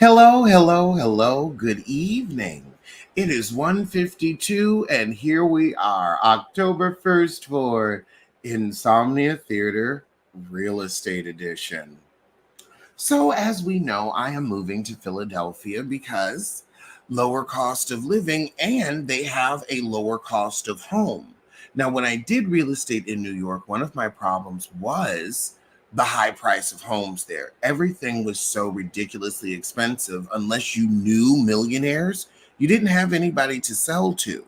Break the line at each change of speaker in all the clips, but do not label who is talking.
Hello, hello, hello. Good evening. It is 1:52 and here we are, October 1st for Insomnia Theater Real Estate Edition. So, as we know, I am moving to Philadelphia because lower cost of living and they have a lower cost of home. Now, when I did real estate in New York, one of my problems was the high price of homes there. Everything was so ridiculously expensive unless you knew millionaires, you didn't have anybody to sell to.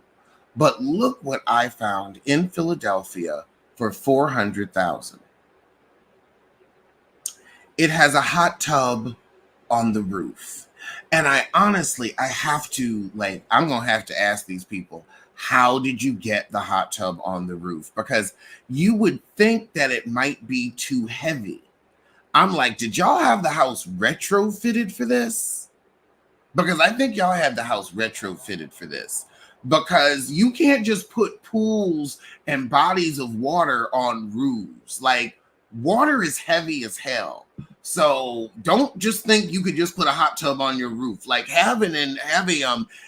But look what I found in Philadelphia for 400,000. It has a hot tub on the roof. And I have to, I'm going to have to ask these people, how did you get the hot tub on the roof? Because you would think that it might be too heavy. I'm like, did y'all have the house retrofitted for this? Because I think y'all had the house retrofitted for this. Because you can't just put pools and bodies of water on roofs. Like, water is heavy as hell. So don't just think you could just put a hot tub on your roof. Like have an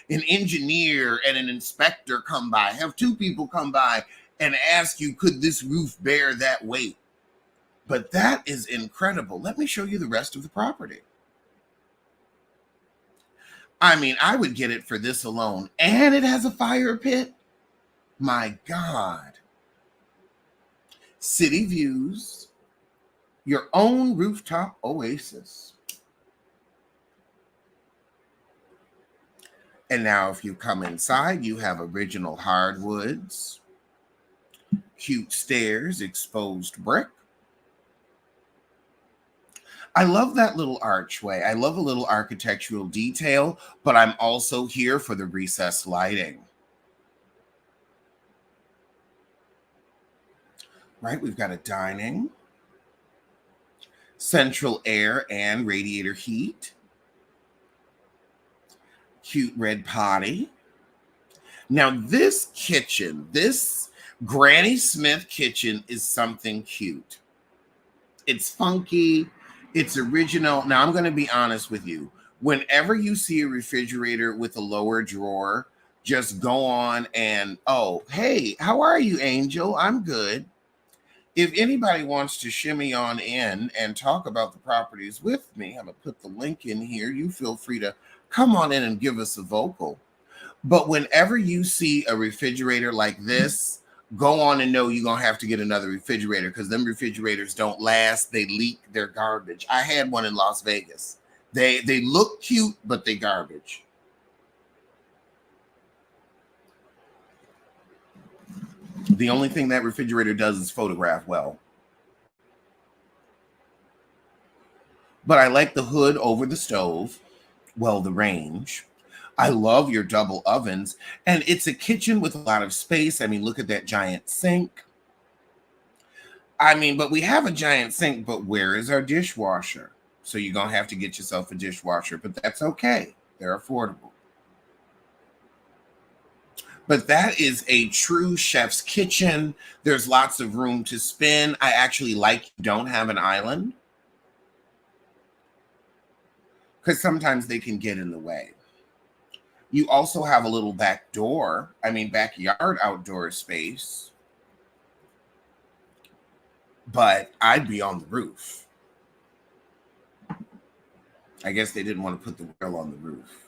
engineer and an inspector come by. Have two people come by and ask you, could this roof bear that weight? But that is incredible. Let me show you the rest of the property. I mean, I would get it for this alone. And it has a fire pit. My God. City views. Your own rooftop oasis. And now if you come inside, you have original hardwoods, cute stairs, exposed brick. I love that little archway. I love a little architectural detail, but I'm also here for the recessed lighting. Right, we've got a dining, central air and radiator heat, cute red potty. Now this kitchen, this Granny Smith kitchen is something cute. It's funky. It's original. Now, I'm going to be honest with you. Whenever you see a refrigerator with a lower drawer, just go on and, oh, hey, how are you, Angel? I'm good. If anybody wants to shimmy on in and talk about the properties with me, I'm going to put the link in here. You feel free to come on in and give us a vocal. But whenever you see a refrigerator like this, go on and know you're going to have to get another refrigerator because them refrigerators don't last. They leak. They're garbage. I had one in Las Vegas. They look cute, but they garbage. The only thing that refrigerator does is photograph well. But I like the hood over the stove. Well, the range. I love your double ovens. And it's a kitchen with a lot of space. I mean, look at that giant sink. I mean, but we have a giant sink, but where is our dishwasher? So you're going to have to get yourself a dishwasher, but that's okay. They're affordable. But that is a true chef's kitchen. There's lots of room to spin. I actually like you don't have an island because sometimes they can get in the way. You also have a little backyard outdoor space. But I'd be on the roof. I guess they didn't want to put the grill on the roof.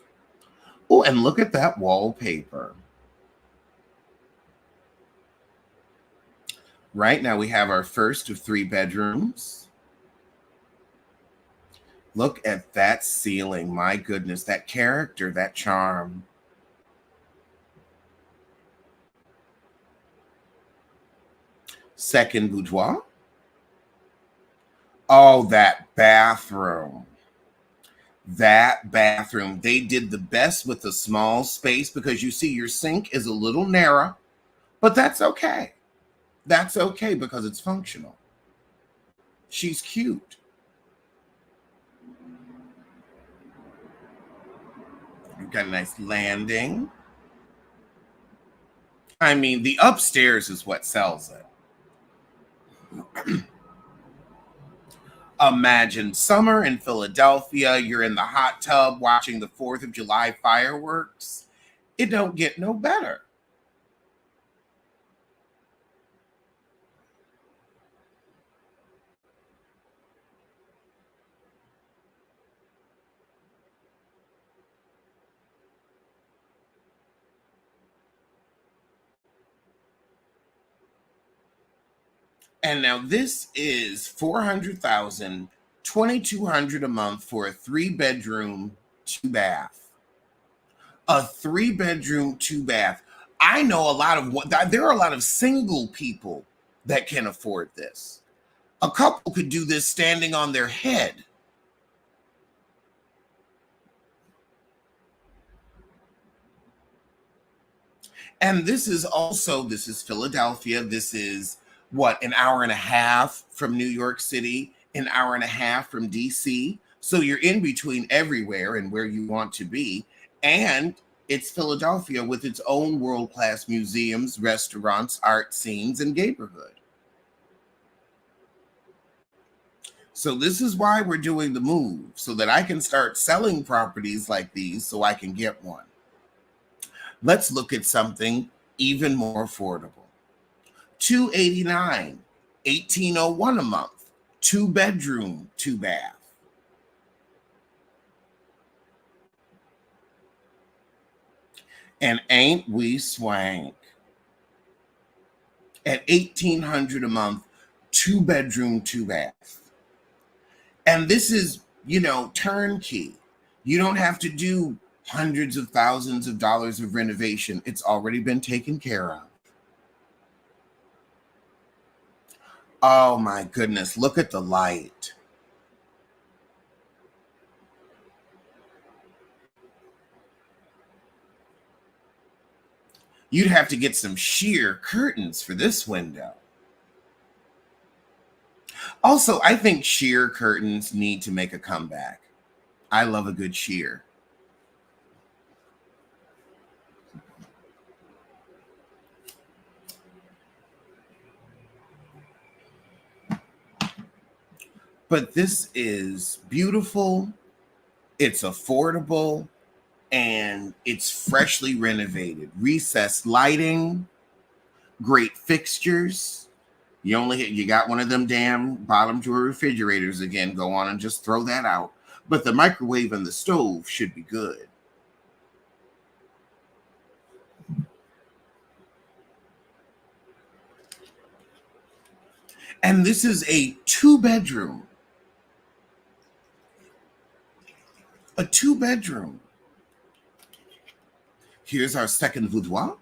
Oh, and look at that wallpaper. Right now we have our first of 3 bedrooms. Look at that ceiling. My goodness, that character, that charm. Second boudoir. Oh, that bathroom. That bathroom. They did the best with a small space because you see your sink is a little narrow, but that's okay. That's okay because it's functional. She's cute. You've got a nice landing. I mean, the upstairs is what sells it. Imagine summer in Philadelphia. You're in the hot tub watching the 4th of July fireworks. It don't get no better. And now this is 400,000, 2,200 a month for a 3 bedroom, 2 bath. A 3 bedroom, 2 bath. I know a lot of there are a lot of single people that can afford this. A couple could do this standing on their head. And this is Philadelphia. This is what, an hour and a half from New York City, an hour and a half from DC. So you're in between everywhere and where you want to be. And it's Philadelphia with its own world class museums, restaurants, art scenes, and neighborhood. So this is why we're doing the move, so that I can start selling properties like these so I can get one. Let's look at something even more affordable. 289, 1801 a month, 2 bedroom, 2 bath. And ain't we swank? At 1800 a month, 2 bedroom, 2 bath. And this is, turnkey. You don't have to do hundreds of thousands of dollars of renovation. It's already been taken care of. Oh my goodness, look at the light. You'd have to get some sheer curtains for this window. Also, I think sheer curtains need to make a comeback. I love a good sheer. But this is beautiful, it's affordable, and it's freshly renovated. Recessed lighting, great fixtures. You got one of them damn bottom drawer refrigerators again. Go on and just throw that out. But the microwave and the stove should be good. And this is a 2 bedroom. A 2 bedroom. Here's our second boudoir.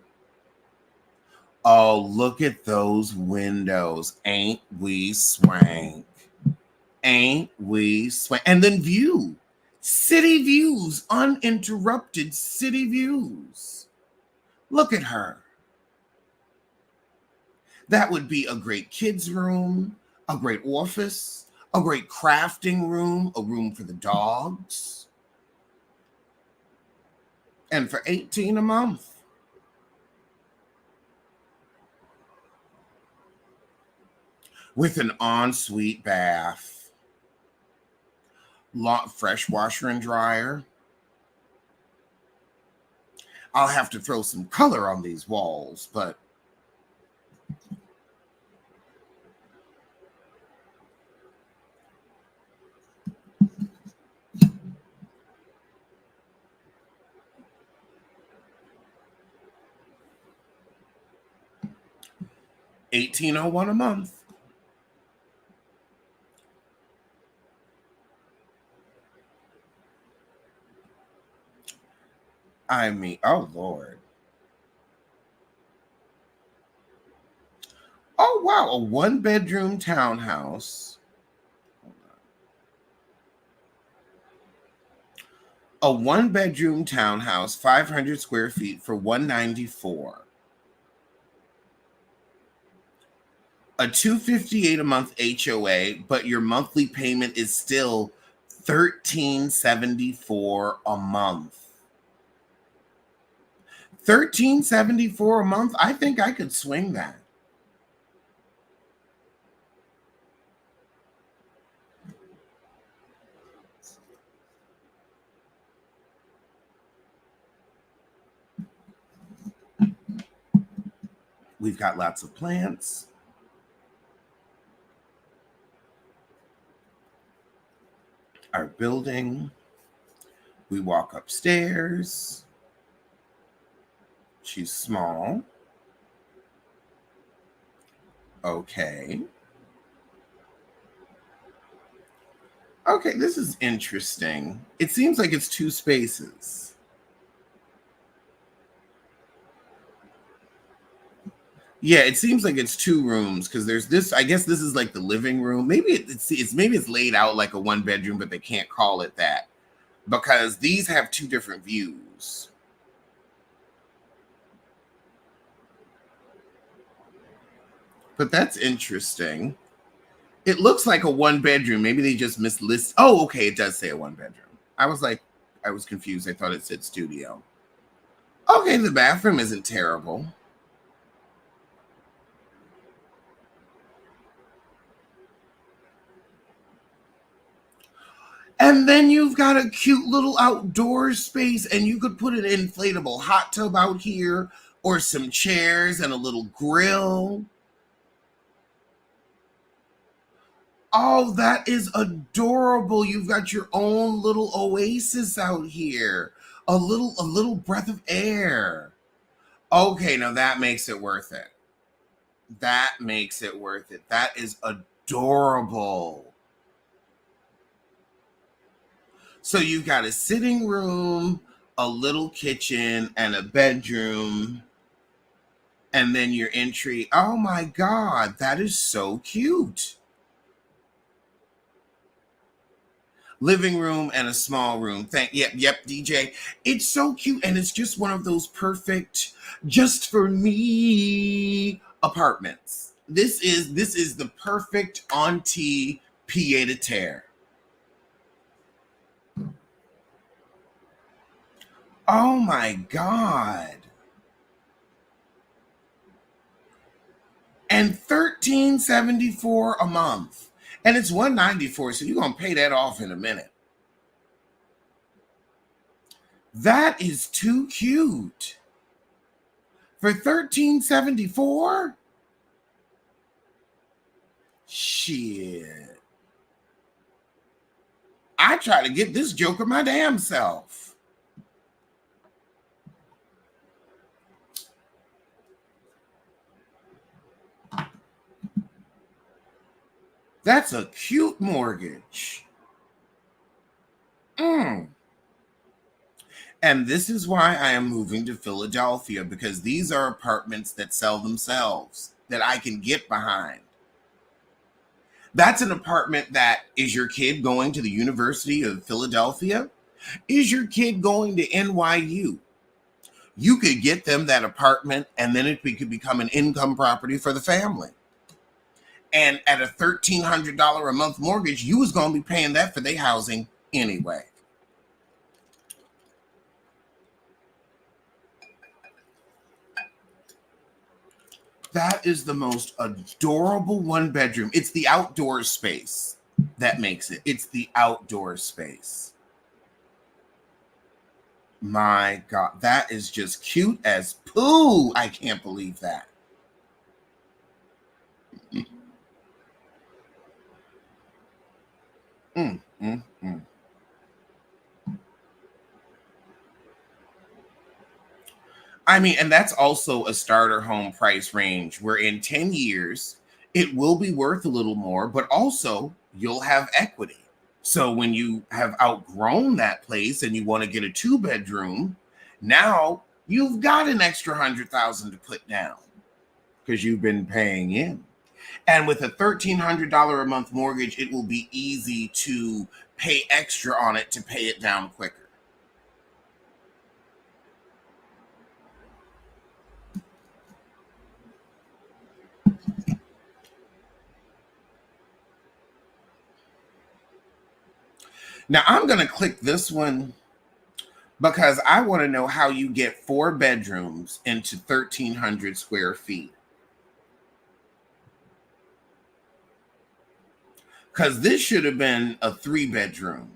Oh, look at those windows. Ain't we swank? Ain't we swank? And then view. City views. Uninterrupted city views. Look at her. That would be a great kids' room, a great office, a great crafting room, a room for the dogs. And for 18 a month. With an ensuite bath, fresh washer and dryer. I'll have to throw some color on these walls, but 1801 a month. I mean, oh Lord. Oh wow, a 1 bedroom townhouse. A 1 bedroom townhouse, 500 square feet for 194. A 258 a month HOA, but your monthly payment is still 1374 a month. 1374 a month. I think I could swing that. We've got lots of plants. Our building. We walk upstairs. She's small. Okay. Okay, this is interesting. It seems like it's two spaces. Yeah, it seems like it's two rooms because there's this. I guess this is like the living room. Maybe it's laid out like a one bedroom, but they can't call it that because these have two different views. But that's interesting. It looks like a one bedroom. Maybe they just mislist. Oh, okay, it does say a one bedroom. I was like, I was confused. I thought it said studio. Okay, the bathroom isn't terrible. And then you've got a cute little outdoor space, and you could put an inflatable hot tub out here, or some chairs and a little grill. Oh, that is adorable. You've got your own little oasis out here. A little breath of air. Okay, now that makes it worth it. That makes it worth it. That is adorable. So you've got a sitting room, a little kitchen, and a bedroom, and then your entry. Oh my God, that is so cute. Living room and a small room. Yep, DJ. It's so cute, and it's just one of those perfect, just for me apartments. This is the perfect auntie pied a terre. Oh my God. And 13.74 a month. And it's 194, so you're gonna pay that off in a minute. That is too cute. For 13.74? Shit. I try to get this joker my damn self. That's a cute mortgage. Mm. And this is why I am moving to Philadelphia, because these are apartments that sell themselves that I can get behind. That's an apartment that is your kid going to the University of Philadelphia? Is your kid going to NYU? You could get them that apartment and then it could become an income property for the family. And at a $1,300 a month mortgage, you was going to be paying that for their housing anyway. That is the most adorable one bedroom. It's the outdoor space that makes it. It's the outdoor space. My God, that is just cute as poo. I can't believe that. Mm, mm, mm. I mean, and that's also a starter home price range where in 10 years, it will be worth a little more, but also you'll have equity. So when you have outgrown that place and you want to get a two bedroom, now you've got an extra 100,000 to put down because you've been paying in. And with a $1,300 a month mortgage, it will be easy to pay extra on it to pay it down quicker. Now I'm going to click this one because I want to know how you get four bedrooms into 1,300 square feet. Because this should have been a three bedroom.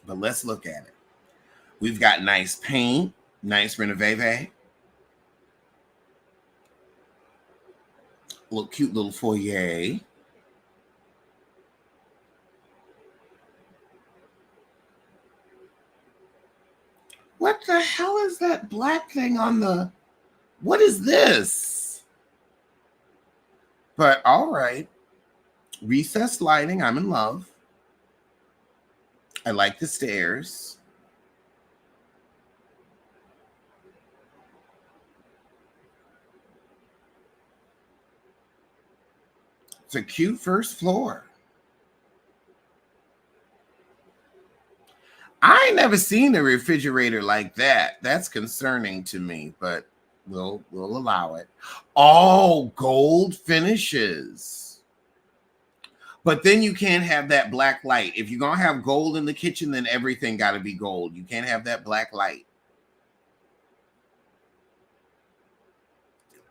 But let's look at it. We've got nice paint, nice renovation. Little cute little foyer. What the hell is that black thing on the... What is this? But all right. Recessed lighting. I'm in love. I like the stairs. It's a cute first floor. I ain't never seen a refrigerator like that. That's concerning to me, but we'll allow it. All gold finishes. But then you can't have that black light. If you're going to have gold in the kitchen, then everything got to be gold. You can't have that black light.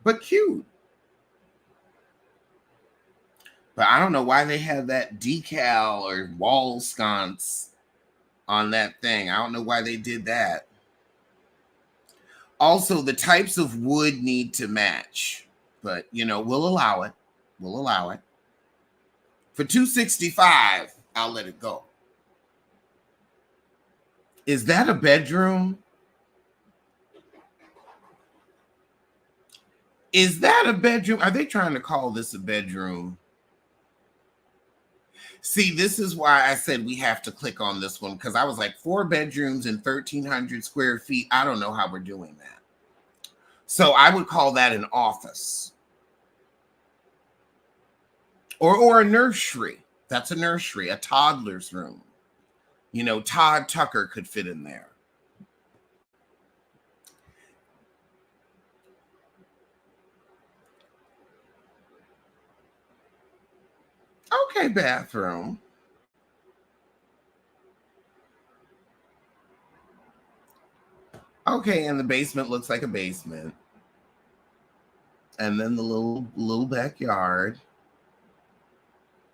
But cute. But I don't know why they have that decal or wall sconce on that thing. I don't know why they did that. Also, the types of wood need to match. But, you know, we'll allow it. We'll allow it. For $265, I'll let it go. Is that a bedroom? Is that a bedroom? Are they trying to call this a bedroom? See, this is why I said we have to click on this one, because I was like 4 bedrooms and 1,300 square feet. I don't know how we're doing that. So I would call that an office. Or a nursery. That's a nursery, a toddler's room. You know, Todd Tucker could fit in there. Okay, bathroom. Okay, and the basement looks like a basement. And then the little backyard.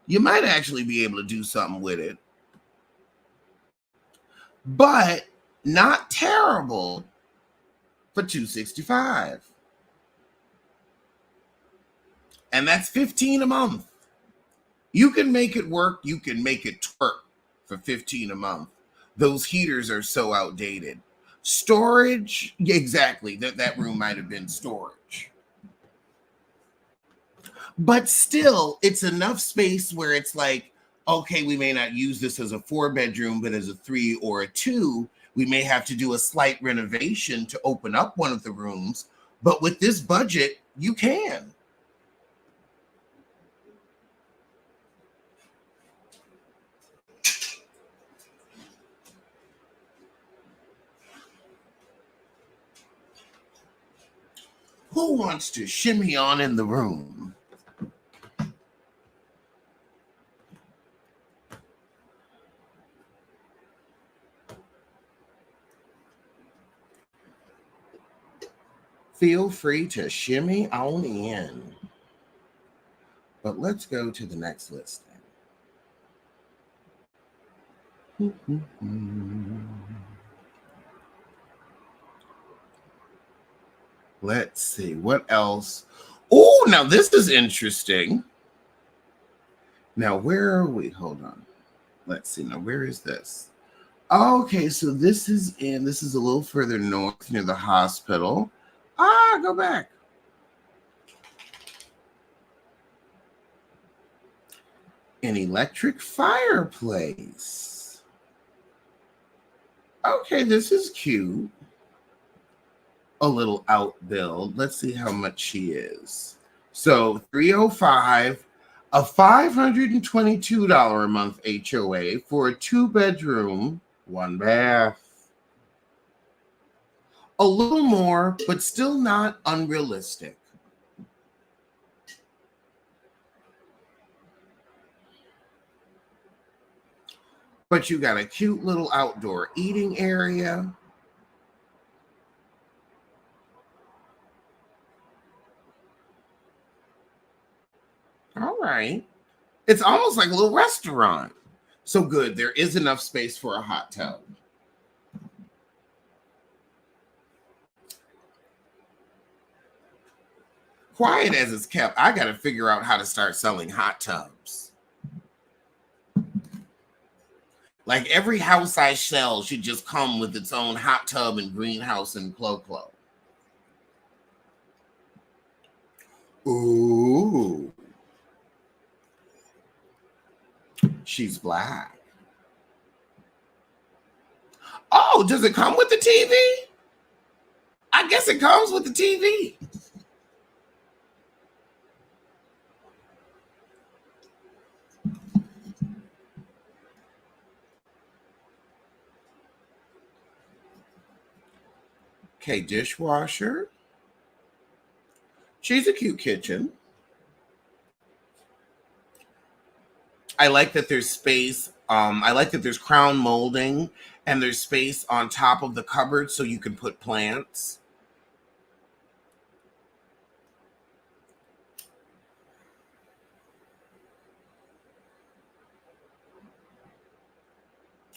You might actually be able to do something with it. But not terrible for $265. And that's $15 a month. You can make it work. You can make it twerk for $15 a month. Those heaters are so outdated. Storage, exactly. That room might have been storage. But still, it's enough space where it's like, okay, we may not use this as a 4-bedroom, but as a 3 or a 2, we may have to do a slight renovation to open up one of the rooms. But with this budget, you can. Who wants to shimmy on in the room? Feel free to shimmy on in. But let's go to the next listing. Let's see what else. Oh, now this is interesting. Now, where are we? Hold on. Let's see. Now, where is this? Okay, so this is a little further north near the hospital. Go back. An electric fireplace. Okay, this is cute. A little outbuild. Let's see how much she is. So $305, a $522 a month HOA for a 2-bedroom, 1 bath. A little more, but still not unrealistic. But you got a cute little outdoor eating area. All right. It's almost like a little restaurant. So good. There is enough space for a hot tub. quiet as it's kept, I got to figure out how to start selling hot tubs. Like every house I sell should just come with its own hot tub and greenhouse and clo-clo. Ooh. She's black. Oh, does it come with the TV? I guess it comes with the TV. Okay, dishwasher. She's a cute kitchen. I like that there's space. I like that there's crown molding and there's space on top of the cupboard so you can put plants.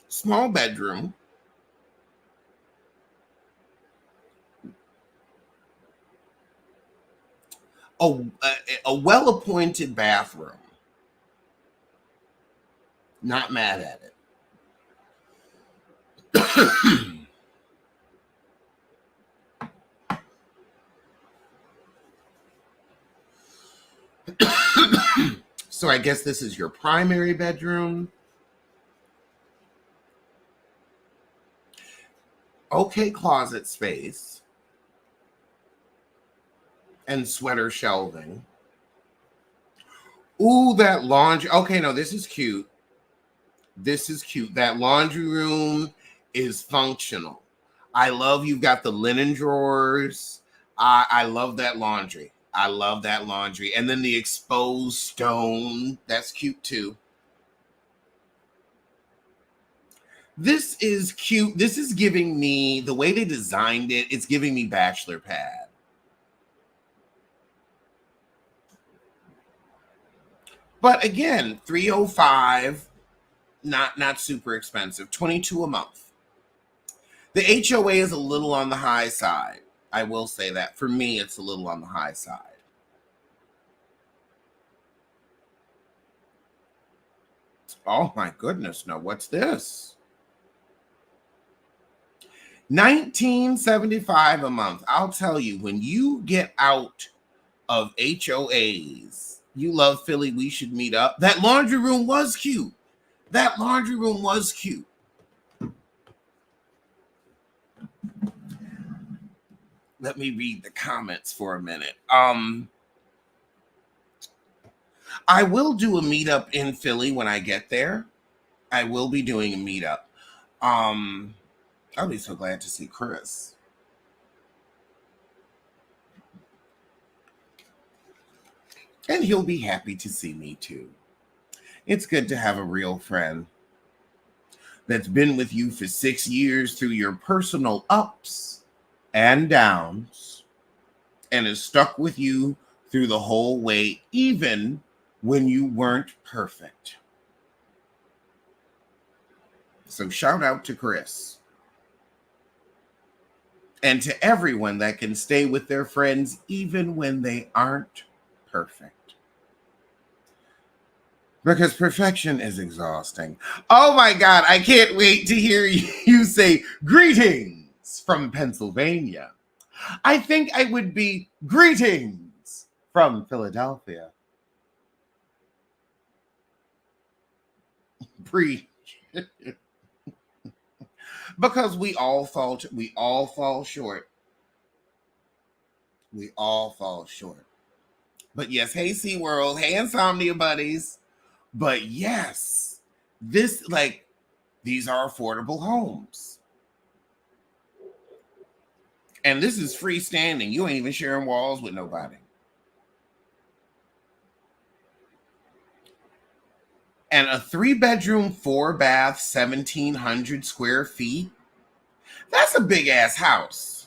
Small bedroom. A well-appointed bathroom. Not mad at it. So I guess this is your primary bedroom. Okay, closet space. And sweater shelving. Ooh, that laundry. Okay, no, this is cute. This is cute. That laundry room is functional. I love you've got the linen drawers. I love that laundry. I love that laundry. And then the exposed stone. That's cute too. This is cute. This is giving me, the way they designed it, it's giving me bachelor pad. But again, 305, not super expensive. 22 a month. The HOA is a little on the high side. I will say that. For me, it's a little on the high side. Oh my goodness, no, what's this? $19.75 a month. I'll tell you, when you get out of HOAs, you love Philly, we should meet up. That laundry room was cute. That laundry room was cute. Let me read the comments for a minute. I will do a meetup in Philly when I get there. I will be doing a meetup. I'll be so glad to see Chris. And he'll be happy to see me too. It's good to have a real friend that's been with you for 6 years through your personal ups and downs and is stuck with you through the whole way, even when you weren't perfect. So shout out to Chris. And to everyone that can stay with their friends even when they aren't perfect. Because perfection is exhausting. Oh my God, I can't wait to hear you say greetings from Pennsylvania. I think I would be greetings from Philadelphia. Preach. Because we all fall short. We all fall short. But yes, hey SeaWorld, hey Insomnia buddies. But yes, these are affordable homes. And this is freestanding. You ain't even sharing walls with nobody. And a 3-bedroom, 4-bath, 1,700 square feet. That's a big ass house.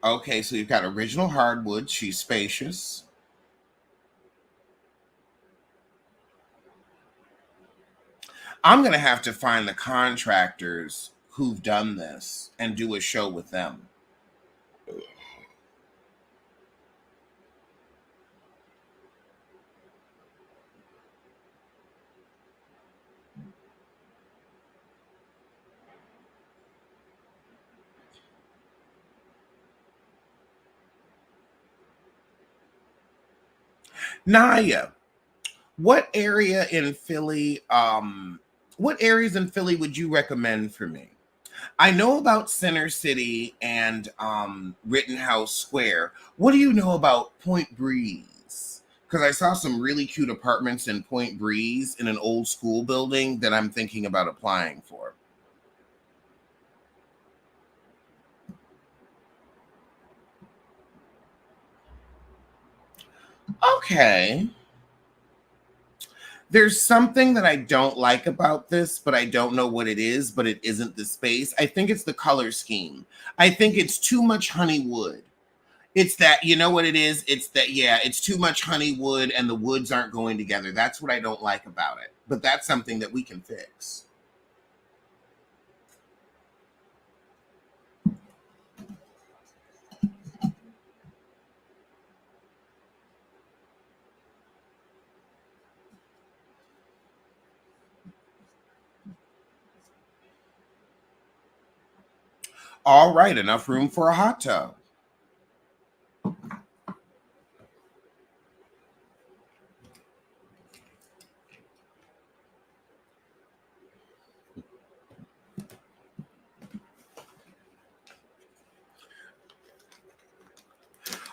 Okay, so you've got original hardwood. She's spacious. I'm going to have to find the contractors who've done this and do a show with them. Naya, what area in Philly, what areas in Philly would you recommend for me? I know about Center City and Rittenhouse Square. What do you know about Point Breeze? Because I saw some really cute apartments in Point Breeze in an old school building that I'm thinking about applying for. Okay. There's something that I don't like about this, but I don't know what it is, but it isn't the space. I think it's the color scheme. I think it's too much honey wood. It's that, you know what it is? It's that, yeah, it's too much honey wood and the woods aren't going together. That's what I don't like about it. But that's something that we can fix. All right, enough room for a hot tub.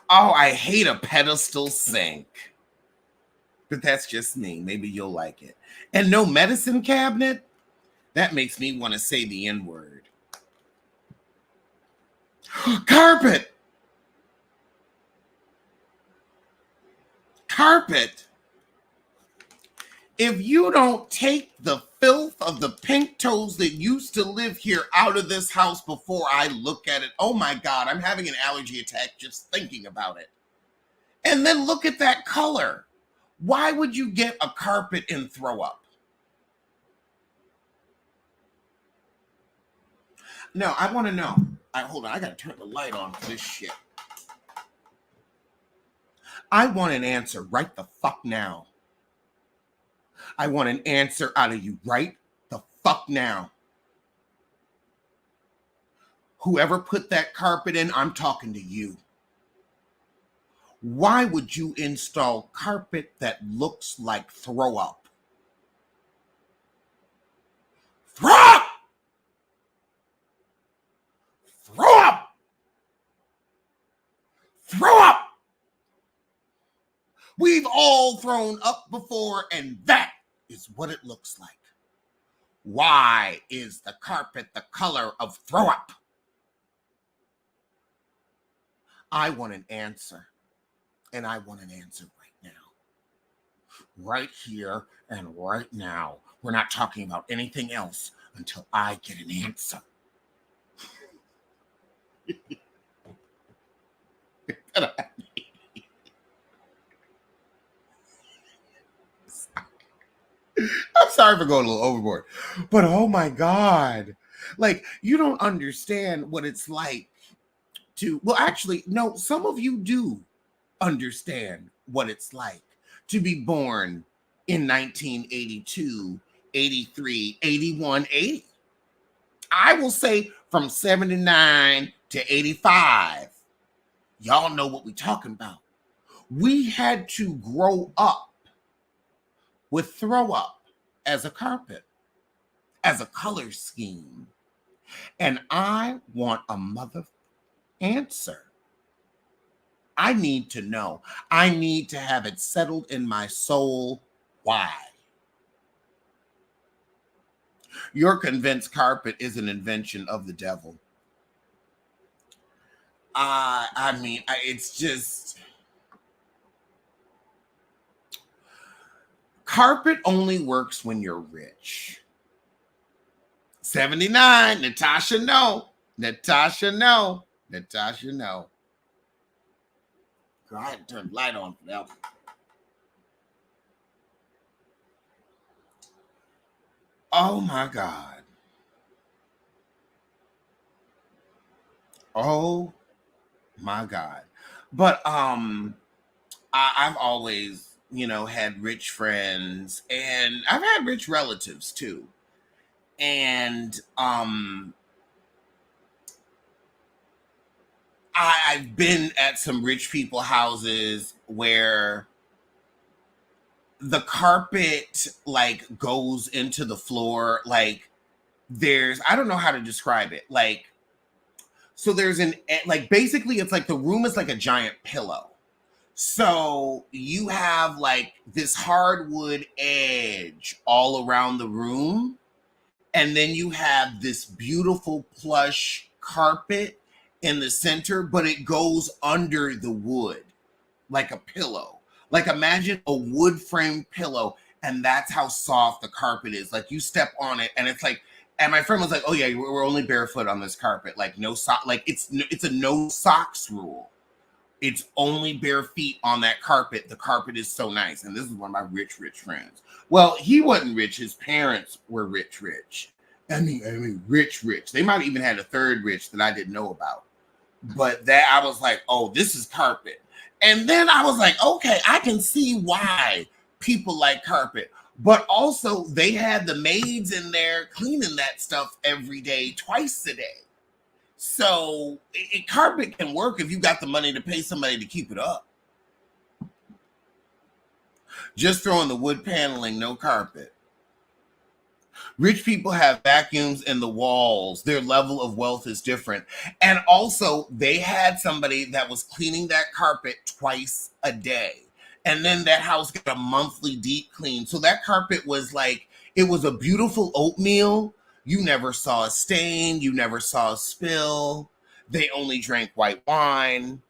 Oh, I hate a pedestal sink. But that's just me. Maybe you'll like it. And no medicine cabinet? That makes me want to say the N word. Carpet! Carpet! If you don't take the filth of the pink toes that used to live here out of this house before I look at it, oh my God, I'm having an allergy attack just thinking about it. And then look at that color. Why would you get a carpet and throw up? No, I want to know. Hold on, I gotta turn the light on for this shit. I want an answer right the fuck now. I want an answer out of you right the fuck now. Whoever put that carpet in, I'm talking to you. Why would you install carpet that looks like throw up? Throw up! Throw up! Throw up! We've all thrown up before, and that is what it looks like. Why is the carpet the color of throw up? I want an answer, and I want an answer right now. Right here and right now. We're not talking about anything else until I get an answer. I'm sorry for going a little overboard, but oh my God. Like, you don't understand what it's like to, well, actually, no, some of you do understand what it's like to be born in 1982, 83, 81, 80. I will say from 79 to 85. Y'all know what we're talking about. We had to grow up with throw up as a carpet, as a color scheme. And I want a mother answer. I need to know. I need to have it settled in my soul. Why? You're convinced carpet is an invention of the devil. It's just carpet only works when you're rich. 79, Natasha, no. Natasha, no. Natasha, no. Girl, I had to turn the light on for that one. Oh my God. Oh my God. But I've always, had rich friends, and I've had rich relatives too. And I've been at some rich people houses where the carpet like goes into the floor. Like there's, I don't know how to describe it. Like, so there's like basically it's like the room is like a giant pillow. So you have like this hardwood edge all around the room, and then you have this beautiful plush carpet in the center, but it goes under the wood like a pillow. Like imagine a wood frame pillow, and that's how soft the carpet is. Like you step on it, and it's like. And my friend was like, "Oh yeah, we're only barefoot on this carpet. Like no sock. Like it's a no socks rule. It's only bare feet on that carpet. The carpet is so nice." And this is one of my rich friends. Well, he wasn't rich. His parents were rich. I mean, rich. They might have even had a third rich that I didn't know about. But that I was like, oh, this is carpet. And then I was like, okay, I can see why people like carpet. But also, they had the maids in there cleaning that stuff every day, twice a day. So carpet can work if you got the money to pay somebody to keep it up. Just throwing the wood paneling, no carpet. Rich people have vacuums in the walls. Their level of wealth is different. And also, they had somebody that was cleaning that carpet twice a day. And then that house got a monthly deep clean. So that carpet was like, it was a beautiful oatmeal. You never saw a stain, you never saw a spill. They only drank white wine.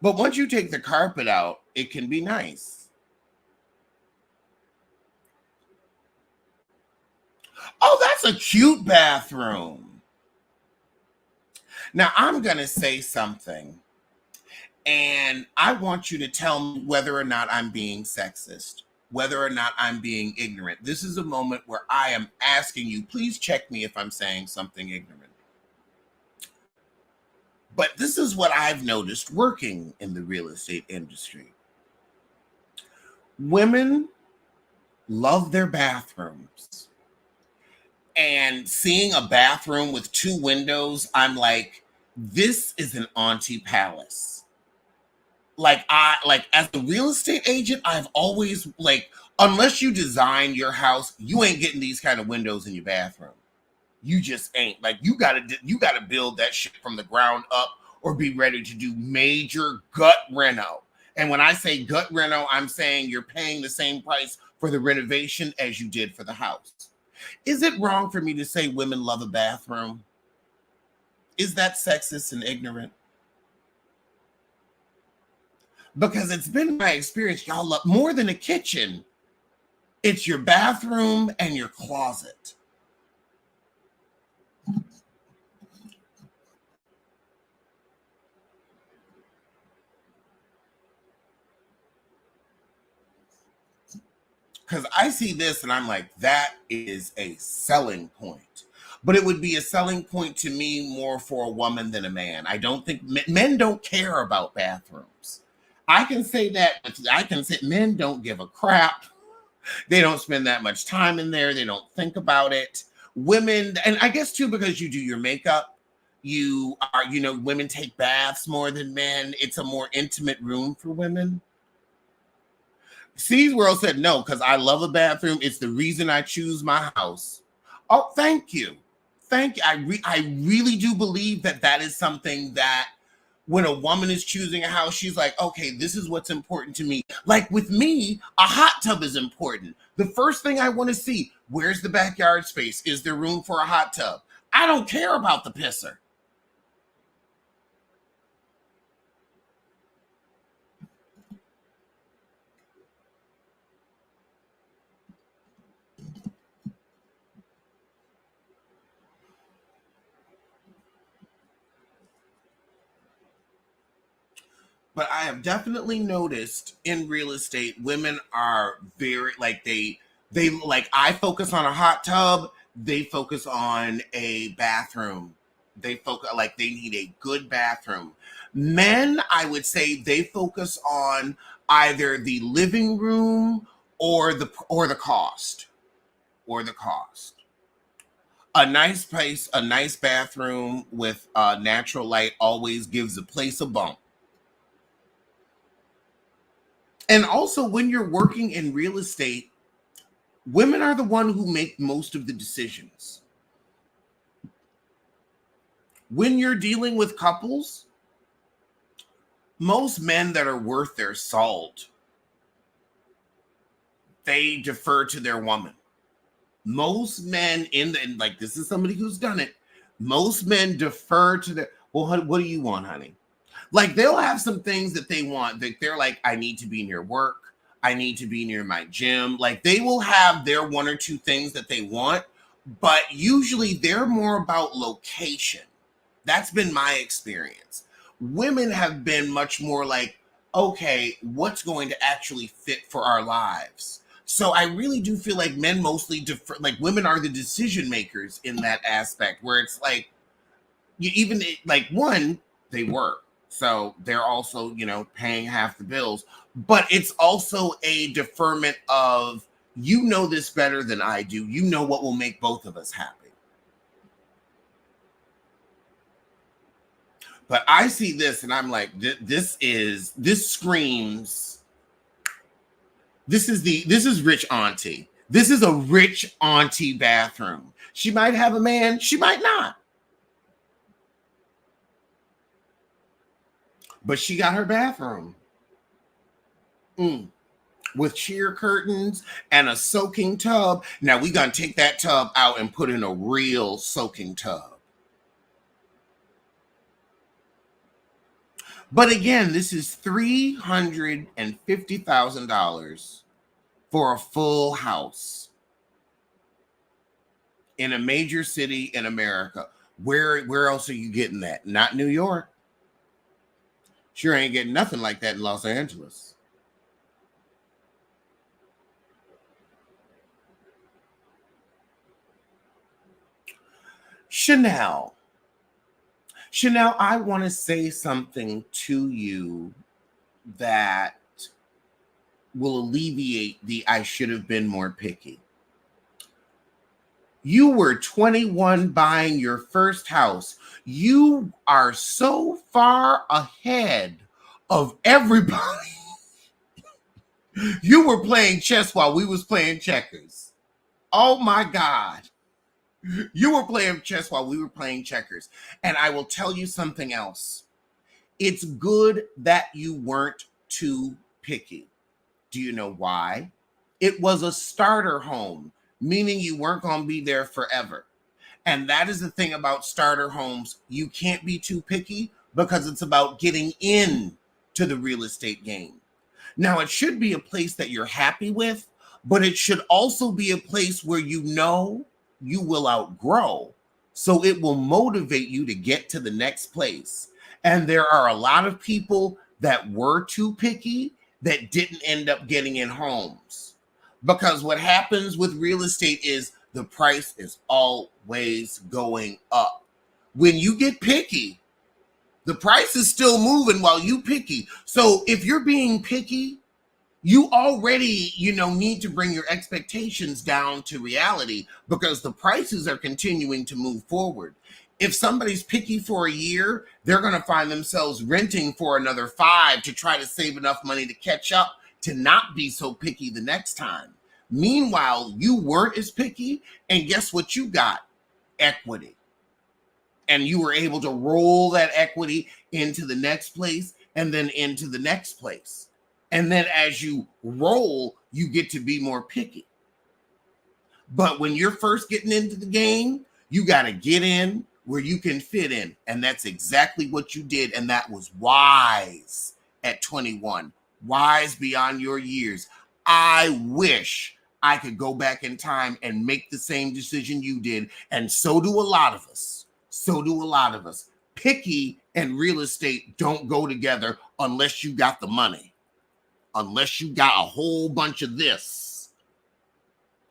But once you take the carpet out, it can be nice. Oh, that's a cute bathroom. Now, I'm going to say something, and I want you to tell me whether or not I'm being sexist, whether or not I'm being ignorant. This is a moment where I am asking you, please check me if I'm saying something ignorant. But this is what I've noticed working in the real estate industry. Women love their bathrooms. And seeing a bathroom with two windows, I'm like, this is an auntie palace. Like like as a real estate agent, I've always like, unless you design your house, you ain't getting these kind of windows in your bathroom. You just ain't. Like you gotta build that shit from the ground up, or be ready to do major gut reno. And when I say gut reno, I'm saying you're paying the same price for the renovation as you did for the house. Is it wrong for me to say women love a bathroom? Is that sexist and ignorant? Because it's been my experience, y'all love more than a kitchen. It's your bathroom and your closet. Because I see this and I'm like, that is a selling point. But it would be a selling point to me more for a woman than a man. I don't think men don't care about bathrooms. I can say that. I can say men don't give a crap. They don't spend that much time in there. They don't think about it. Women, and I guess too, because you do your makeup, women take baths more than men. It's a more intimate room for women. C's World said no, because I love a bathroom. It's the reason I choose my house. Oh, thank you. Thank you. I really do believe that that is something that when a woman is choosing a house, she's like, okay, this is what's important to me. Like with me, a hot tub is important. The first thing I want to see, where's the backyard space? Is there room for a hot tub? I don't care about the pisser. But I have definitely noticed in real estate, women are very like they like I focus on a hot tub, they focus on a bathroom. They focus like they need a good bathroom. Men, I would say they focus on either the living room or the cost or the cost. A nice place, a nice bathroom with natural light always gives a place a bump. And also, when you're working in real estate, women are the one who make most of the decisions. When you're dealing with couples, most men that are worth their salt, they defer to their woman. Most men in the, and like this is somebody who's done it. Most men defer to their, well, what do you want, honey? Like they'll have some things that they want. They're like, I need to be near work. I need to be near my gym. Like they will have their one or two things that they want, but usually they're more about location. That's been my experience. Women have been much more like, okay, what's going to actually fit for our lives? So I really do feel like men mostly defer, like women are the decision makers in that aspect where it's like, you even like one, they work. So they're also, paying half the bills, but it's also a deferment of, this better than I do. You know what will make both of us happy. But I see this and I'm like, this screams, this is rich auntie. This is a rich auntie bathroom. She might have a man, she might not. But she got her bathroom. With sheer curtains and a soaking tub. Now we gonna take that tub out and put in a real soaking tub. But again, this is $350,000 for a full house in a major city in America. Where else are you getting that? Not New York. Sure ain't getting nothing like that in Los Angeles. Chanel, I want to say something to you that will alleviate the I should have been more picky. You were 21 buying your first house. You are so far ahead of everybody. You were playing chess while we was playing checkers. Oh my God. You were playing chess while we were playing checkers. And I will tell you something else. It's good that you weren't too picky. Do you know why? It was a starter home, meaning you weren't going to be there forever. And that is the thing about starter homes. You can't be too picky because it's about getting in to the real estate game. Now, it should be a place that you're happy with, but it should also be a place where you know you will outgrow. So it will motivate you to get to the next place. And there are a lot of people that were too picky that didn't end up getting in homes. Because what happens with real estate is the price is always going up. When you get picky, the price is still moving while you picky. So if you're being picky, you already, need to bring your expectations down to reality because the prices are continuing to move forward. If somebody's picky for a year, they're going to find themselves renting for another 5 to try to save enough money to catch up to not be so picky the next time. Meanwhile, you weren't as picky, and guess what you got? Equity. And you were able to roll that equity into the next place and then into the next place. And then as you roll, you get to be more picky. But when you're first getting into the game, you got to get in where you can fit in. And that's exactly what you did. And that was wise at 21, wise beyond your years. I wish I could go back in time and make the same decision you did. And so do a lot of us. Picky and real estate don't go together unless you got the money, unless you got a whole bunch of this.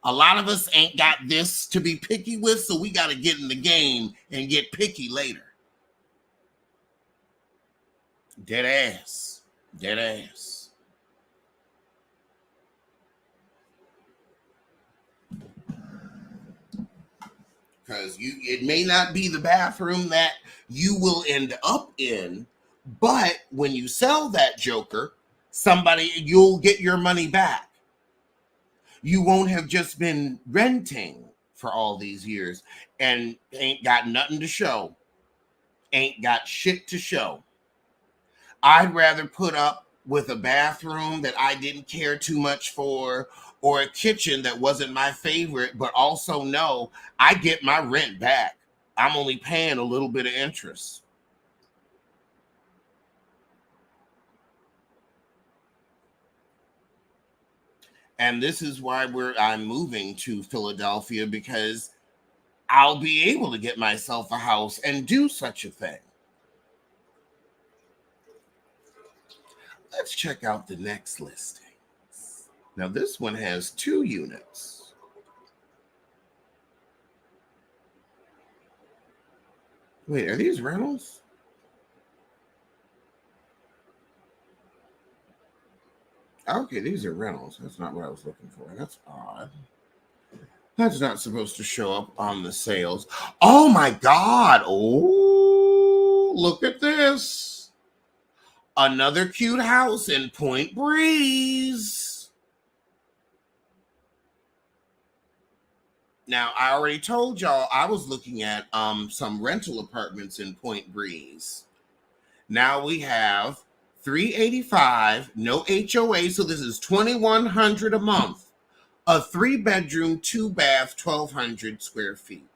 A lot of us ain't got this to be picky with, so we got to get in the game and get picky later. Dead ass. Dead ass. Because it may not be the bathroom that you will end up in, but when you sell that joker, you'll get your money back. You won't have just been renting for all these years and ain't got nothing to show. Ain't got shit to show. I'd rather put up with a bathroom that I didn't care too much for, or a kitchen that wasn't my favorite, but also know I get my rent back. I'm only paying a little bit of interest. And this is why I'm moving to Philadelphia, because I'll be able to get myself a house and do such a thing. Let's check out the next listing. Now, this one has 2 units. Wait, are these rentals? Okay, these are rentals. That's not what I was looking for. That's odd. That's not supposed to show up on the sales. Oh my God. Oh, look at this. Another cute house in Point Breeze. Now, I already told y'all I was looking at some rental apartments in Point Breeze. Now we have $385, no HOA, so this is $2,100 a month. A 3-bedroom, 2-bath, 1,200 square feet.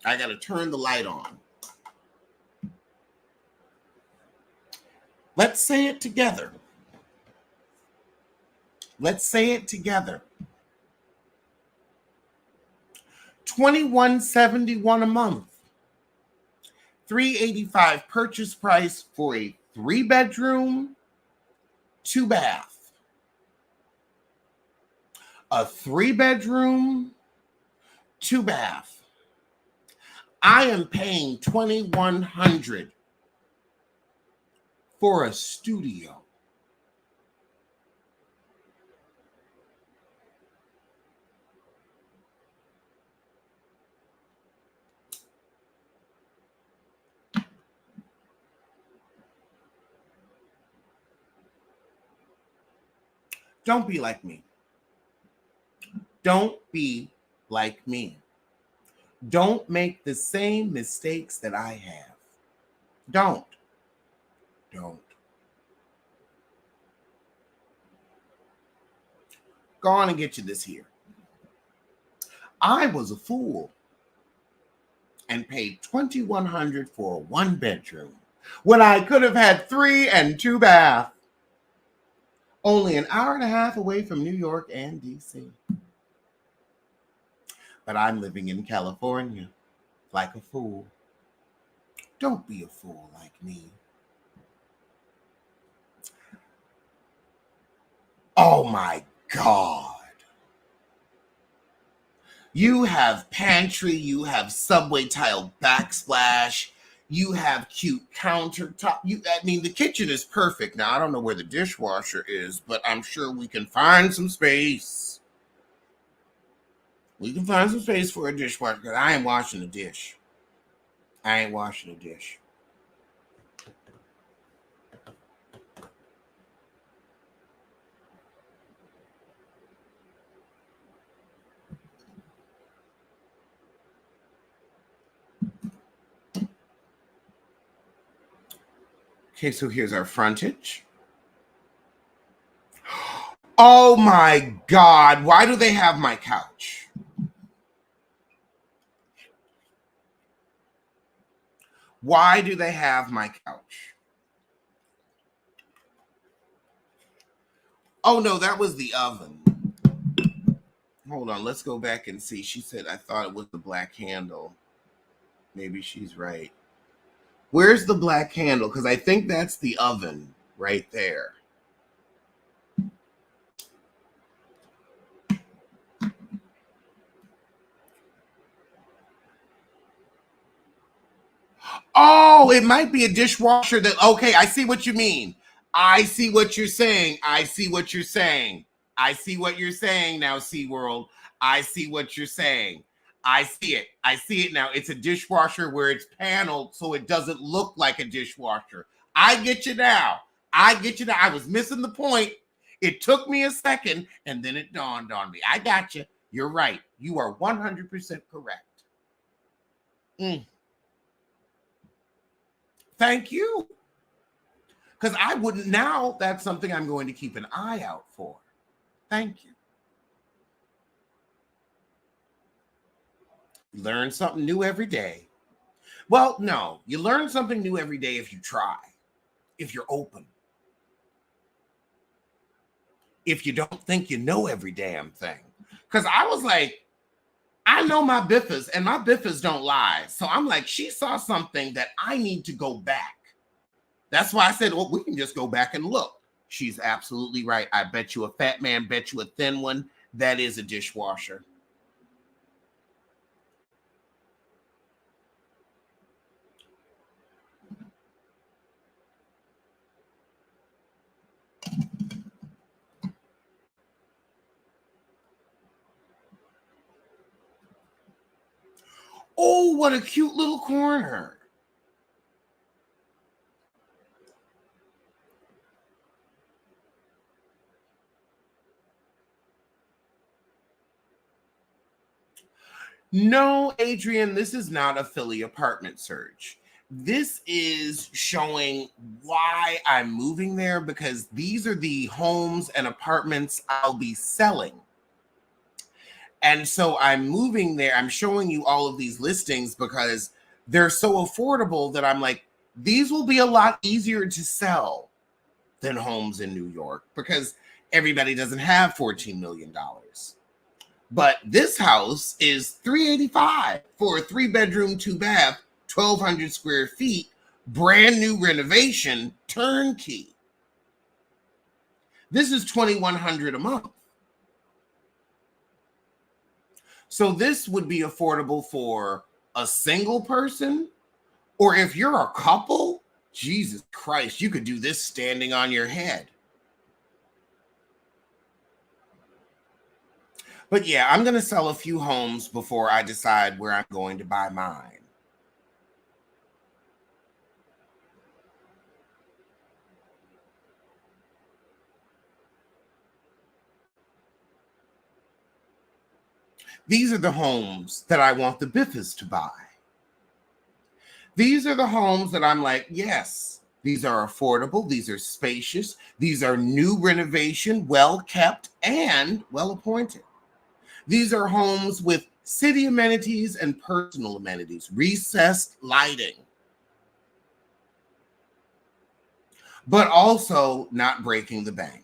I got to turn the light on. Let's say it together. Let's say it together. $2,171 a month. $385 purchase price for a 3-bedroom, 2-bath. A 3-bedroom, 2-bath. I am paying $2,100 for a studio. Don't be like me. Don't be like me. Don't make the same mistakes that I have. Don't. Go on and get you this here. I was a fool and paid $2,100 for a 1-bedroom when I could have had 3 and 2-bath. Only an hour and a half away from New York and DC. But I'm living in California like a fool. Don't be a fool like me. Oh my God. You have pantry, you have subway tile backsplash, you have cute countertop. The kitchen is perfect. Now, I don't know where the dishwasher is, but I'm sure we can find some space. We can find some space for a dishwasher, because I ain't washing a dish. Okay, so here's our frontage. Oh my God, why do they have my couch? Why do they have my couch? Oh no, that was the oven. Hold on, let's go back and see. She said, I thought it was the black handle. Maybe she's right. Where's the black handle? Because I think that's the oven right there. Oh, it might be a dishwasher that, okay, I see what you mean. I see what you're saying. I see what you're saying. I see what you're saying now, SeaWorld. I see what you're saying. I see it. I see it now. It's a dishwasher where it's paneled so it doesn't look like a dishwasher. I get you now. I get you now. I was missing the point. It took me a second and then it dawned on me. I got you. You're right. You are 100% correct. Thank you. Because I wouldn't now, that's something I'm going to keep an eye out for. Thank you. Learn something new every day. Well, no, you learn something new every day if you try, if you're open. If you don't think you know every damn thing. Because I was like, I know my biffers and my biffers don't lie. So I'm like, she saw something that I need to go back. That's why I said, well, we can just go back and look. She's absolutely right. I bet you a fat man, bet you a thin one. That is a dishwasher. Oh, what a cute little corner. No, Adrian, this is not a Philly apartment search. This is showing why I'm moving there because these are the homes and apartments I'll be selling. And so I'm moving there. I'm showing you all of these listings because they're so affordable that I'm like, these will be a lot easier to sell than homes in New York because everybody doesn't have $14 million. But this house is $385 for a 3-bedroom, 2-bath, 1,200 square feet, brand new renovation, turnkey. This is $2,100 a month. So this would be affordable for a single person, or if you're a couple, Jesus Christ, you could do this standing on your head. But yeah, I'm going to sell a few homes before I decide where I'm going to buy mine. These are the homes that I want the Biffers to buy. These are the homes that I'm like, yes, these are affordable. These are spacious. These are new renovation, well kept, and well appointed. These are homes with city amenities and personal amenities, recessed lighting, but also not breaking the bank.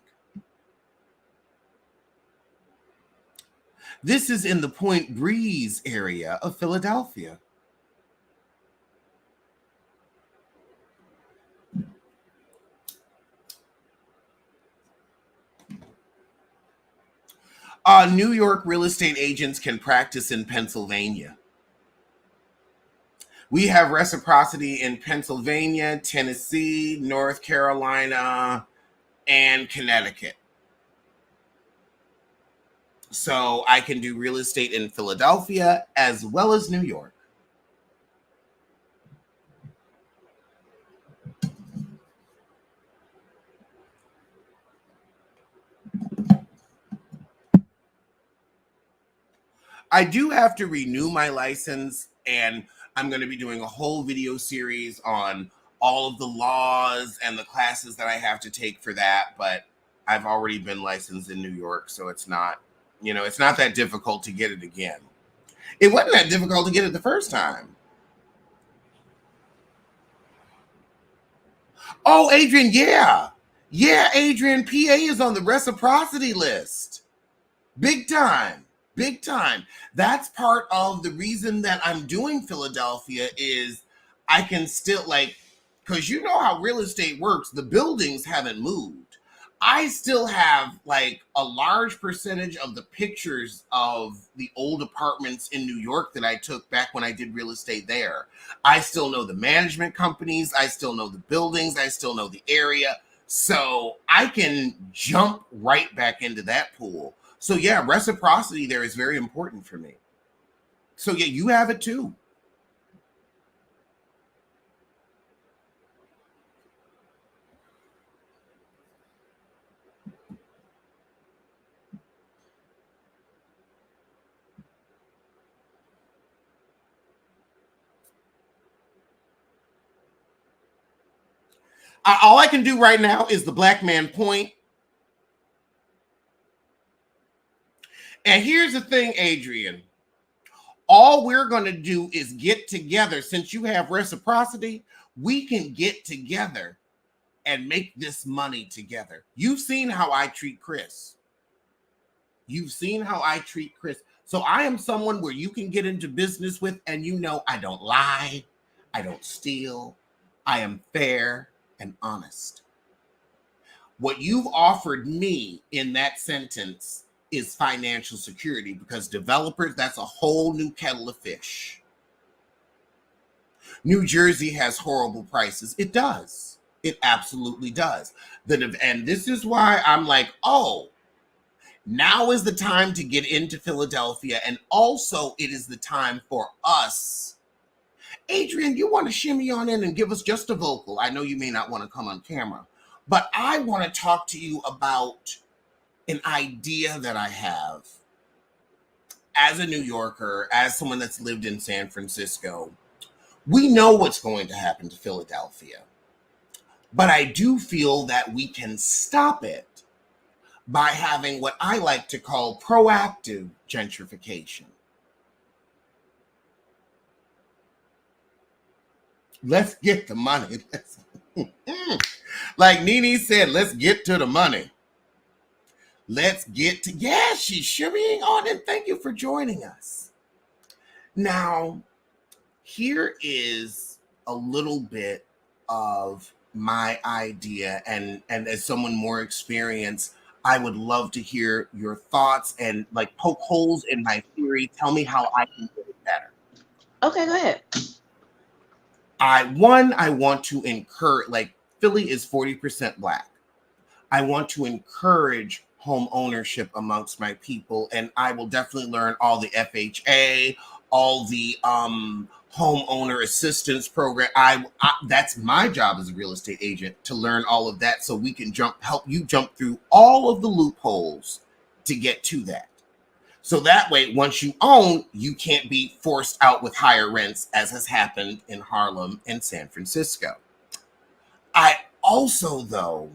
This is in the Point Breeze area of Philadelphia. New York real estate agents can practice in Pennsylvania. We have reciprocity in Pennsylvania, Tennessee, North Carolina, and Connecticut. So I can do real estate in Philadelphia as well as New York. I do have to renew my license, and I'm going to be doing a whole video series on all of the laws and the classes that I have to take for that. But I've already been licensed in New York, so it's not, it's not that difficult to get it again. It wasn't that difficult to get it the first time. Oh, Adrian, yeah. Yeah, Adrian, PA is on the reciprocity list. Big time. Big time. That's part of the reason that I'm doing Philadelphia is I can still like, because you know how real estate works, the buildings haven't moved. I still have like a large percentage of the pictures of the old apartments in New York that I took back when I did real estate there. I still know the management companies. I still know the buildings. I still know the area. So I can jump right back into that pool. So yeah, reciprocity there is very important for me. So yeah, you have it too. All I can do right now is the black man point. And here's the thing, Adrian. All we're going to do is get together. Since you have reciprocity, we can get together and make this money together. You've seen how I treat Chris. You've seen how I treat Chris. So I am someone where you can get into business with, and you know I don't lie, I don't steal, I am fair and honest. What you've offered me in that sentence is financial security, because developers, that's a whole new kettle of fish. New Jersey has horrible prices. It does. It absolutely does. And this is why I'm like, oh, now is the time to get into Philadelphia. And also, it is the time for us. Adrian, you want to shimmy on in and give us just a vocal? I know you may not want to come on camera, but I want to talk to you about an idea that I have as a New Yorker, as someone that's lived in San Francisco. We know what's going to happen to Philadelphia, but I do feel that we can stop it by having what I like to call proactive gentrification. Let's get the money. Like Nene said, let's get to the money. Let's get to, yeah, she's shimmying on, and thank you for joining us. Now, here is a little bit of my idea, and as someone more experienced, I would love to hear your thoughts and like poke holes in my theory. Tell me how I can get it better.
Okay, go ahead.
I want to encourage, like, Philly is 40% Black. I want to encourage home ownership amongst my people, and I will definitely learn all the FHA, all the homeowner assistance program. That's my job as a real estate agent, to learn all of that so we can help you jump through all of the loopholes to get to that. So that way, once you own, you can't be forced out with higher rents, as has happened in Harlem and San Francisco. I also, though,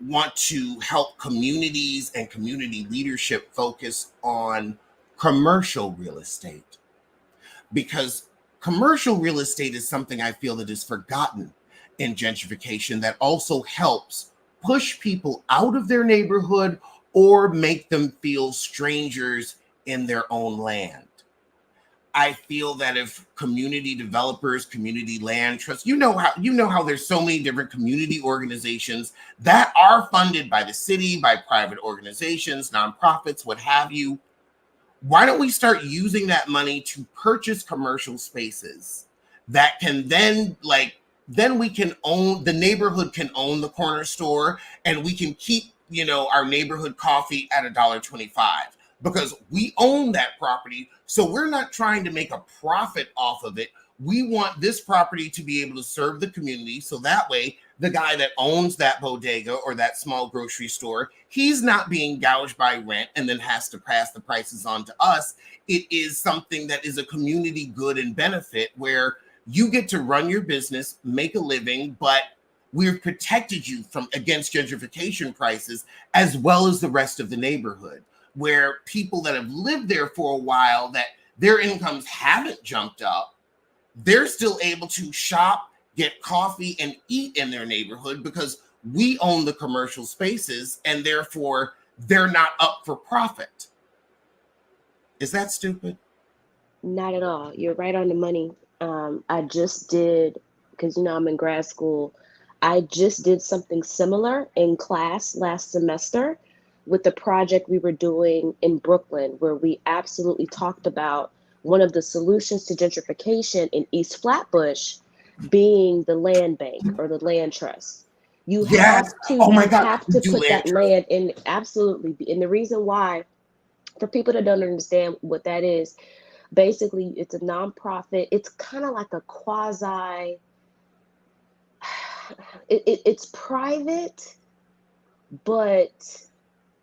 want to help communities and community leadership focus on commercial real estate, because commercial real estate is something I feel that is forgotten in gentrification, that also helps push people out of their neighborhood or make them feel strangers in their own land. I feel that if community developers, community land trusts, you know how there's so many different community organizations that are funded by the city, by private organizations, nonprofits, what have you. Why don't we start using that money to purchase commercial spaces that can then we can own, the neighborhood can own the corner store, and we can keep, our neighborhood coffee at $1.25 because we own that property. So we're not trying to make a profit off of it. We want this property to be able to serve the community. So that way, the guy that owns that bodega or that small grocery store, he's not being gouged by rent and then has to pass the prices on to us. It is something that is a community good and benefit where you get to run your business, make a living, but we've protected you from against gentrification prices, as well as the rest of the neighborhood, where people that have lived there for a while, that their incomes haven't jumped up, they're still able to shop, get coffee, and eat in their neighborhood because we own the commercial spaces, and therefore they're not up for profit. Is that stupid?
Not at all. You're right on the money. I just did, because I'm in grad school. I just did something similar in class last semester with the project we were doing in Brooklyn, where we absolutely talked about one of the solutions to gentrification in East Flatbush being the land bank or the land trust. You have
Yes.
to
Oh my
you
God.
have to
Do
put
land
that
trust.
land in, absolutely. And the reason why, for people that don't understand what that is, basically it's a nonprofit. It's kind of like a quasi, it's private, but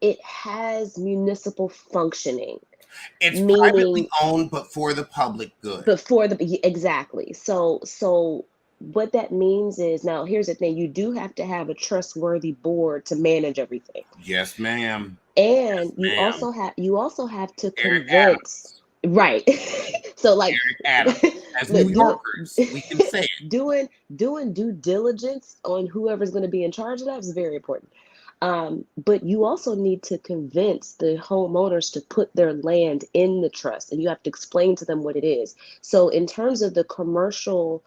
it has municipal functioning,
It's privately
meaning
owned, but for the public good.
before the, exactly. So what that means is, now here's the thing, you do have to have a trustworthy board to manage everything.
Yes, ma'am.
And
Yes, ma'am.
you also have to
Eric
convince,
Adams.
right? So like,
Eric Adams. As New
look,
Yorkers, we can say it.
doing due diligence on whoever's going to be in charge of that is very important. But you also need to convince the homeowners to put their land in the trust, and you have to explain to them what it is. So in terms of the commercial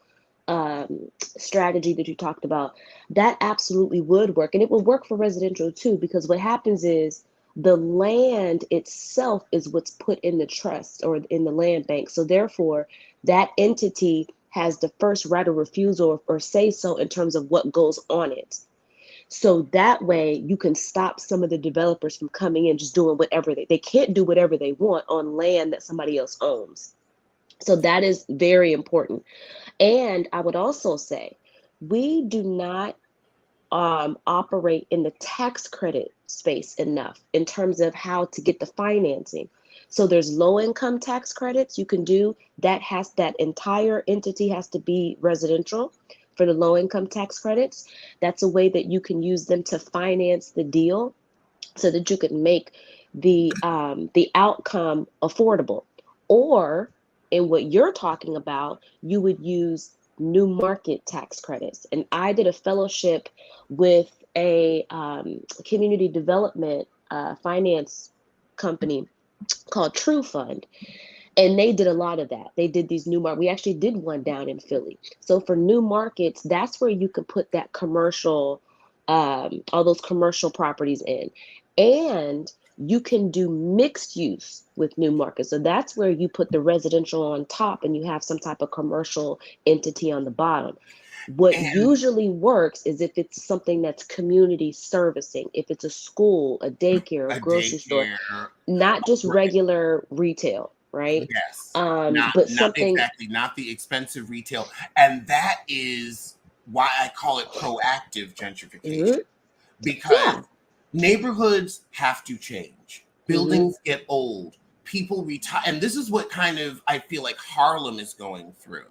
strategy that you talked about, that absolutely would work, and it would work for residential too, because what happens is the land itself is what's put in the trust or in the land bank. So therefore, that entity has the first right of refusal or say so in terms of what goes on it. So that way you can stop some of the developers from coming in just doing whatever they can't do whatever they want on land that somebody else owns. So that is very important. And I would also say we do not operate in the tax credit space enough in terms of how to get the financing. So there's low income tax credits you can do. That entire entity has to be residential for the low income tax credits. That's a way that you can use them to finance the deal so that you can make the outcome affordable. Or in what you're talking about, you would use new market tax credits. And I did a fellowship with a community development finance company called True Fund, and they did a lot of that. They did these new market. We actually did one down in Philly. So for new markets, that's where you could put that commercial, all those commercial properties in, and you can do mixed use with new markets. So that's where you put the residential on top, and you have some type of commercial entity on the bottom. What
And
usually works is if it's something that's community servicing, if it's a school, a daycare, a
a
grocery store,
daycare.
not just
Right.
regular retail, right?
Yes. Not
But
not
something.
exactly, not the expensive retail. And that is why I call it proactive gentrification.
Mhm.
Because
Yeah.
neighborhoods have to change.
Hmm.
Buildings get old. People retire. And this is what kind of I feel like Harlem is going through.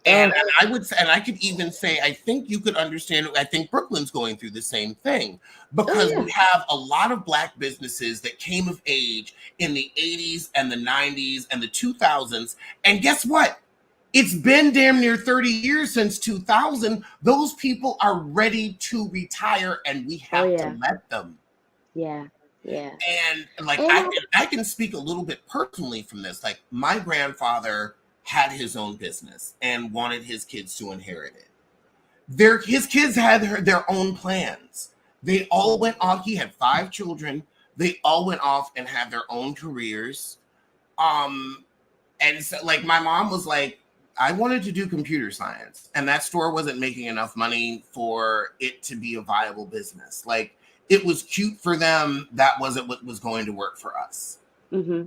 And
Oh,
I would say, and I could even say, I think you could understand, I think Brooklyn's going through the same thing
oh
because
yeah.
we have a lot of Black businesses that came of age in the 80s and the 90s and the 2000s. And guess what? It's been damn near 30 years since 2000. Those people are ready to retire and we
Oh
have to
yeah.
let them.
Yeah. Yeah.
And like
And
I can speak a little bit personally from this. Like my grandfather had his own business and wanted his kids to inherit it. His kids had their own plans. They all went off. He had 5 children. They all went off and had their own careers. Um, and so like my mom was like, I wanted to do computer science, and that store wasn't making enough money for it to be a viable business. Like it was cute for them. That wasn't what was going to work for us.
hmm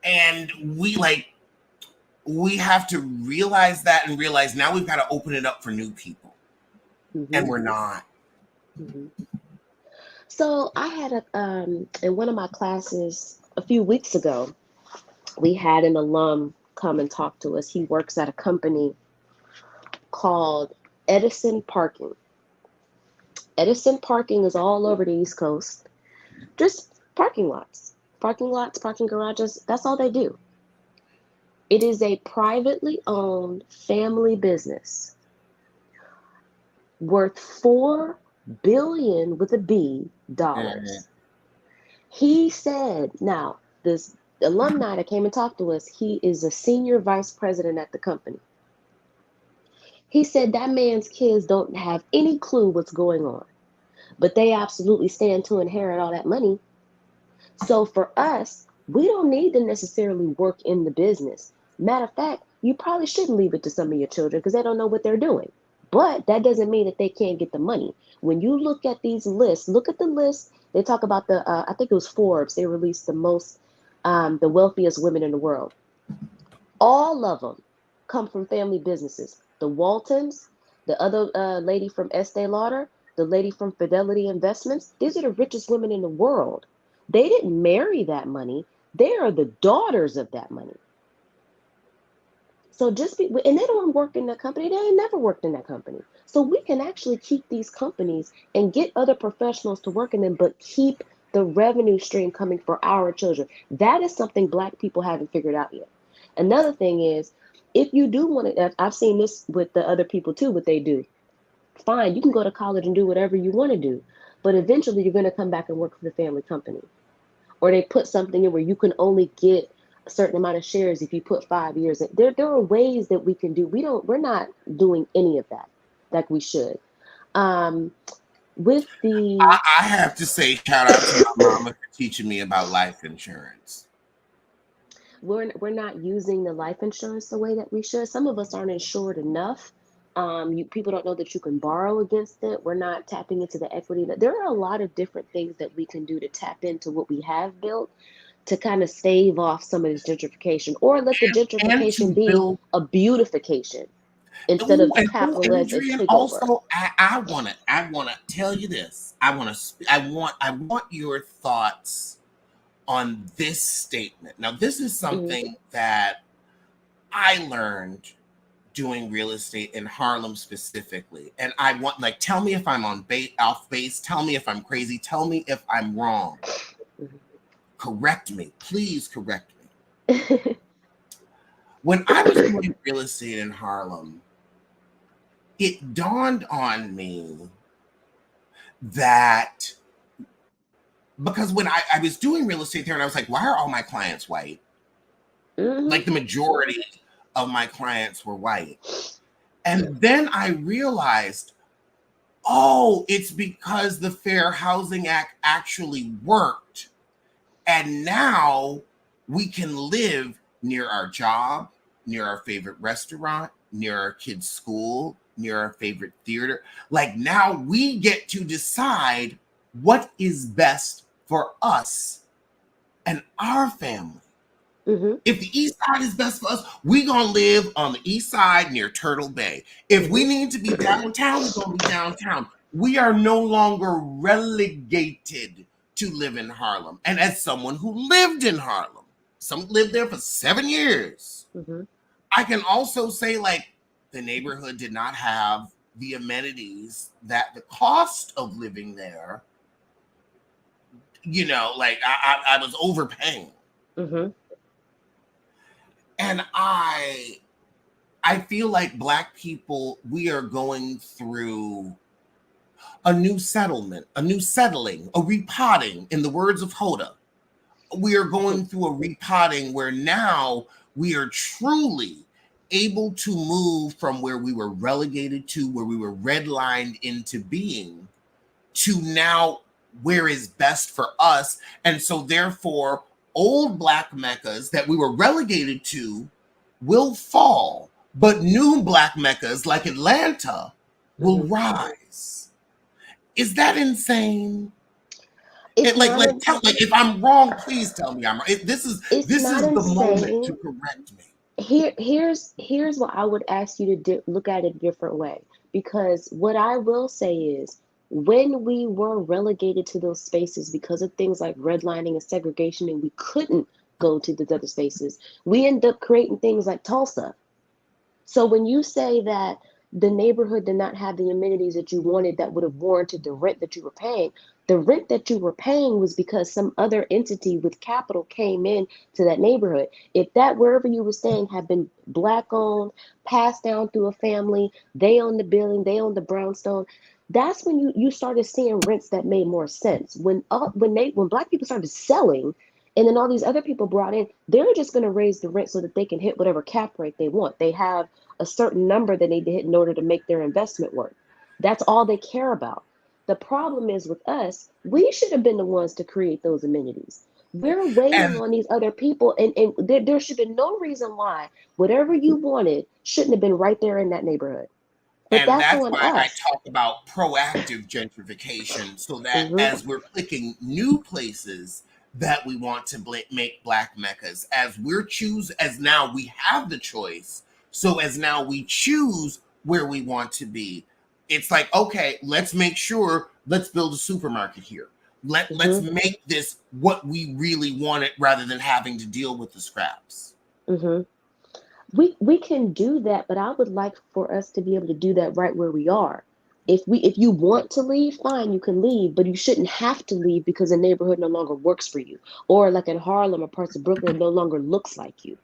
And we have to realize that and realize now we've got to open it up for new people. And
hmm
we're not.
hmm So I had a in one of my classes a few weeks ago, we had an alum come and talk to us. He works at a company called Edison Parking. Edison Parking is all over the East Coast. Just parking lots, parking garages. That's all they do. It is a privately owned family business worth 4 billion with a B
Mhm.
dollars. He said, now this alumni that came and talked to us, he is a senior vice president at the company. He said that man's kids don't have any clue what's going on, but they absolutely stand to inherit all that money. So for us, we don't need to necessarily work in the business. Matter of fact, you probably shouldn't leave it to some of your children because they don't know what they're doing. But that doesn't mean that they can't get the money. When you look at these lists, look at the list. They talk about I think it was Forbes. They released the wealthiest women in the world. All of them come from family businesses. The Waltons, the other lady from Estee Lauder, the lady from Fidelity Investments. These are the richest women in the world. They didn't marry that money. They are the daughters of that money. So and they don't work in that company. They ain't never worked in that company. So we can actually keep these companies and get other professionals to work in them, but keep the revenue stream coming for our children. That is something Black people haven't figured out yet. Another thing is, if you do want to, I've seen this with the other people too, what they do. Fine, you can go to college and do whatever you want to do, but eventually you're going to come back and work for the family company. Or they put something in where you can only get a certain amount of shares if you put 5 years in. There are ways that we can do. We're not doing any of that like we should. Um, with the
I have to say, shout out to my mama for teaching me about life insurance.
we're not using the life insurance the way that we should. Some of us aren't insured enough. People don't know that you can borrow against it. We're not tapping into the equity. There are a lot of different things that we can do to tap into what we have built to kind of stave off some of this gentrification, or let the
And
gentrification
to
be
build.
a beautification instead
Ooh,
of
and
capitalism as
Adrian,
take over.
also, I wanna tell you this. I want your thoughts on this statement. Now, this is
Hmm.
something that I learned doing real estate in Harlem specifically, and I want, like, tell me if I'm off base. Tell me if I'm crazy. Tell me if I'm wrong. Correct me, please correct me. When I was doing real estate in Harlem, it dawned on me that because when I was doing real estate there, and I was like, why are all my clients white?
Hmm.
Like the majority of my clients were white. And then I realized, oh, it's because the Fair Housing Act actually worked. And now we can live near our job, near our favorite restaurant, near our kids' school, near our favorite theater. Like now we get to decide what is best for us and our family.
Hmm.
If the east side is best for us, we gonna live on the east side near Turtle Bay. If we
Hmm.
need to be downtown, we're gonna be downtown. We are no longer relegated to live in Harlem. And as someone who lived in Harlem, some lived there for 7 years,
Hmm.
I can also say like the neighborhood did not have the amenities that the cost of living there, like I was overpaying.
Hmm.
And I feel like Black people, we are going through a new settlement, a new settling, a repotting, in the words of Hoda. We are going through a repotting where now we are truly able to move from where we were relegated to, where we were redlined into being, to now where is best for us. And so, therefore, old Black meccas that we were relegated to will fall, but new Black meccas like Atlanta will
Hmm.
rise. Is that insane?
It's not
If I'm wrong, please tell me I'm wrong.
it's
This
not
is the moment
insane.
to correct me.
Here's what I would ask you to look at it a different way. Because what I will say is, when we were relegated to those spaces because of things like redlining and segregation, and we couldn't go to the other spaces, we end up creating things like Tulsa. So when you say that the neighborhood did not have the amenities that you wanted that would have warranted the rent that you were paying, the rent that you were paying was because some other entity with capital came in to that neighborhood. If that wherever you were staying had been Black owned, passed down through a family, they own the building, they own the brownstone. That's when you started seeing rents that made more sense. When Black people started selling, And then all these other people brought in, they're just going to raise the rent so that they can hit whatever cap rate they want. They have a certain number they need to hit in order to make their investment work. That's all they care about. The problem is with us, we should have been the ones to create those amenities. We're waiting
And
on these other people, and there should be no reason why whatever you wanted shouldn't have been right there in that neighborhood. But
And
that's
that's
on
why I
us.
talk about proactive gentrification, so that
Hmm.
as we're picking new places that we want to make black meccas, as now we have the choice, so as now we choose where we want to be, it's like, okay, let's make sure, let's build a supermarket here. Let's
Hmm.
make this what we really want it, rather than having to deal with the scraps.
Hmm. We can do that, but I would like for us to be able to do that right where we are. If you want to leave, fine, you can leave, but you shouldn't have to leave because the neighborhood no longer works for you. Or like in Harlem or parts of Brooklyn, it no longer looks like you.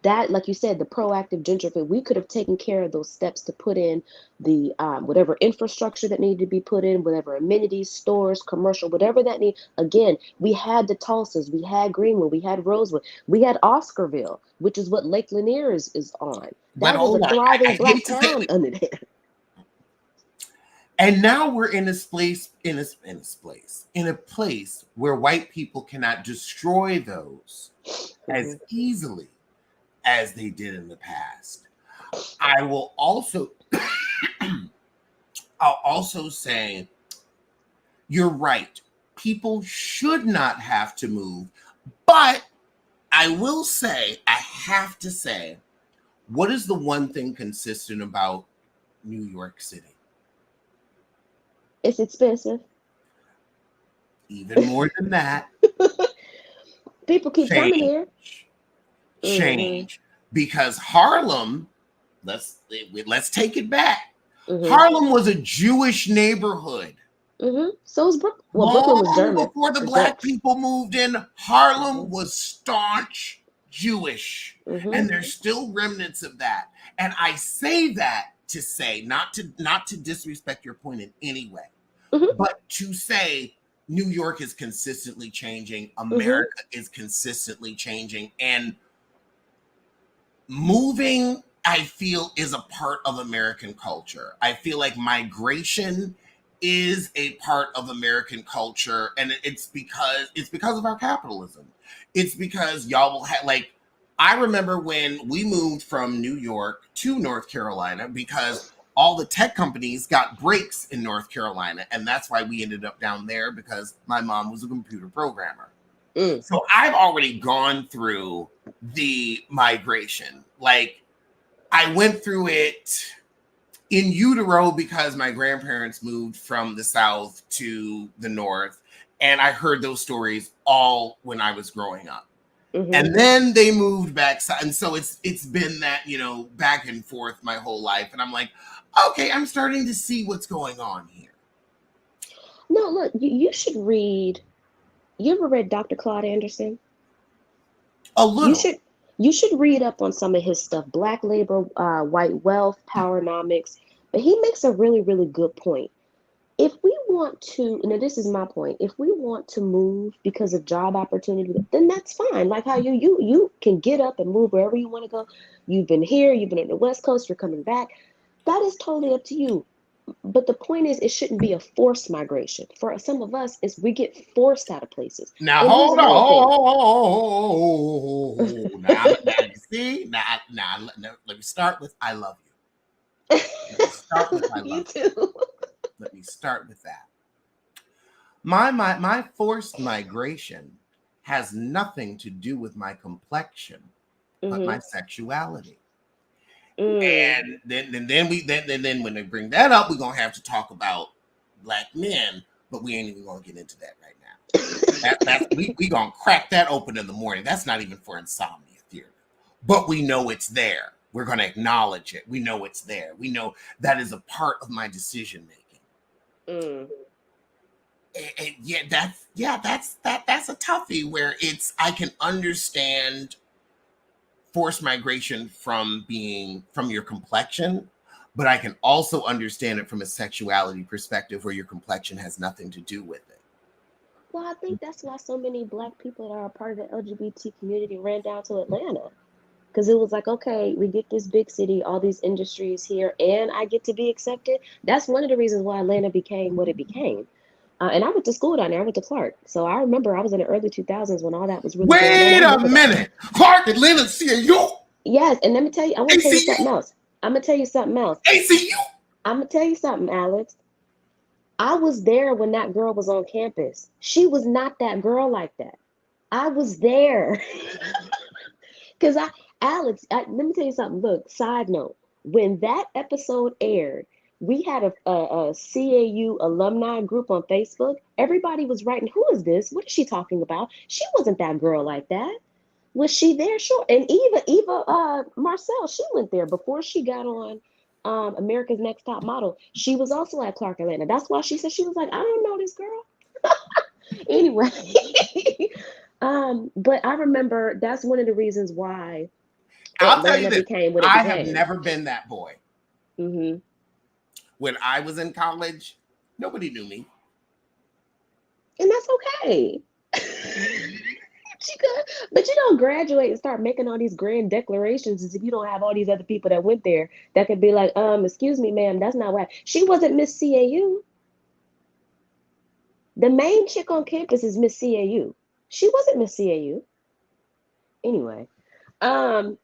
That, like you said, the proactive gentrification, we could have taken care of those steps to put in the whatever infrastructure that needed to be put in, whatever amenities, stores, commercial, whatever that need. Again, we had the Tulsas, we had Greenwood, we had Rosewood, we had Oscarville, which is what Lake Lanier is on.
But
That was a
hold on, I
thriving black
hate to say
town
it.
under there.
And now we're in this place, in a place where white people cannot destroy those as
Hmm.
easily as they did in the past. I will also, I'll also say, you're right. People should not have to move, but I will say, I have to say, what is the one thing consistent about New York City?
It's expensive.
Even more than that,
People keep coming here.
change.
Hmm.
Change. Because Harlem, let's take it back.
Hmm.
Harlem was a Jewish neighborhood.
So is Brooklyn. Well, Brooklyn was
Long
German.
before the
The
black
Dutch.
people moved in, Harlem
Hmm.
was staunch Jewish.
Hmm.
And there's still remnants of that. And I say that to say, not to disrespect your point in any way,
Hmm.
but to say New York is consistently changing,
Hmm.
America is consistently changing, and moving, I feel, is a part of American culture. I feel like migration is a part of American culture, and it's because of our capitalism. It's because y'all will have, like, I remember when we moved from New York to North Carolina, because all the tech companies got breaks in North Carolina, and that's why we ended up down there, because my mom was a computer programmer.
Mm.
So I've already gone through the migration. Like, I went through it in utero because my grandparents moved from the South to the North. And I heard those stories all when I was growing up.
Hmm.
And then they moved back. And so it's been that, back and forth my whole life. And I'm like, okay, I'm starting to see what's going on here.
No, look, you should read. You ever read Dr. Claude Anderson?
A
You
little.
should you should read up on some of his stuff. Black labor, white wealth, powernomics. But he makes a really, really good point. If we want to, now this is my point. If we want to move because of job opportunity, then that's fine. Like how you can get up and move wherever you want to go. You've been here, you've been at the West Coast, you're coming back. That is totally up to you. But the point is, it shouldn't be a forced migration. For some of us, is we get forced out of places.
Now
And here's
hold
another thing.
on. Now you see. Let me start with I love you. Let me start with I
You
love you.
too.
Let me start with that. My forced migration has nothing to do with my complexion, but
Hmm.
my sexuality.
Mm.
And then when they bring that up, we're gonna have to talk about black men, but we ain't even gonna get into that right now. That's we gonna crack that open in the morning. That's not even for insomnia theory, but we know it's there. We're gonna acknowledge it. We know it's there. We know that is a part of my decision making.
Mm.
And that's a toughie, where it's, I can understand forced migration from your complexion, but I can also understand it from a sexuality perspective, where your complexion has nothing to do with it.
Well, I think that's why so many black people that are a part of the LGBT community ran down to Atlanta. Because it was like, okay, we get this big city, all these industries here, and I get to be accepted. That's one of the reasons why Atlanta became what it became. And I went to school down there. I went to Clark. So I remember I was in the early 2000s when all that was really going on. I
Wait a
remember that.
minute. Clark, Atlanta, CAU,
Yes, and let me tell you, I want to tell you something
ACU,
else. I'm gonna tell you something else.
ACU.
I'm gonna tell you something, Alex. I was there when that girl was on campus. She was not that girl like that. I was there. Because Alex, let me tell you something. Look, side note, when that episode aired, we had a CAU alumni group on Facebook. Everybody was writing, who is this? What is she talking about? She wasn't that girl like that. Was she there? Sure. And Eva Marcel, she went there before she got on America's Next Top Model. She was also at Clark Atlanta. That's why she said, she was like, I don't know this girl. Anyway, but I remember that's one of the reasons why
I'll tell you
Atlanta
this.
became what it
I have
became.
never been that boy.
Hmm.
When I was in college, nobody knew me.
And that's okay. But you don't graduate and start making all these grand declarations as if you don't have all these other people that went there that could be like, excuse me, ma'am, that's not what she wasn't Miss CAU. The main chick on campus is Miss CAU. She wasn't Miss CAU. Anyway. Um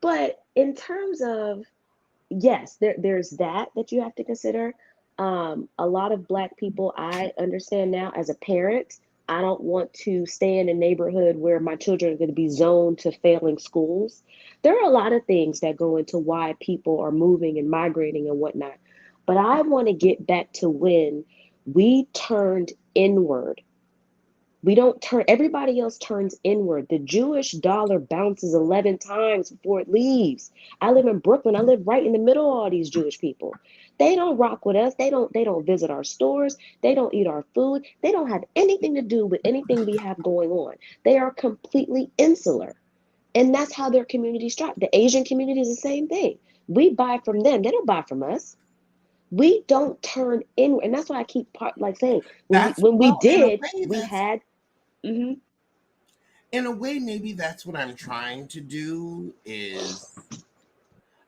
but in terms of yes, there's that you have to consider. A lot of black people, I understand now as a parent, I don't want to stay in a neighborhood where my children are going to be zoned to failing schools. There are a lot of things that go into why people are moving and migrating and whatnot. But I want to get back to when we turned inward. We don't turn, everybody else turns inward. The Jewish dollar bounces 11 times before it leaves. I live in Brooklyn. I live right in the middle of all these Jewish people. They don't rock with us. They don't visit our stores. They don't eat our food. They don't have anything to do with anything we have going on. They are completely insular. And that's how their community struck. The Asian community is the same thing. We buy from them. They don't buy from us. We don't turn inward. And that's why I keep like saying when we
That's
when we
well, in a
did,
way,
we
that's
had. Mhm.
in a way, maybe that's what I'm trying to do is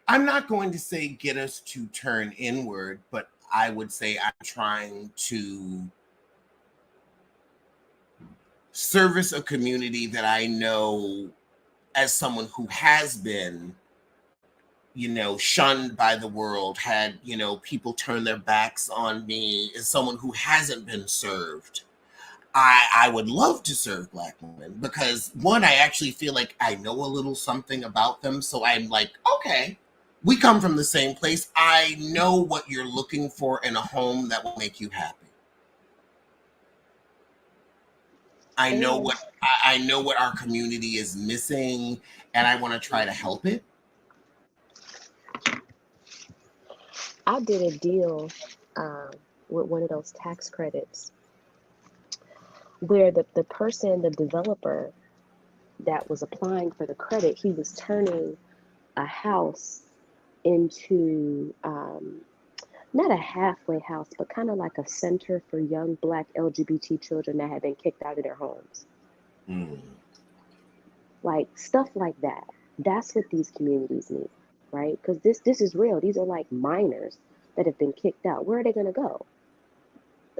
I'm not going to say get us to turn inward, but I would say I'm trying to service a community that I know as someone who has been, shunned by the world, had, people turn their backs on me, as someone who hasn't been served. I would love to serve black women because one, I actually feel like I know a little something about them. So I'm like, okay, we come from the same place. I know what you're looking for in a home that will make you happy. I know
And
what I know what our community is missing, and I want to try to help it.
I did a deal um, with one of those tax credits where the person, the developer that was applying for the credit, he was turning a house into not a halfway house, but kind of like a center for young black LGBT children that had been kicked out of their homes.
Mm.
Like stuff like that. That's what these communities need, right? Because this is real. These are like minors that have been kicked out. Where are they gonna go?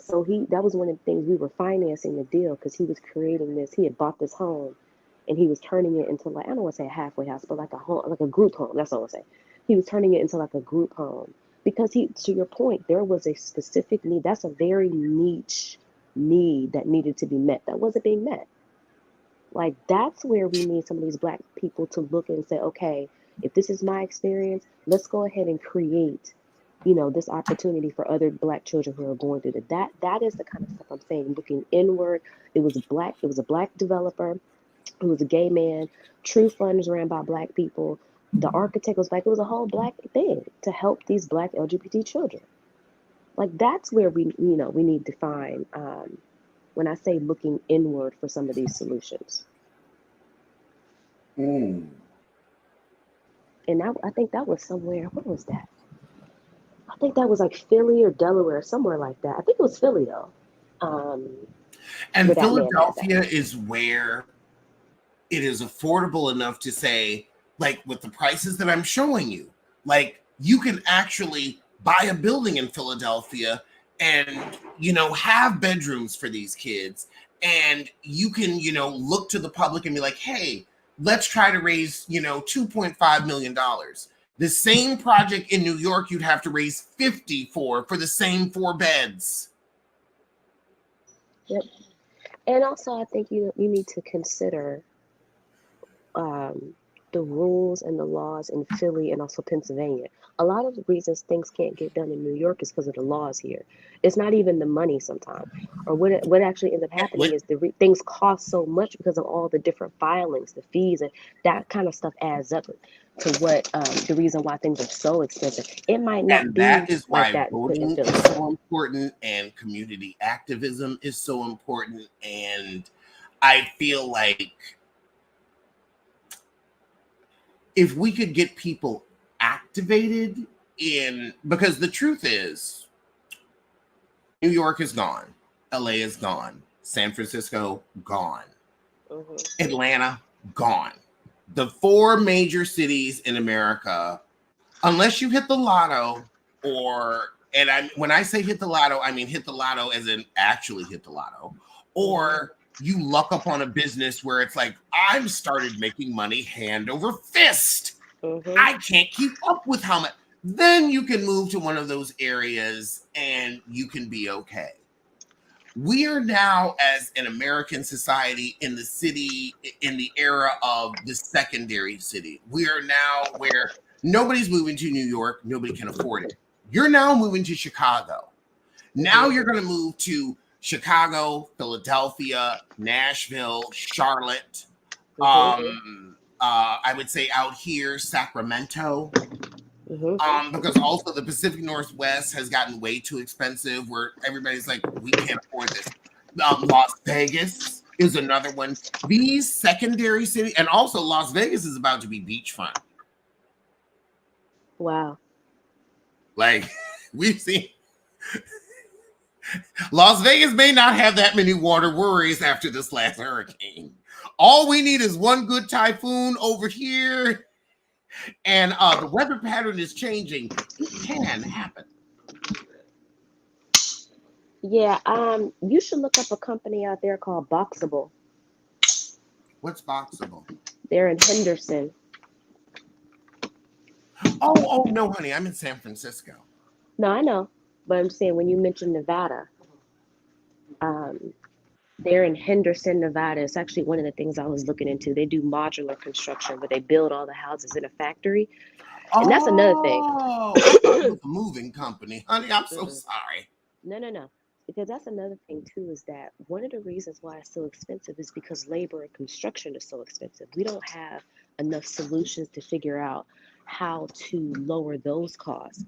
So that was one of the things we were financing the deal because he was creating this. He had bought this home, and he was turning it into like I don't want to say a halfway house, but like a home, like a group home. That's all I say. He was turning it into like a group home because to your point, there was a specific need. That's a very niche need that needed to be met. That wasn't being met. Like that's where we need some of these black people to look and say, okay, if this is my experience, let's go ahead and create, this opportunity for other black children who are going through that is the kind of stuff I'm saying. Looking inward, it was a black developer, it was a gay man, true funds ran by black people. The architect was black. It was a whole black thing to help these black LGBT children. Like that's where we need to find when I say looking inward for some of these solutions.
Mm.
And I think that was somewhere. What was that? I think that was like Philly or Delaware, somewhere like that. I think it was Philly though.
And
where that man has that.
Philadelphia is where it is affordable enough to say, like with the prices that I'm showing you, like you can actually buy a building in Philadelphia and, have bedrooms for these kids. And you can, look to the public and be like, hey, let's try to raise, $2.5 million. The same project in New York, you'd have to raise 50 for the same 4 beds.
Yep. And also, I think you need to consider the rules and the laws in Philly and also Pennsylvania. A lot of the reasons things can't get done in New York is because of the laws here. It's not even the money sometimes. Or what actually ends up happening is things cost so much because of all the different filings, the fees, and that kind of stuff adds up to what the reason why things are so expensive. It might not
And
be
that is
like
why
that in
voting
Philly.
is so important and community activism is so important. And I feel like if we could get people activated because the truth is, New York is gone, LA is gone, San Francisco gone, Atlanta gone. The 4 major cities in America, unless you hit the lotto, when I say hit the lotto, I mean hit the lotto as in actually hit the lotto, or you luck up on a business where it's like, I've started making money hand over fist. I can't keep up with how much. Then you can move to one of those areas and you can be okay. We are now, as an American society, in the era of the secondary city. We are now where nobody's moving to New York. Nobody can afford it. You're now moving to Chicago. Now you're going to move to Chicago, Philadelphia, Nashville, Charlotte. I would say out here, Sacramento. Because also the Pacific Northwest has gotten way too expensive where everybody's like, we can't afford this. Las Vegas is another one. These secondary cities, and also Las Vegas is about to be beachfront.
Wow.
Like, we've seen Las Vegas may not have that many water worries after this last hurricane. All we need is one good typhoon over here, and the weather pattern is changing. It can happen.
Yeah, you should look up a company out there called Boxable.
What's Boxable?
They're in Henderson.
Oh no, honey, I'm in San Francisco.
No, I know, but I'm saying when you mentioned Nevada, they're in Henderson, Nevada. It's actually one of the things I was looking into. They do modular construction, but they build all the houses in a factory. And that's another thing.
Oh, I thought it was a moving company. Honey, I'm so sorry.
No. Because that's another thing too, is that one of the reasons why it's so expensive is because labor and construction is so expensive. We don't have enough solutions to figure out how to lower those costs.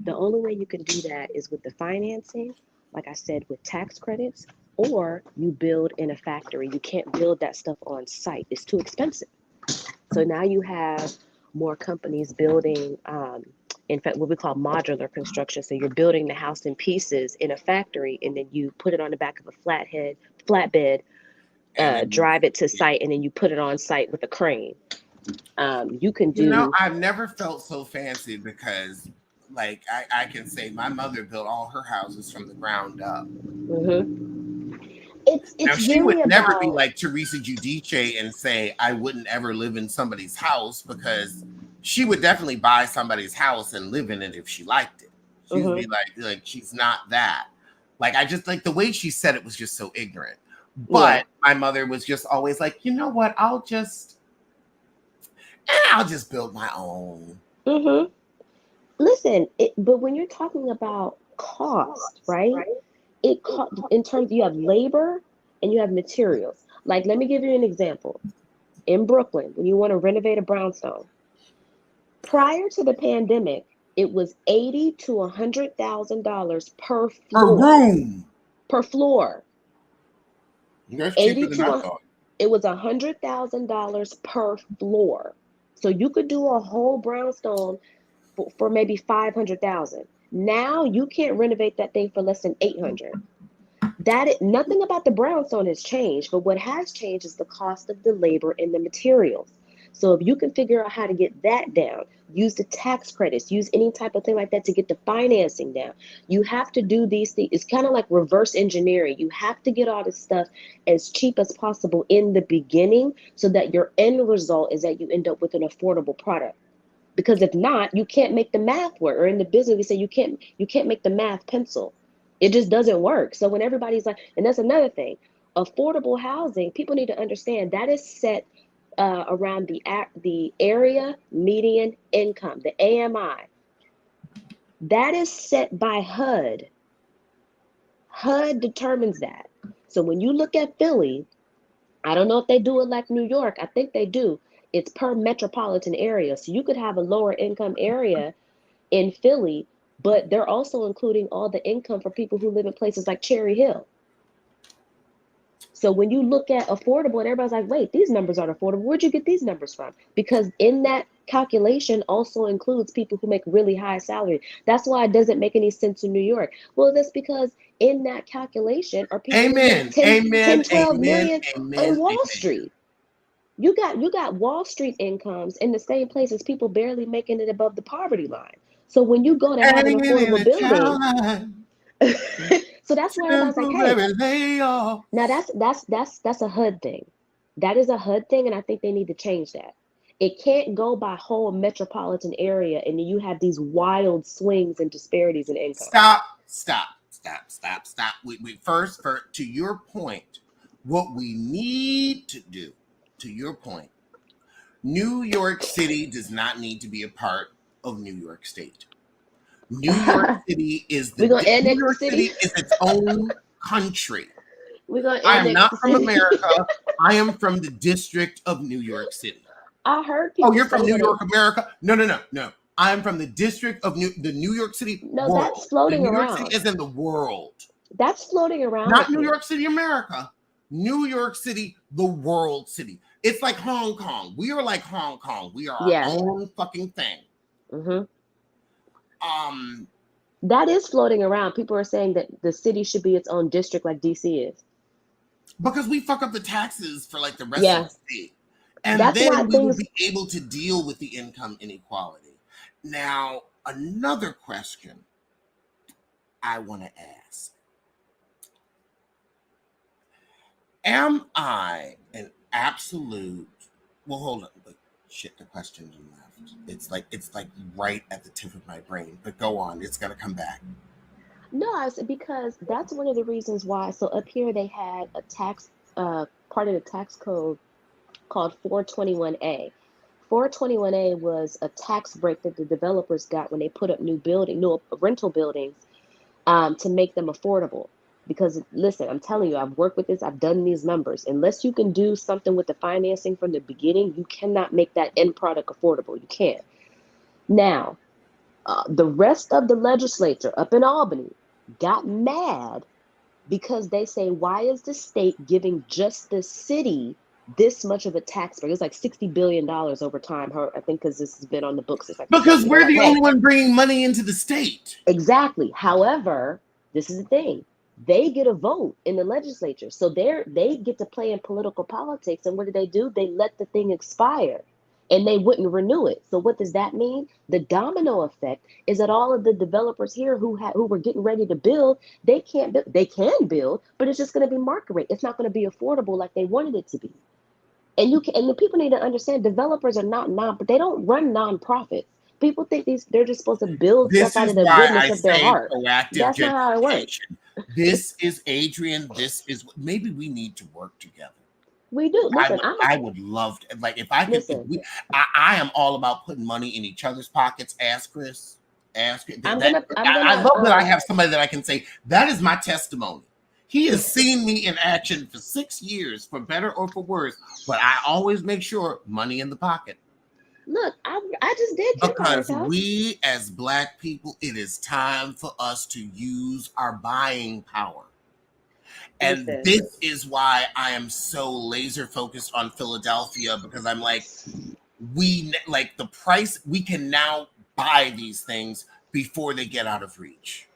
The only way you can do that is with the financing, like I said, with tax credits, or you build in a factory. You can't build that stuff on site. It's too expensive. So now you have more companies building, in fact, what we call modular construction. So you're building the house in pieces in a factory, and then you put it on the back of a flatbed, drive it to site, and then you put it on site with a crane. You can do.
I've never felt so fancy because, like, I can say my mother built all her houses from the ground up.
It's
now, she
really
would never be
about.
like Teresa Giudice and say, I wouldn't ever live in somebody's house, because she would definitely buy somebody's house and live in it if she liked it. She would be like, she's not that. Like, I just, like, the way she said it was just so ignorant. But my mother was just always like, you know what? I'll just build my own.
Listen, but when you're talking about cost, right? In terms, you have labor and you have materials. Like, let me give you an example. In Brooklyn, when you want to renovate a brownstone, prior to the pandemic, it was $80,000 to $100,000 per floor.
Per room.
Per floor.
That's cheaper than I thought.
It was $100,000 per floor. So you could do a whole brownstone for maybe $500,000. Now you can't renovate that thing for less than $800,000. Nothing about the brownstone has changed, but what has changed is the cost of the labor and the materials. So if you can figure out how to get that down, use the tax credits, use any type of thing like that to get the financing down. You have to do these things. It's kind of like reverse engineering. You have to get all this stuff as cheap as possible in the beginning so that your end result is that you end up with an affordable product. Because if not, you can't make the math work. Or in the business, we say you can't make the math pencil. It just doesn't work. So when everybody's like, and that's another thing, affordable housing, people need to understand that is set around the area median income, the AMI. That is set by HUD. HUD determines that. So when you look at Philly, I don't know if they do it like New York. I think they do. It's per metropolitan area. So you could have a lower income area in Philly, but they're also including all the income for people who live in places like Cherry Hill. So when you look at affordable and everybody's like, wait, these numbers aren't affordable. Where'd you get these numbers from? Because in that calculation also includes people who make really high salary. That's why it doesn't make any sense in New York. Well, that's because in that calculation are people who make
Amen.
10,
Amen.
12
Amen.
million on
Amen.
Wall
Amen.
Street. You got Wall Street incomes in the same place as people barely making it above the poverty line. So when you go to have an
Hanging in
affordable
a
building,
time,
so that's why everybody's like, hey,
temporary layoff.
now that's a HUD thing. That is a HUD thing, and I think they need to change that. It can't go by whole metropolitan area, and you have these wild swings and disparities in income.
Stop, stop, stop, stop, stop. We first, to your point, what we need to do, to your point, New York City does not need to be a part of New York State. New York City is
We're gonna
New
annex the
York
city.
City is its own country.
We're gonna
I am
annex
not
the
from
city.
America. I am from the District of New York City.
I heard
Oh,
people
you're
say
from New
that
York, America? No, no, no, no. I'm from the District of the New York City
no, that's
world. The
floating
New York City
around.
is in the world,
That's floating around
not
up
New
here.
York City, America. New York City, the world city. It's like Hong Kong. We are like Hong Kong. We are our
Yeah.
own fucking thing.
Hmm.
Um,
That is floating around. People are saying that the city should be its own district like DC is.
because we fuck up the taxes for like the rest of
Yeah.
the state. And
That's why
then we will
things
be able to deal with the income inequality. Now, another question I want to ask. Am I an absolute well hold on, but shit, the question left. It's like right at the tip of my brain. But go on, it's gonna come back.
No, I said because that's one of the reasons why. So up here they had a tax part of the tax code called 421A. 421A was a tax break that the developers got when they put up new rental buildings to make them affordable. Because listen, I'm telling you, I've worked with this, I've done these numbers. Unless you can do something with the financing from the beginning, you cannot make that end product affordable. You can't. Now, the rest of the legislature up in Albany got mad because they say, why is the state giving just the city this much of a tax break? It's like $60 billion over time. I think because this has been on the books since like the
Because
70s. They're
we're
like,
the
hey,
only one bringing money into the state.
exactly. However, this is the thing. They get a vote in the legislature. So they get to play in political politics. And what do? They let the thing expire and they wouldn't renew it. So what does that mean? The domino effect is that all of the developers here who were getting ready to build, they can't build. They can build, but it's just going to be market rate. It's not going to be affordable like they wanted it to be. And the people need to understand developers are not but they don't run nonprofits. People think they're just supposed to build stuff
This
out
is
of the
why I
goodness of their
say
heart.
proactive
That's not how it works.
gentrification. This is Adrian. This is maybe we need to work together.
We do. Listen,
I would love to like if I could if
listen.
we I am all about putting money in each other's pockets. Ask Chris. Ask that
I'm
I
gonna
love that I have somebody that I can say that is my testimony. He has seen me in action for 6 years, for better or for worse, but I always make sure money in the pocket.
Look, I just did Ken Carter's
Because
house.
we as Black people, it is time for us to use our buying power. And
Listen,
this is why I am so laser focused on Philadelphia because I'm like, we like the price, we can now buy these things before they get out of reach.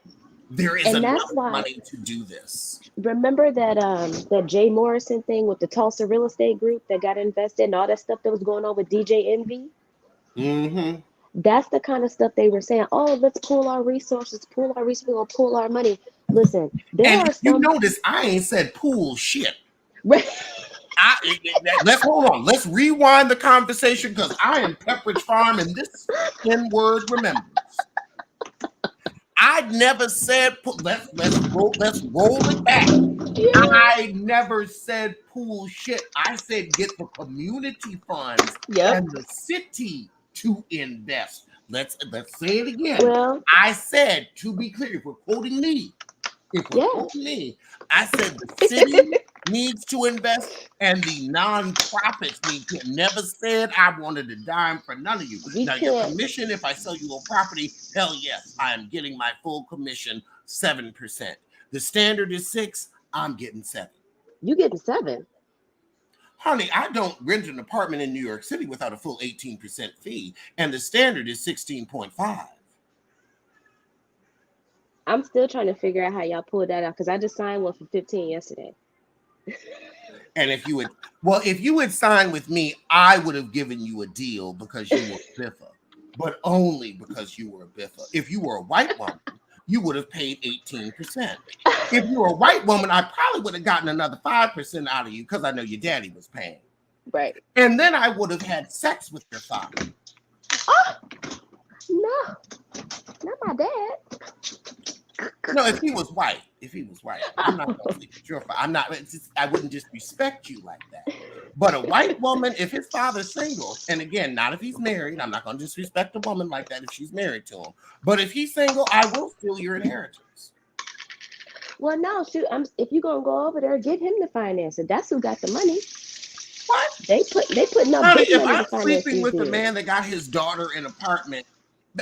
There is
And
enough
that's why,
money to do this.
remember that that Jay Morrison thing with the Tulsa real estate group that got invested and all that stuff that was going on with DJ Envy?
Mm-hmm.
That's the kind of stuff they were saying. Oh, let's pool our resources, we're gonna pool our money. Listen, there
And
are
if you
some
notice, I ain't said pool shit. Let's hold on. Let's rewind the conversation because I am Pepperidge Farm and this N-word remembers. I never said let's roll it back.
Yeah.
I never said pool shit. I said get the community funds
Yep.
and the city to invest. Let's say it again.
Well,
I said, to be clear, if we're quoting me, I said the city needs to invest and the nonprofits need to. Never said I wanted a dime for none of you.
we
Now, your
can't.
commission, if I sell you a property, hell yes, I am getting my full commission, 7%. The standard is 6, I'm getting 7.
You getting 7?
Honey, I don't rent an apartment in New York City without a full 18% fee, and the standard is 16.5.
I'm still trying to figure out how y'all pulled that out because I just signed one for 15 yesterday.
And if you had signed with me, I would have given you a deal because you were a biffa, but only because you were a biffa. If you were a white woman, you would have paid 18%. If you were a white woman, I probably would have gotten another 5% out of you because I know your daddy was paying.
Right.
And then I would have had sex with your father.
Oh, no, not my dad.
No, if he was white, I'm not going to sleep with your father. I wouldn't disrespect you like that. But a white woman, if his father's single, and again, not if he's married, I'm not going to disrespect a woman like that if she's married to him. But if he's single, I will steal your inheritance.
Well, no, shoot. If you're gonna go over there, get him to finance it. That's who got the money.
What?
They putting up
Honey,
big
if
money
I'm
to finance
sleeping
these
with a
deals.
man that got his daughter an apartment,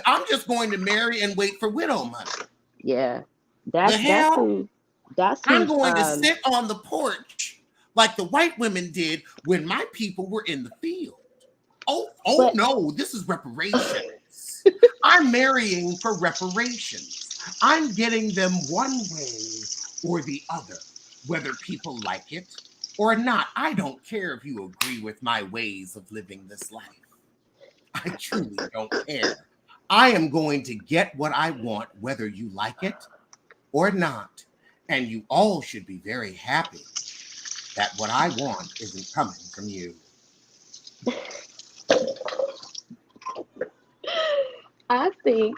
I'm just going to marry and wait for widow money.
Yeah,
The hell?
That's
I'm
who.
going to sit on the porch like the white women did when my people were in the field. Oh no, this is reparations. I'm marrying for reparations. I'm getting them one way or the other, whether people like it or not. I don't care if you agree with my ways of living this life. I truly don't care. I am going to get what I want, whether you like it or not. And you all should be very happy that what I want isn't coming from you.
I think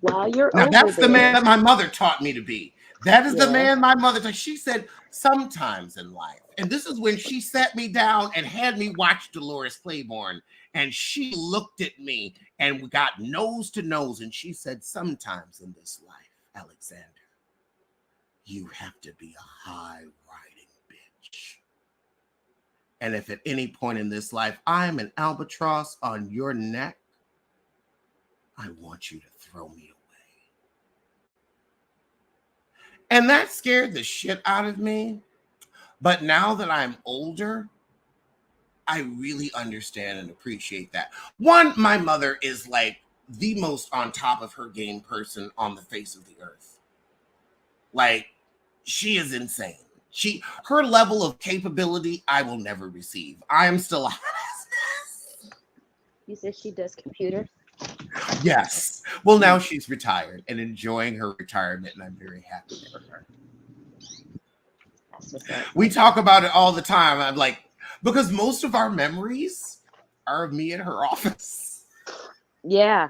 while you're
Now,
over
that's the man
there,
that my mother taught me to be. That is the
yeah,
man my mother taught. She said, sometimes in life, and this is when she sat me down and had me watch Dolores Claiborne, and she looked at me and we got nose to nose, and she said, sometimes in this life, Alexander, you have to be a high-riding bitch. And if at any point in this life I am an albatross on your neck, I want you to throw me away. And that scared the shit out of me. But now that I'm older, I really understand and appreciate that. One, my mother is like the most on top of her game person on the face of the earth. Like, she is insane. Her level of capability, I will never receive. I am still a hot ass.
you said she does computers.
Yes. Well, now she's retired and enjoying her retirement, and I'm very happy for her.
That's what's up.
We talk about it all the time. I'm like, because most of our memories are of me in her office.
Yeah.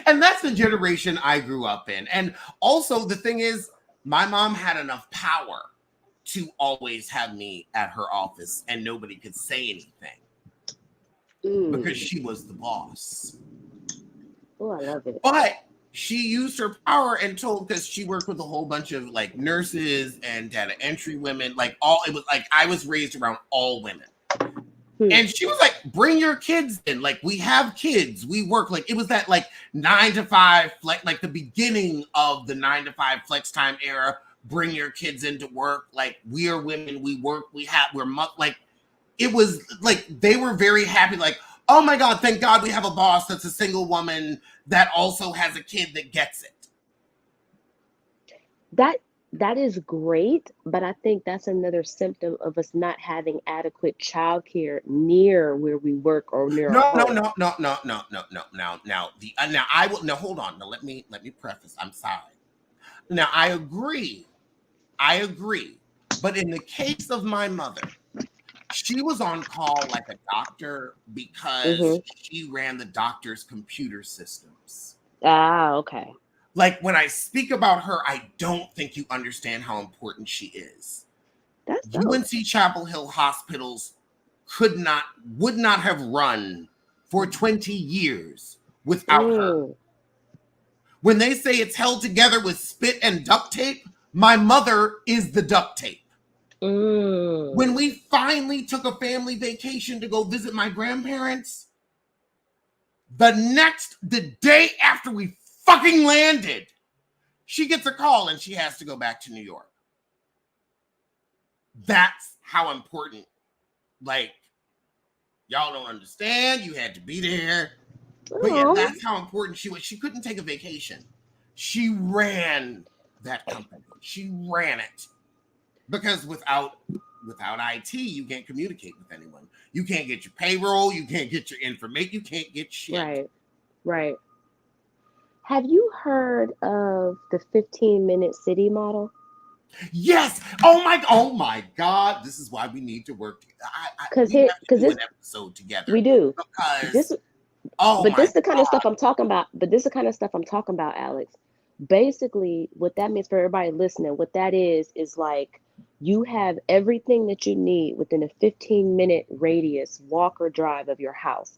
And that's the generation I grew up in. And also, the thing is, my mom had enough power to always have me at her office, and nobody could say anything because she was the boss.
Oh, I love it.
But she used her power and told, because she worked with a whole bunch of like nurses and data entry women, like it was like I was raised around all women. And she was like, bring your kids in. Like, we have kids. We work. Like, it was that like 9 to 5, like the beginning of the 9 to 5 flex time era. Bring your kids into work. Like, we are women. We work. Like, it was like, they were very happy. Like, oh my God, thank God we have a boss that's a single woman that also has a kid that gets it.
That that is great, but I think that's another symptom of us not having adequate childcare near where we work or near our
No, no,
home.
no, no, no, no, no, no. Now I will now hold on. Now let me preface. I'm sorry. Now I agree. I agree. But in the case of my mother, she was on call like a doctor because
Mm-hmm.
she ran the doctor's computer systems.
Ah, okay.
Like when I speak about her, I don't think you understand how important she is.
That's dope.
UNC Chapel Hill hospitals would not have run for 20 years without her.
Mm,
When they say it's held together with spit and duct tape, my mother is the duct tape. When
mm.
we finally took a family vacation to go visit my grandparents, the day after we fucking landed, she gets a call and she has to go back to New York. That's how important, like, y'all don't understand. You had to be there. But yeah,
Oh,
that's how important she was. She couldn't take a vacation. She ran that company. She ran it. Because without IT, you can't communicate with anyone. You can't get your payroll, you can't get your information, you can't get shit.
right, right. Have you heard of the 15-minute city model?
Yes. Oh my God. This is why we need to work together.
Because
We
here,
have to
because
do
this
an episode together
we do this,
because oh
but
my
this the kind of
God.
stuff I'm talking about. But this is the kind of stuff I'm talking about, Alex. Basically, what that means for everybody listening, what that is like you have everything that you need within a 15-minute radius, walk or drive of your house.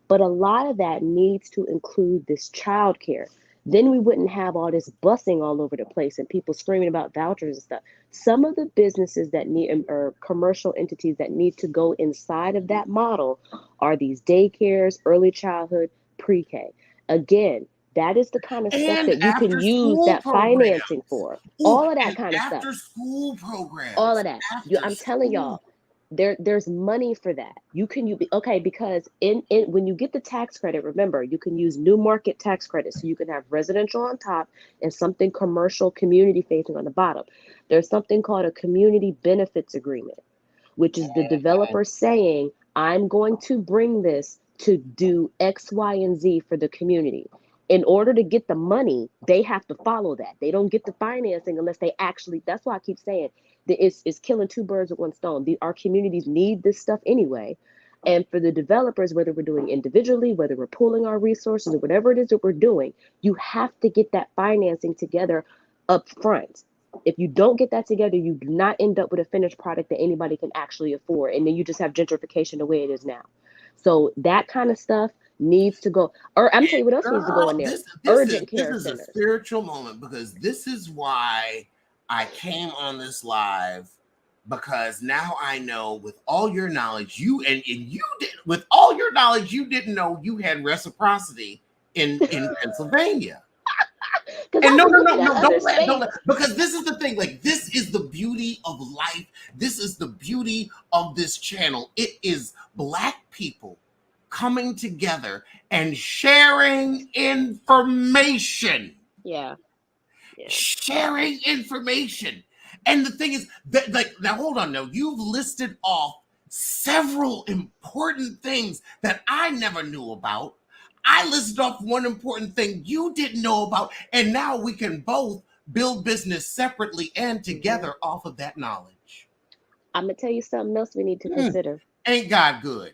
But a lot of that needs to include this childcare. Then we wouldn't have all this busing all over the place and people screaming about vouchers and stuff. Some of the businesses that need or commercial entities that need to go inside of that model are these daycares, early childhood, pre-K. Again, that is the kind of stuff
And
that you can
after
use
school
that financing
programs.
for.
Ooh,
All of that
and
kind of stuff.
after school
All
programs.
of that.
After
I'm telling
school.
y'all, there's money for that. Okay, because in when you get the tax credit, remember you can use new market tax credit, so you can have residential on top and something commercial community facing on the bottom. There's something called a community benefits agreement, which is the developer saying, I'm going to bring this to do X, Y, and Z for the community. In order to get the money, they have to follow that. They don't get the financing unless they actually, that's why I keep saying that it's killing two birds with one stone. Our communities need this stuff anyway. And for the developers, whether we're doing individually, whether we're pooling our resources or whatever it is that we're doing, you have to get that financing together up front. If you don't get that together, you do not end up with a finished product that anybody can actually afford. And then you just have gentrification the way it is now. So that kind of stuff needs to go. Or I'm telling you what else needs to go
Girl,
in there.
this
Urgent
this
care
is a
centers.
spiritual moment because this is why I came on this live because now I know with all your knowledge and you did with all your knowledge you didn't know you had reciprocity in Pennsylvania.
Because
And
I
no,
was
no, no,
looking at
no,
other
don't let,
states.
because this is the thing. Like, this is the beauty of life. This is the beauty of this channel. It is Black people coming together and sharing information.
Yeah, yeah.
Sharing information. And the thing is that, like, now hold on. Now, you've listed off several important things that I never knew about. I listed off one important thing you didn't know about, and now we can both build business separately and
Hmm.
together off of that knowledge.
I'm gonna tell you something else we need to
Hmm.
consider.
Ain't God good?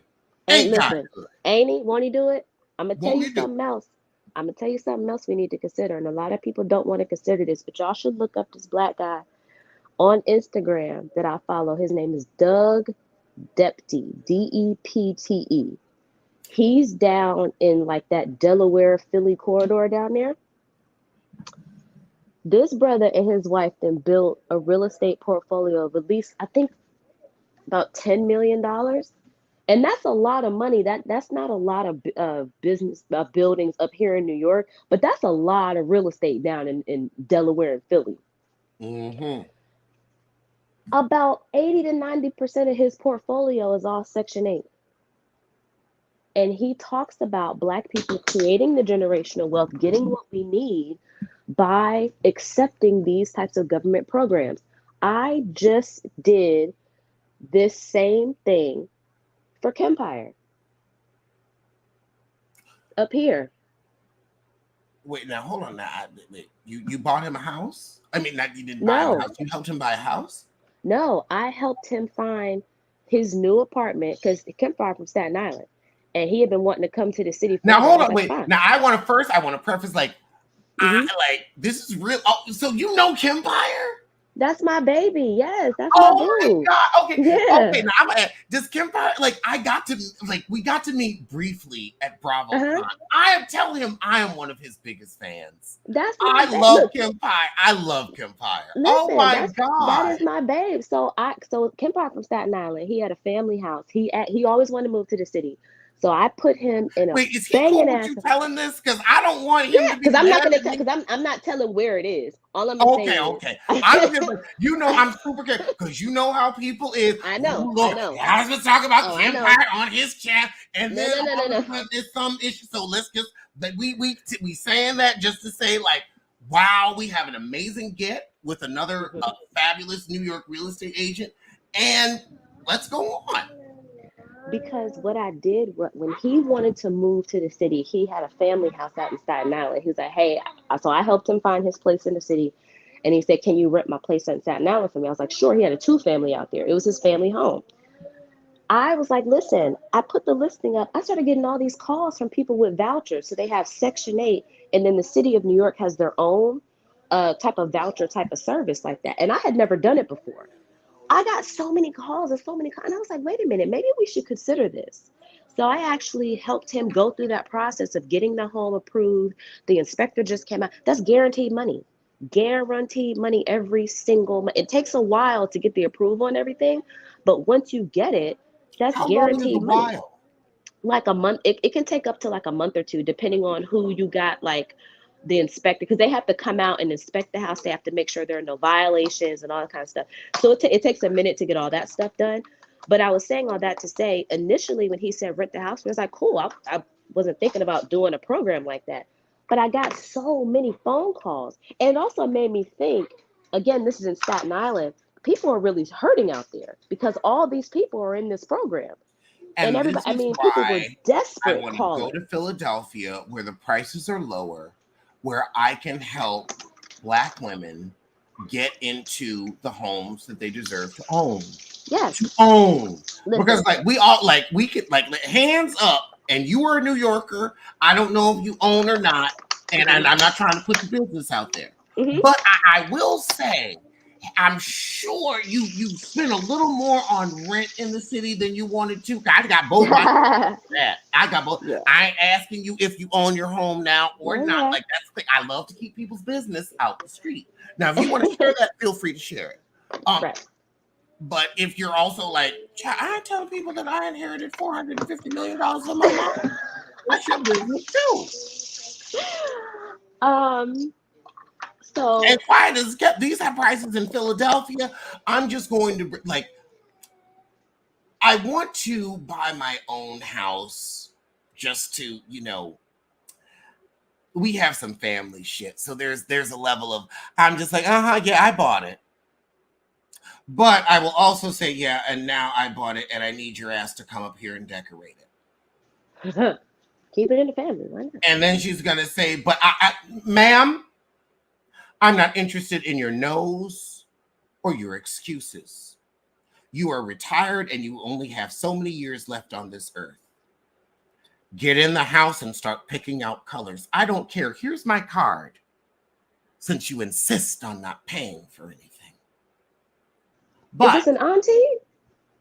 Ain't
Ain't God
listen,
good?
ain't he? Won't he do it? I'm gonna tell
Won't
you
he do
something else. I'm gonna tell you something else we need to consider, and a lot of people don't want to consider this, but y'all should look up this black guy on Instagram that I follow. His name is Doug Depte, Depte. He's down in like that Delaware Philly corridor down there. This brother and his wife then built a real estate portfolio of at least, I think, about $10 million. And that's a lot of money. That's not a lot of business buildings up here in New York, but that's a lot of real estate down in Delaware and Philly.
it? Mm-hmm.
About 80 to 90% of his portfolio is all Section 8. And he talks about Black people creating the generational wealth, getting what we need, by accepting these types of government programs. I just did this same thing for Kempire up here.
Wait, now hold on. Now, wait, you bought him a house? I mean, not you didn't buy him a
No,
house. You helped him buy a house.
no, I helped him find his new apartment because Kempire from Staten Island, and he had been wanting to come to the city
Now
forever. I
hold
was
on.
like,
Wait.
fine.
Now I want to preface like
Hmm.
this is real. Oh, so you know Kempire?
That's my baby. Yes, that's my
Oh my
boo.
god. Okay. Okay.
Yeah.
Now does Kempire like I got to like we got to meet briefly at
Uh-huh.
BravoCon. I am telling him I am one of his biggest fans.
That's my
I
baby.
love
Look,
Kempire. I love Kempire. Oh
listen,
my
that
god.
is my babe. So Kempire from Staten Island, he had a family house. He always wanted to move to the city. So I put him in a
Wait, is he
banging
cool with
ass.
you telling this? Because I don't want him
Yeah,
to be
because I'm not
mad
gonna
at
tell
me.
because I'm not telling where it is. All I'm gonna
Okay,
say is
okay. I'm just, you know, I'm super careful because you know how people is.
I
Ooh,
know, I
look,
know.
I was talking about
Oh, I know.
Empire on his chat, and
No,
then
no, no, no,
all of
no.
a sudden there's some issue. So let's just that we saying that just to say like, wow, we have an amazing get with another fabulous New York real estate agent, and let's go on.
Because what I did when he wanted to move to the city, he had a family house out in Staten Island. He was like, "Hey," so I helped him find his place in the city, and he said, "Can you rent my place in Staten Island for me?" I was like, "Sure." He had a two family out there. It was his family home. I was like, "Listen," I put the listing up. I started getting all these calls from people with vouchers. So they have Section 8, and then the city of New York has their own type of voucher type of service like that. And I had never done it before. I got so many calls and so many calls. And I was like, wait a minute, maybe we should consider this. So I actually helped him go through that process of getting the home approved. The inspector just came out. That's guaranteed money. Guaranteed money every single month. It takes a while to get the approval and everything, but once you get it, that's
How long is a
guaranteed money.
while?
Like a month, it can take up to like a month or two, depending on who you got, like the inspector, because they have to come out and inspect the house. They have to make sure there are no violations and all that kind of stuff. So it takes a minute to get all that stuff done. But I was saying all that to say, initially when he said rent the house, I was like, cool. I wasn't thinking about doing a program like that. But I got so many phone calls. And it also made me think, again, this is in Staten Island. People are really hurting out there because all these people are in this program. And
And
everybody,
this
I
is
mean, people were
why I
desperate
want to go
calling.
to Philadelphia where the prices are lower, where I can help Black women get into the homes that they deserve to own. To
Yes,
own. Because
listen.
like we all like we could like hands up, and you are a New Yorker. I don't know if you own or not, and
Hmm.
I'm not trying to put your business out there.
Hmm.
But I will say I'm sure you spent a little more on rent in the city than you wanted to. I got both my that. I got both.
Yeah.
I ain't asking you if you own your home now or not.
Yeah.
Like that's the thing. I love to keep people's business out the street. Now, if you want to share that, feel free to share it. Um,
Right.
but if you're also like, I tell people that I inherited $450 million from my mom, that's your business too.
um.
And
So
why does get these have prices in Philadelphia? I'm just going to like I want to buy my own house just to, we have some family shit. So there's a level of I'm just like, yeah, I bought it. But I will also say, yeah, and now I bought it and I need your ass to come up here and decorate it.
keep it in the family. Why not?
And then she's gonna say, but ma'am, I'm not interested in your nose or your excuses. You are retired and you only have so many years left on this earth. Get in the house and start picking out colors. I don't care. Here's my card since you insist on not paying for anything.
Is
But
this an auntie?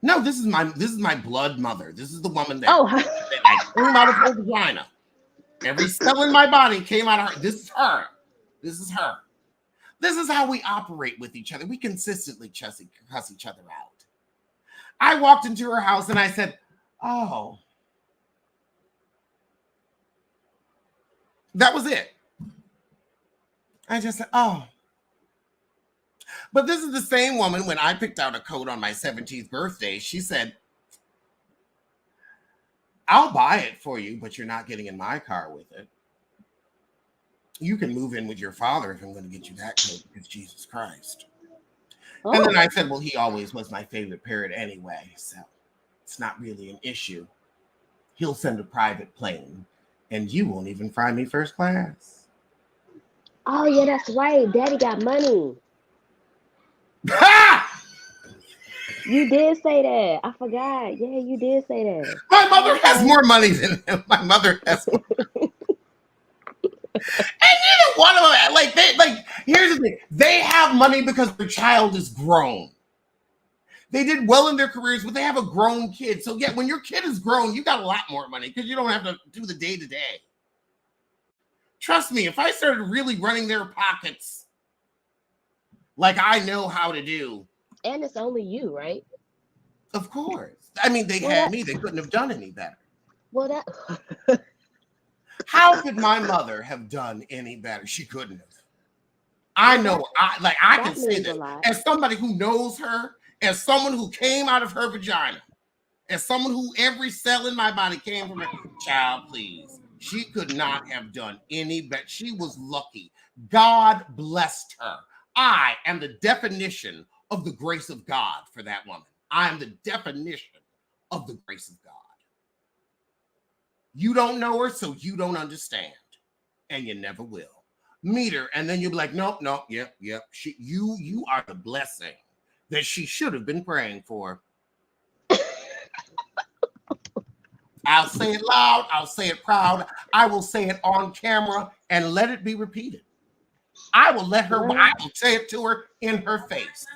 no, this is my blood mother. This is the woman that,
Oh.
that I came out of her vagina. Every cell in my body came out of her. This is her. This is her. This is how we operate with each other. We consistently cuss each other out. I walked into her house and I said, "Oh, that was it." I just said, "Oh." But this is the same woman when I picked out a coat on my 17th birthday. She said, "I'll buy it for you, but you're not getting in my car with it." You can move in with your father if I'm going to get you that coat, because Jesus Christ. And then
Oh,
I said, well, he always was my favorite parrot anyway, so it's not really an issue. He'll send a private plane, and you won't even fly me first class.
oh yeah, that's right. Daddy got money.
Ha!
You did say that. I forgot. Yeah, you did say that.
My mother
Oh,
has
okay.
more money than him. My mother has more. And neither one of them, here's the thing. They have money because their child is grown. They did well in their careers, but they have a grown kid. So yeah, when your kid is grown, you got a lot more money because you don't have to do the day to day. Trust me, if I started really running their pockets like I know how to do,
And it's only you, right?
of course. I mean, they
Well,
had
that.
me. They couldn't have done any better.
Well, that.
How could my mother have done any better? She couldn't have. I
Well, that
know. I can
that
say
means a
this
lot.
as somebody who knows her, as someone who came out of her vagina, as someone who every cell in my body came from her. Child, please. She could not have done any better. She was lucky. God blessed her. I am the definition of the grace of God for that woman. I am the definition of the grace of God. You don't know her, so you don't understand, and you never will. Meet her, and then you'll be like, nope, nope, yep, yep. You are the blessing that she should have been praying for. I'll say it loud. I'll say it proud. I will say it on camera and let it be repeated. I will I
Well,
will say it to her in her face.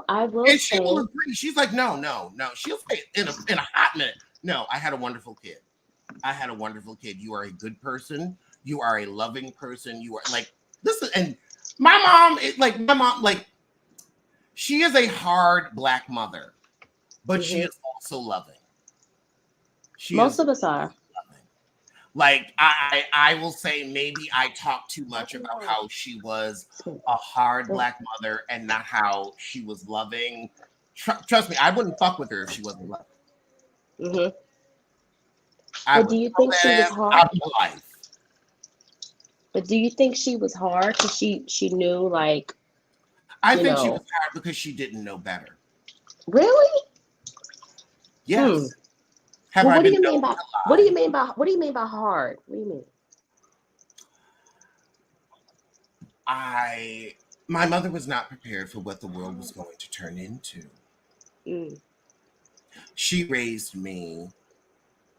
I will
And she will
say,
agree. She's like, no, no, no. She'll say it in a hot minute. No, I had a wonderful kid. I had a wonderful kid. You are a good person. You are a loving person. You are like, listen, and my mom, she is a hard black mother, but she
hmm,
is also loving. She
most
is
of us are.
loving. Like I will say maybe I talked too much about how she was a hard black mother and not how she was loving. Trust me, I wouldn't fuck with her if she wasn't loving.
Hmm.
I
But do
would
you
throw
think she
that
was
ass
hard?
out of my life.
But do you think she was hard? Cause she knew, like,
I
you
think she was
know,
hard because she didn't know better.
really? Hmm.
Yes. Have
Well,
I
what do
been
you mean
known
by
to lie?
what do you mean by hard? What do you mean?
I my mother was not prepared for what the world was going to turn into.
Mm.
She raised me,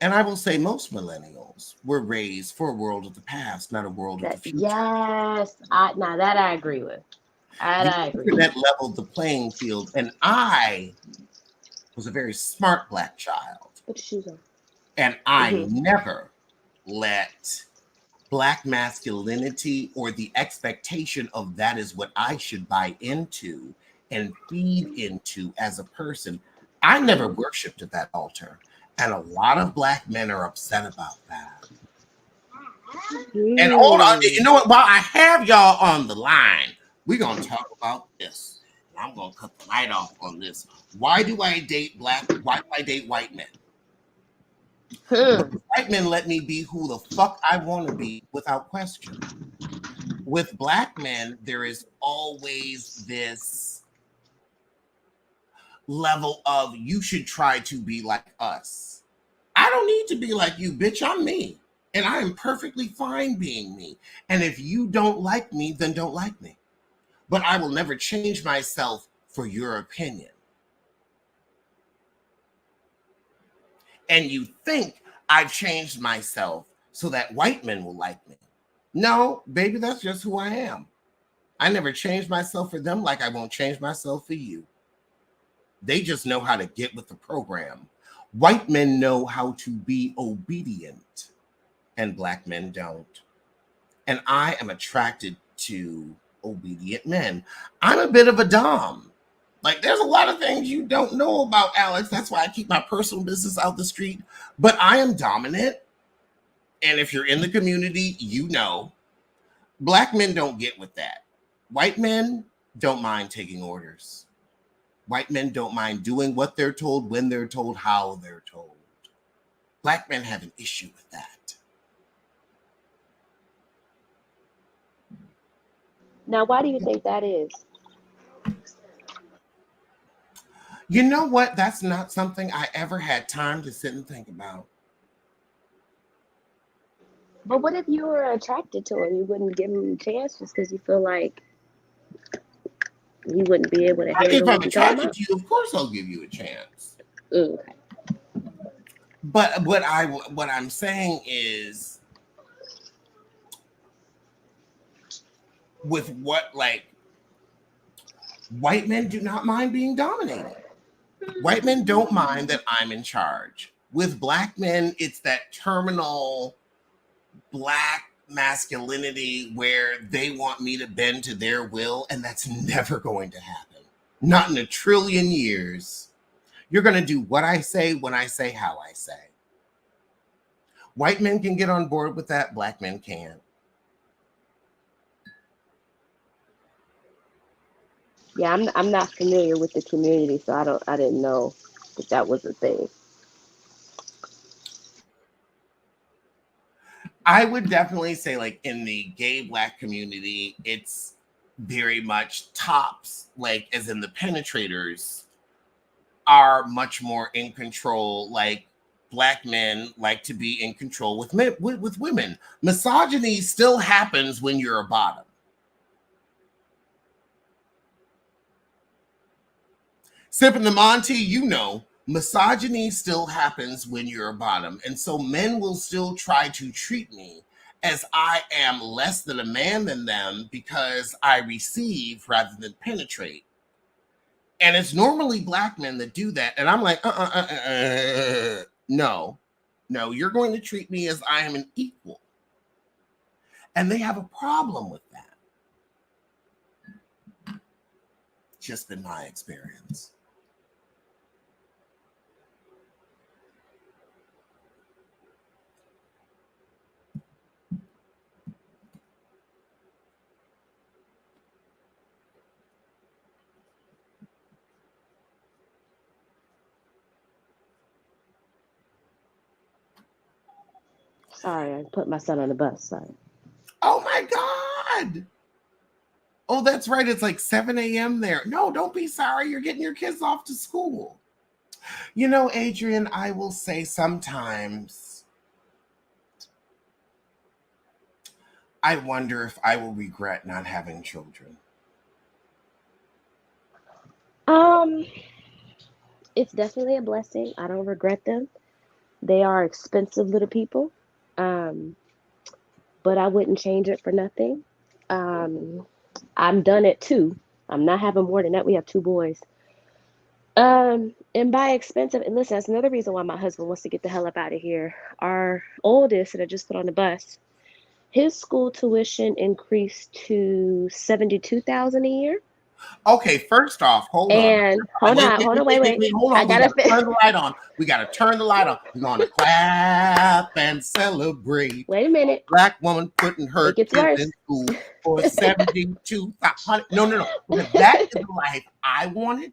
and I will say most millennials were raised for a world of the past, not a world of the
That
future.
yes, I now that I agree with. That
The
I agree with.
internet leveled the playing field, and I was a very smart black child,
Put your shoes on.
and I
Hmm.
never let black masculinity or the expectation of that is what I should buy into and feed into as a person. I never worshiped at that altar. And a lot of black men are upset about that. And hold on, you
Mm.
know what? While I have y'all on the line, we're going to talk about this. And I'm going to cut the light off on this. Why do I date white men?
Hmm.
Because white men let me be who the fuck I want to be without question. With black men, there is always this level of you should try to be like us. I don't need to be like you, bitch. I'm me. And I am perfectly fine being me. And if you don't like me, then don't like me. But I will never change myself for your opinion. And you think I've changed myself so that white men will like me. No, baby, that's just who I am. I never changed myself for them like I won't change myself for you. They just know how to get with the program. White men know how to be obedient, and black men don't. And I am attracted to obedient men. I'm a bit of a dom. Like, there's a lot of things you don't know about Alex. That's why I keep my personal business out the street. But I am dominant. And if you're in the community, you know. Black men don't get with that. White men don't mind taking orders. White men don't mind doing what they're told, when they're told, how they're told. Black men have an issue with that.
Now, why do you think that is?
You know what? That's not something I ever had time to sit and think about.
But what if you were attracted to him? You wouldn't give him a chance just because you feel like you wouldn't be able to
If
handle
I'm
what you're talking
attracted
about?
to you, of course I'll give you a chance.
Okay.
But what I'm saying is, with what, like, white men do not mind being dominated. White men don't mind that I'm in charge. With black men, it's that terminal black masculinity where they want me to bend to their will, and that's never going to happen. Not in a trillion years. You're going to do what I say, when I say, how I say. White men can get on board with that, black men can't.
Yeah, I'm not familiar with the community, so I didn't know that that was a thing.
I would definitely say, like, in the gay black community, it's very much tops, like, as in the penetrators are much more in control. Like, black men like to be in control with men, with women. Misogyny still happens when you're a bottom. Sipping the Monty, you know, misogyny still happens when you're a bottom. And so men will still try to treat me as I am less than a man than them because I receive rather than penetrate. And it's normally black men that do that. And I'm like, no, no, you're going to treat me as I am an equal. And they have a problem with that. Just been my experience.
Sorry, I put my son on the bus. Sorry.
Oh my God. Oh, that's right. It's like 7 a.m. there. No, don't be sorry. You're getting your kids off to school. You know, Adrian, I will say sometimes I wonder if I will regret not having children.
Um, it's definitely a blessing. I don't regret them. They are expensive little people. Um, but I wouldn't change it for nothing. Um, I'm done at two. I'm not having more than that. We have two boys. And by expensive, and listen, that's another reason why my husband wants to get the hell up out of here. Our oldest that I just put on the bus, his school tuition increased to 72,000 a year.
Okay, first off, hold on.
And hold on, wait.
Hold
I
on. We
gotta
got to
fit.
turn the light on. We got to turn the light on. We're going to clap and celebrate.
Wait a minute.
Black woman putting her
It gets
kids
worse.
in school for 72,000. No. Because that is the life I wanted.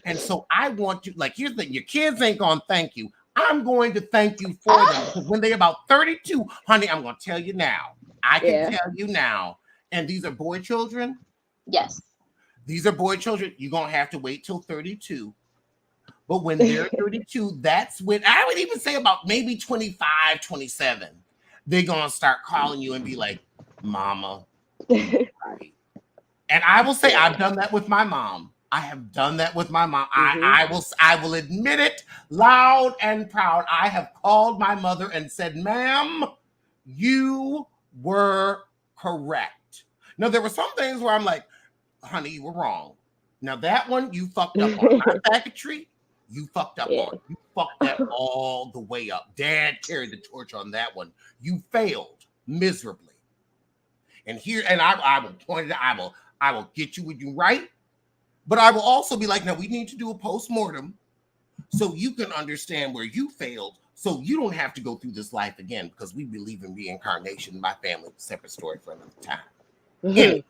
And so I want to, like, here's the thing. Your kids ain't going to thank you. I'm going to thank you for them. Because when they're about 32, honey, I'm going to tell you now. I can
Yeah.
tell you now. And these are boy children.
Yes.
These are boy children. You're going to have to wait till 32. But when they're 32, that's when I would even say about maybe 25, 27. They're going to start calling you and be like, Mama, right. And I will say, I've done that with my mom. I have done that with my mom. I will admit it loud and proud. I have called my mother and said, ma'am, you were correct. Now, there were some things where I'm like, honey, you were wrong. Now, that one you fucked up on. My packetry, you fucked up
Yeah.
on. You fucked that all the way up. Dad carried the torch on that one. You failed miserably. And here, and I will point it out. I will get you when you right, but I will also be like, now we need to do a post-mortem so you can understand where you failed, so you don't have to go through this life again, because we believe in reincarnation. My family, separate story for another time. Anyway,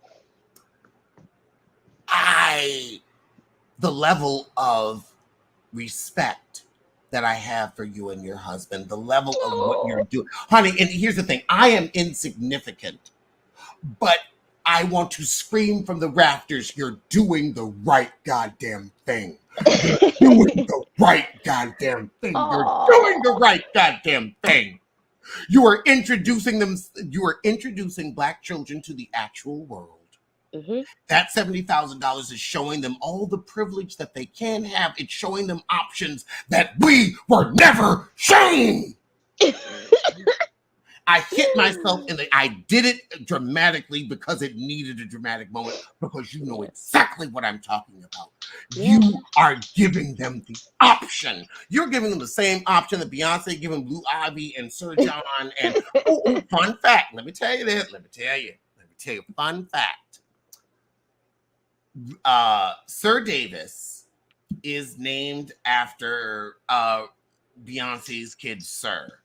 the level of respect that I have for you and your husband, the level of what you're doing, honey. And here's the thing: I am insignificant, but I want to scream from the rafters, you're doing the right goddamn thing. You're doing the right goddamn thing. You're doing the right goddamn thing. You are introducing Black children to the actual world.
Mm-hmm.
That $70,000 is showing them all the privilege that they can have. It's showing them options that we were never shown. I hit myself I did it dramatically because it needed a dramatic moment, because you know exactly what I'm talking about.
Yeah.
You are giving them the option. You're giving them the same option that Beyonce giving Blue Ivy and Sir John. And fun fact. Let me tell you, fun fact. Sir Davis is named after Beyonce's kid, Sir.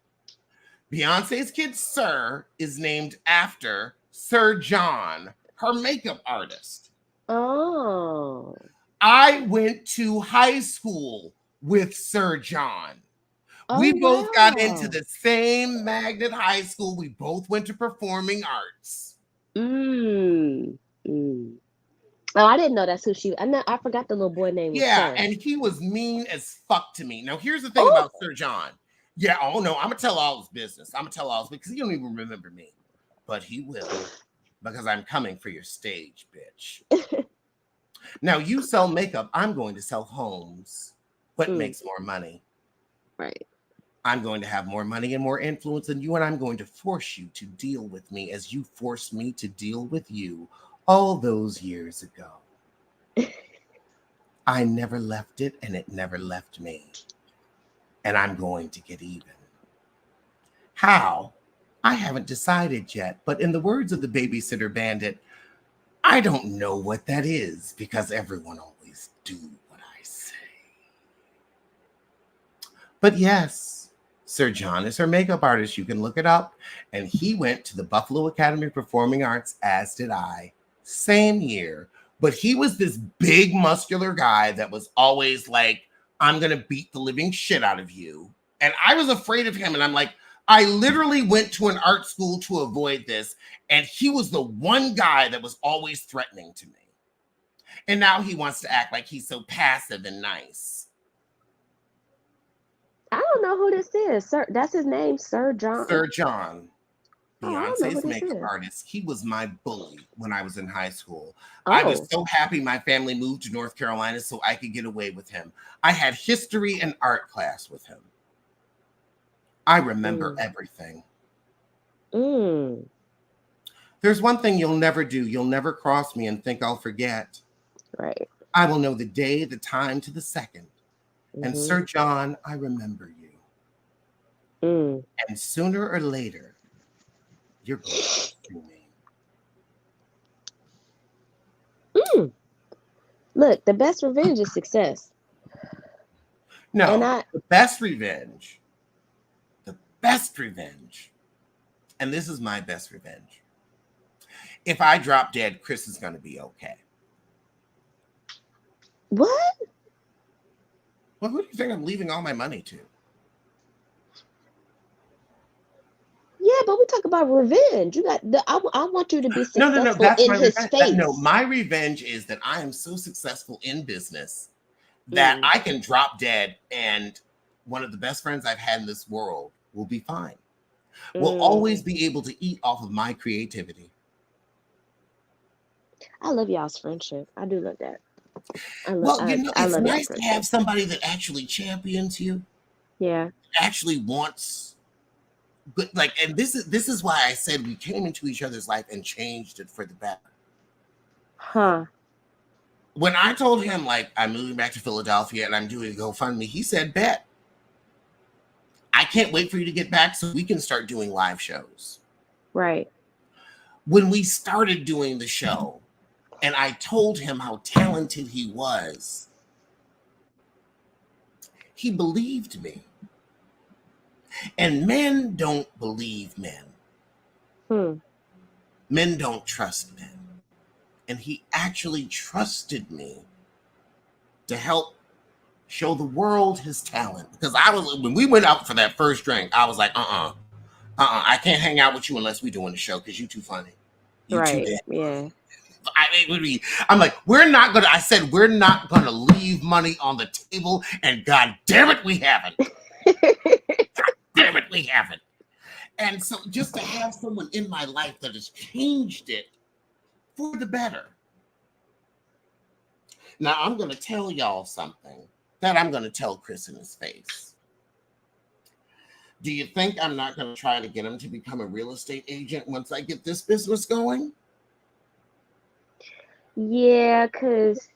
Beyonce's kid, Sir, is named after Sir John, her makeup artist.
Oh.
I went to high school with Sir John. We both got into the same magnet high school. We both went to performing arts.
Oh, I didn't know that's who she. I forgot the little boy name was Sir.
And he was mean as fuck to me. Now, here's the thing about Sir John. Yeah, oh no, I'm gonna tell all his business. Because he don't even remember me. But he will. Because I'm coming for your stage, bitch. Now, you sell makeup, I'm going to sell homes. What makes more money?
Right.
I'm going to have more money and more influence than you, and I'm going to force you to deal with me as you forced me to deal with you all those years ago. I never left it, and it never left me. And I'm going to get even. How? I haven't decided yet, but in the words of the babysitter bandit, I don't know what that is, because everyone always do what I say. But yes, Sir John is her makeup artist. You can look it up. And he went to the Buffalo Academy of Performing Arts, as did I, same year. But he was this big, muscular guy that was always like, I'm going to beat the living shit out of you. And I was afraid of him. And I'm like, I literally went to an art school to avoid this. And he was the one guy that was always threatening to me. And now he wants to act like he's so passive and nice.
I don't know who this is. Sir, that's his name, Sir John.
Sir John. Beyonce's makeup artist. He was my bully when I was in high school. I was so happy my family moved to North Carolina so I could get away with him. I had history and art class with him. I remember everything. There's one thing you'll never do. You'll never cross me and think I'll forget.
Right.
I will know the day, the time to the second. And Sir John, I remember you. And sooner or later, you're going to see me.
Look, the best revenge is success.
No, the best revenge, and this is my best revenge. If I drop dead, Chris is going to be okay.
What?
Well, who do you think I'm leaving all my money to?
Yeah, but we talk about revenge. You got I want you to be successful
that's
in his face.
My revenge is that I am so successful in business that I can drop dead, and one of the best friends I've had in this world will be fine. We'll always be able to eat off of my creativity.
I love y'all's friendship. I do love that.
It's nice to have somebody that actually champions you.
Yeah.
Actually wants. But and this is why I said we came into each other's life and changed it for the better.
Huh.
When I told him I'm moving back to Philadelphia and I'm doing a GoFundMe, he said, bet. I can't wait for you to get back so we can start doing live shows.
Right.
When we started doing the show and I told him how talented he was, he believed me. And men don't believe men. Men don't trust men. And he actually trusted me to help show the world his talent. Because when we went out for that first drink, I was like, I can't hang out with you unless we're doing the show because you're too funny. You too
Right.
damn.
Yeah.
I'm like, I said, we're not going to leave money on the table. And God damn it, we haven't. Damn it, we haven't. And so just to have someone in my life that has changed it for the better. Now, I'm going to tell y'all something that I'm going to tell Chris in his face. Do you think I'm not going to try to get him to become a real estate agent once I get this business going?
Yeah, because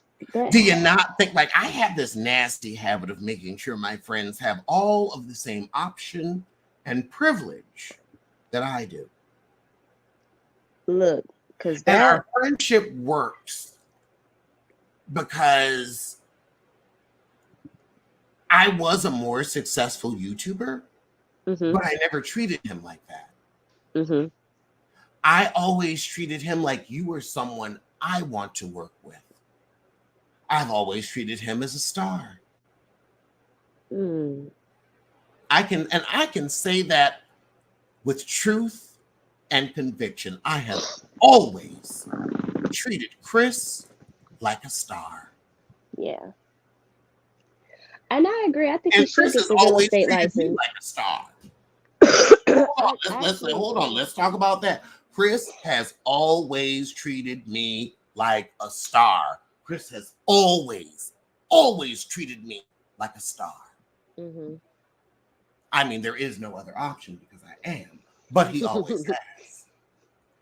Do you not think, like, I have this nasty habit of making sure my friends have all of the same option and privilege that I do?
look, because
And
that.
our friendship works because I was a more successful YouTuber,
Mm-hmm.
but I never treated him like that.
Mm-hmm.
I always treated him like you were someone I want to work with. I've always treated him as a star.
Mm.
I can say that with truth and conviction. I have always treated Chris like a star.
Yeah. And I agree. I think he
And
should
Chris
get
has
the real
always
estate
treated me
license.
like a star.
I actually
Hold on.
agree.
Let's talk about that. Chris has always treated me like a star. Chris has always treated me like a star.
Mm-hmm.
I mean, there is no other option because I am, but he always has.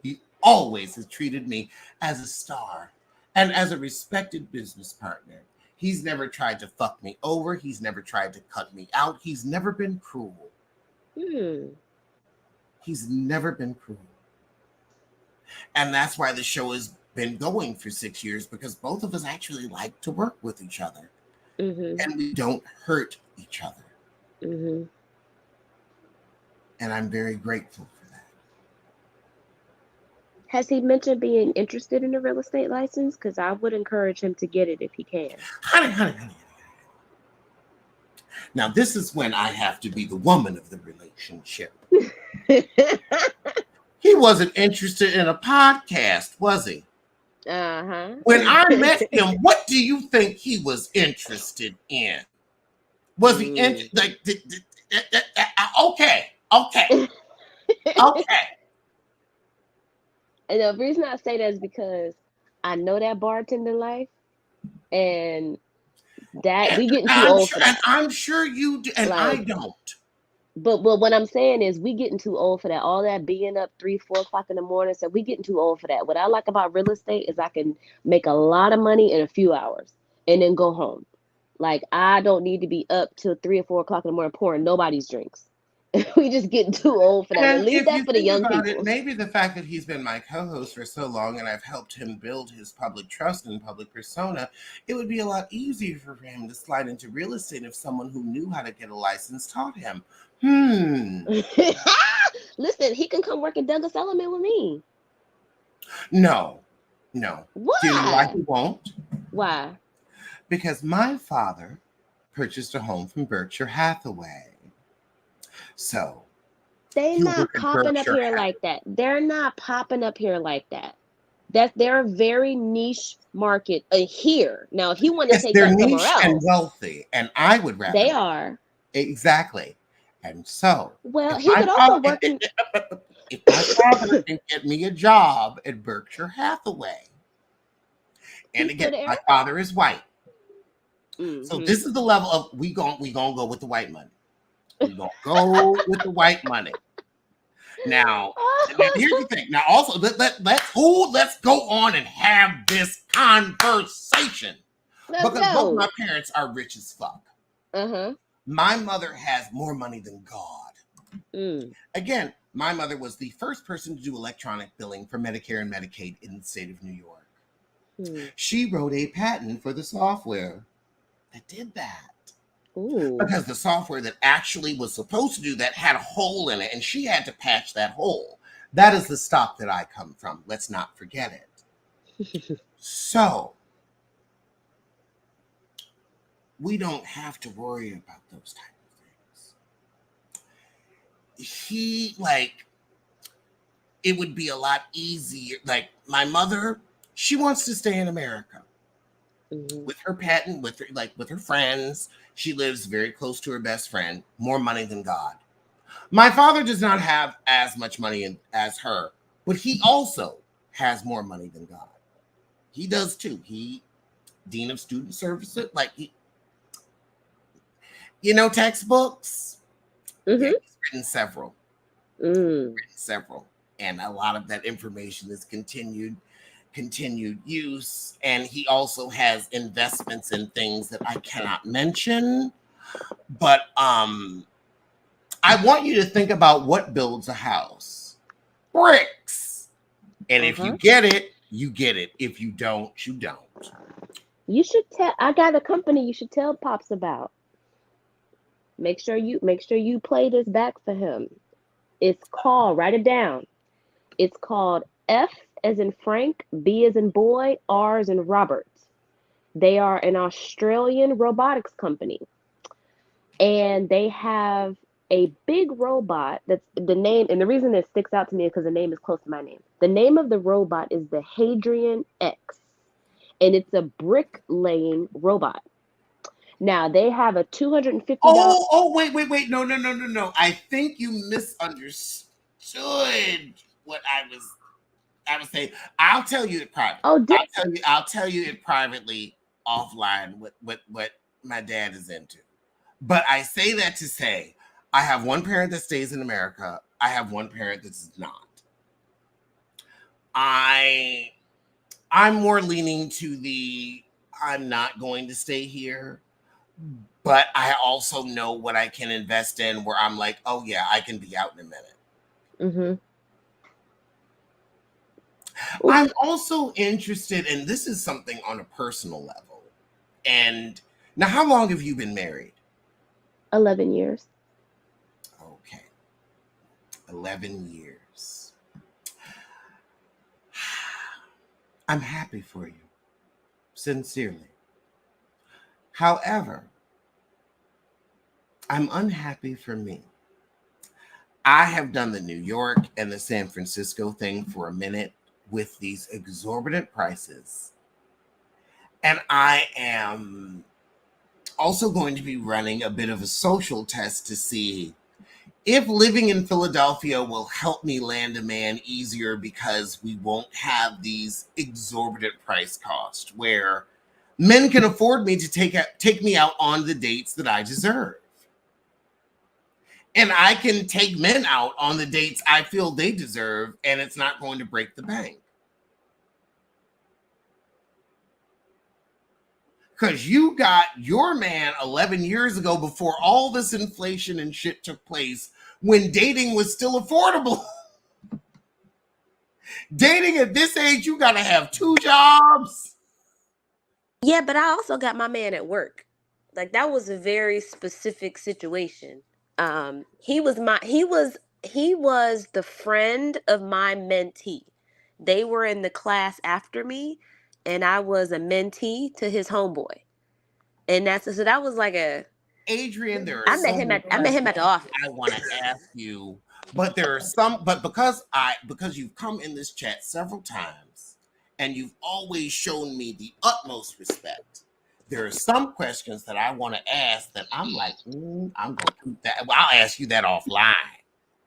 He always has treated me as a star and as a respected business partner. He's never tried to fuck me over. He's never tried to cut me out. He's never been cruel.
Hmm.
He's never been cruel. And that's why the show has been going for 6 years, because both of us actually like to work with each other
Mm-hmm.
and we don't hurt each other.
Mm-hmm.
And I'm very grateful for that.
Has he mentioned being interested in a real estate license? Because I would encourage him to get it if he can.
Honey. Now, this is when I have to be the woman of the relationship. He wasn't interested in a podcast, was he?
Uh-huh.
When I met him, what do you think he was interested in? Was he
Mm.
like? Okay.
And the reason I say that is because I know that bartending life, and that we getting too old for that.
I'm sure you do, and I
Like,
don't.
but what I'm saying is we getting too old for that. All that being up 3, 4 o'clock in the morning. So we getting too old for that. What I like about real estate is I can make a lot of money in a few hours and then go home. Like I don't need to be up till 3 or 4 o'clock in the morning pouring nobody's drinks. We just getting too old for that. But
And
leave
if
that
you
for the
think
young
about it,
people.
maybe the fact that he's been my co-host for so long and I've helped him build his public trust and public persona, it would be a lot easier for him to slide into real estate if someone who knew how to get a license taught him.
Listen, he can come work at Douglas Elliman with me.
No. Do you know why
Why?
he won't?
Why?
Because my father purchased a home from Berkshire Hathaway. So
They
he'll
not
work at
popping up
Berkshire
here
Hathaway.
like that. They're not popping up here like that. They're a very niche market here. Now, if he want to
Yes,
take
they're
that somewhere
niche and
else,
wealthy, and I would rather
they
not.
are.
Exactly. And so,
Well,
if
he
my
could also
father,
work in.
if my father can get me a job at Berkshire Hathaway, and
He's still
again,
there.
my father is white, so
Mm-hmm.
this is the level of we gonna go with the white money. We gonna go with the white money. Now, here's the thing. Now, also let's go on and have this conversation
Let's
because both my
go.
parents are rich as fuck.
Uh-huh.
My mother has more money than God.
Mm.
Again, my mother was the first person to do electronic billing for Medicare and Medicaid in the state of New York.
Hmm.
She wrote a patent for the software that did that.
Ooh.
Because the software that actually was supposed to do that had a hole in it, and she had to patch that hole. That is the stock that I come from. Let's not forget it. So, we don't have to worry about those type of things. He, like, it would be a lot easier. Like my mother, she wants to stay in America with her pet and with her friends. She lives very close to her best friend, more money than God. My father does not have as much money as her, but he also has more money than God. He does too. He dean of student services, textbooks. Yeah, he's written several. And a lot of that information is continued use. And he also has investments in things that I cannot mention. But I want you to think about what builds a house. Bricks. And if you get it, you get it. If you don't, you don't.
You should tell. I got a company you should tell Pops about. Make sure you play this back for him. It's called, write it down. It's called F as in Frank, B as in boy, R as in Robert. They are an Australian robotics company. And they have a big robot that's the name, and the reason it sticks out to me is because the name is close to my name. The name of the robot is the Hadrian X, and it's a brick laying robot. Now they have a $250.
Oh, wait. No. I think you misunderstood what I was saying. I'll tell you it privately.
Oh,
I'll tell you it privately offline what my dad is into. But I say that to say I have one parent that stays in America. I have one parent that does not. I'm more leaning to the I'm not going to stay here. But I also know what I can invest in where I'm like, oh yeah, I can be out in a minute. I'm also interested, and this is something on a personal level. And now, how long have you been married?
11 years.
Okay. 11 years. I'm happy for you. Sincerely. However, I'm unhappy for me. I have done the New York and the San Francisco thing for a minute with these exorbitant prices. And I am also going to be running a bit of a social test to see if living in Philadelphia will help me land a man easier because we won't have these exorbitant price costs where men can afford me to take me out on the dates that I deserve. And I can take men out on the dates I feel they deserve, and it's not going to break the bank. Because you got your man 11 years ago before all this inflation and shit took place when dating was still affordable. Dating at this age, you got to have 2 jobs.
Yeah, but I also got my man at work. Like that was a very specific situation. He was the friend of my mentee. They were in the class after me, and I was a mentee to his homeboy. And that was like a
Adrian,
I met him at the office.
I want to ask you, but there are some, but because you've come in this chat several times and you've always shown me the utmost respect, there are some questions that I want to ask that I'm like, I'm going to keep that. Well, I'll ask you that offline.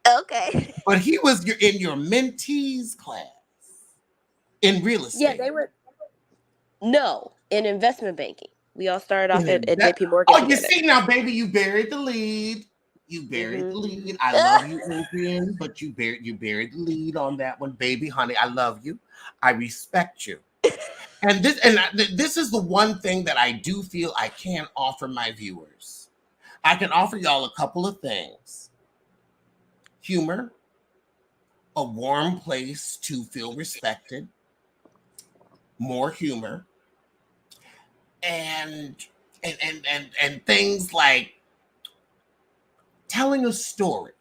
Okay.
But he was in your mentees class in real estate.
Yeah, they were. No, in investment banking. We all started off at JP Morgan.
Oh, you see now, baby, you buried the lead. You buried the lead. I love you, Adrian, but you buried the lead on that one, baby, honey. I love you. I respect you. And this is the one thing that I do feel I can offer my viewers. I can offer y'all a couple of things. Humor, a warm place to feel respected, more humor, and things like telling a story.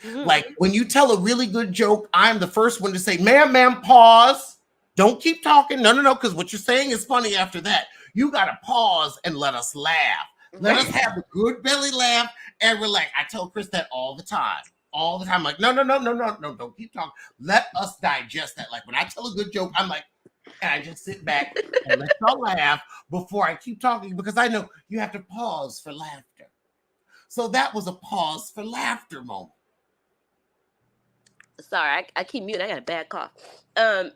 Like when you tell a really good joke, I'm the first one to say, ma'am, pause. Don't keep talking. No, because what you're saying is funny after that. You got to pause and let us laugh. Let us have a good belly laugh and relax. I tell Chris that all the time. all the time. I'm like, no, don't keep talking. Let us digest that. Like when I tell a good joke, I'm like, and I just sit back and let y'all laugh before I keep talking because I know you have to pause for laughter. So that was a pause for laughter moment.
Sorry, I keep muting. I got a bad cough. Um,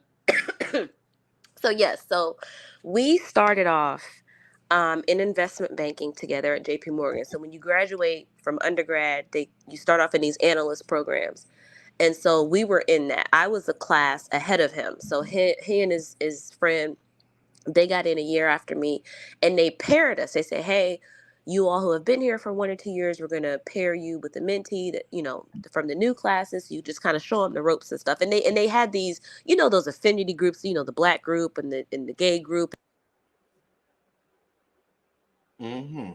so yes, so we started off in investment banking together at JP Morgan. So when you graduate from undergrad, you start off in these analyst programs. And so we were in that. I was a class ahead of him. So he and his friend, they got in a year after me, and they paired us. They said, hey, you all who have been here for 1 or 2 years, we're going to pair you with a mentee that, from the new classes. You just kind of show them the ropes and stuff. And they had these, those affinity groups, the black group and the gay group.
Mm-hmm.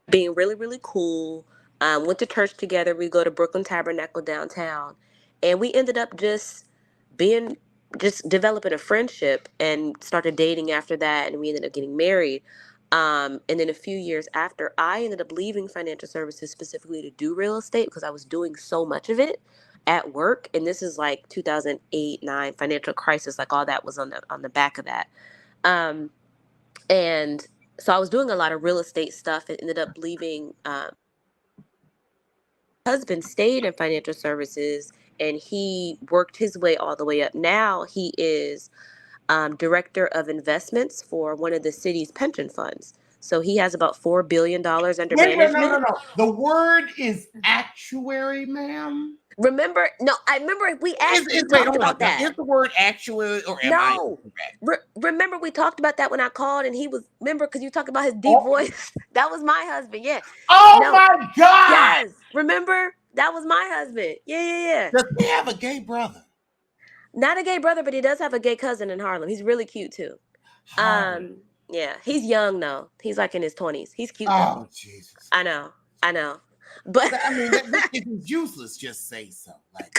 Being really, really cool. Went to church together. We go to Brooklyn Tabernacle downtown. And we ended up just developing a friendship and started dating after that. And we ended up getting married. And then a few years after, I ended up leaving financial services specifically to do real estate because I was doing so much of it at work. And this is like 2008, 9 financial crisis, like all that was on the back of that. And so I was doing a lot of real estate stuff and ended up leaving. Husband stayed in financial services and he worked his way all the way up. Now he is director of investments for one of the city's pension funds. So he has about $4 billion under
Wait,
management.
no. The word is actuary, ma'am.
Remember? No, I remember we actually
Wait,
talked
hold on.
about
Now,
that.
is the word actuary or am I
No.
incorrect?
Remember we talked about that when I called and remember because you talked about his deep voice. That was my husband. Yeah.
Oh
No.
my God.
Yes. Remember? That was my husband. Yeah.
Does he have a gay brother?
Not a gay brother, but he does have a gay cousin in Harlem. He's really cute too.
Harlem.
Yeah, he's young though. He's like in his 20s. He's cute though.
Oh, Jesus.
I know. But
I mean, this is useless. Just say so. Like,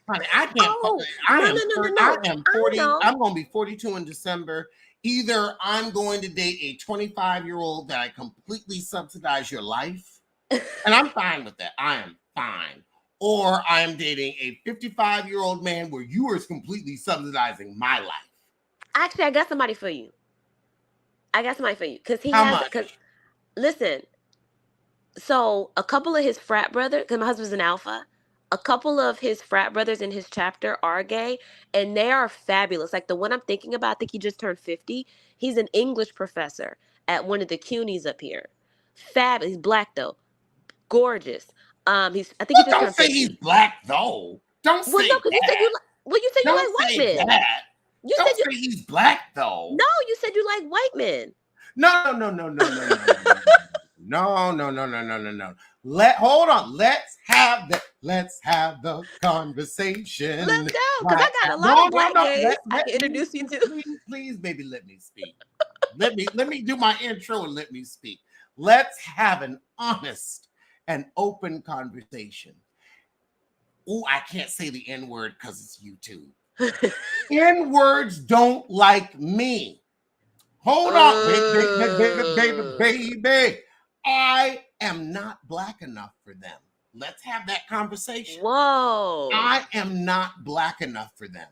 honey, I can't.
oh
I
no
am.
no no no
I
no!
am
I
40.
know.
I'm going to be 42 in December. Either I'm going to date a 25-year-old that I completely subsidize your life, and I'm fine with that. I am fine. Or I am dating a 55-year-old man where you are completely subsidizing my life.
Actually, I got somebody for you. Because
How much?
listen. So a couple of his frat brothers, because my husband's an alpha, a couple of his frat brothers in his chapter are gay, and they are fabulous. Like the one I'm thinking about, I think he just turned 50. He's an English professor at one of the CUNYs up here. Fabulous. He's black though. Gorgeous. I think he just
Don't
turned
say he's
50.
black though. Don't
Well,
say
no, because
that.
you said you
Don't
like white
say
men.
that.
You said
Don't
you
say he's black though.
No, you said you like white men.
No. Hold on. Let's have the conversation.
Let's go, because
Right.
I got a lot
No,
of black gays I can
let me,
introduce you to.
please, baby, let me speak. Let me do my intro and let me speak. Let's have an honest and open conversation. Oh, I can't say the N word because it's YouTube. N words don't like me. Hold on, baby. I am not black enough for them. Let's have that conversation.
Whoa.
I am not black enough for them.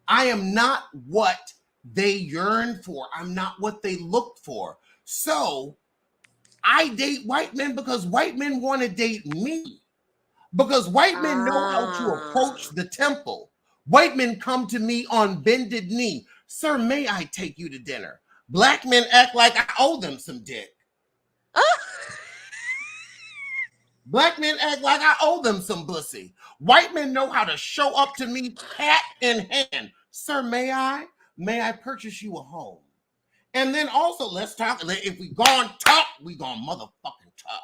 I am not what they yearn for. I'm not what they look for. So I date white men because white men want to date me. Because white men know how to approach the temple. White men come to me on bended knee. Sir, may I take you to dinner? Black men act like I owe them some dick. Black men act like I owe them some pussy. White men know how to show up to me hat in hand. Sir, may I? May I purchase you a home? And then also, let's talk. If we gonna talk, we gonna motherfucking talk.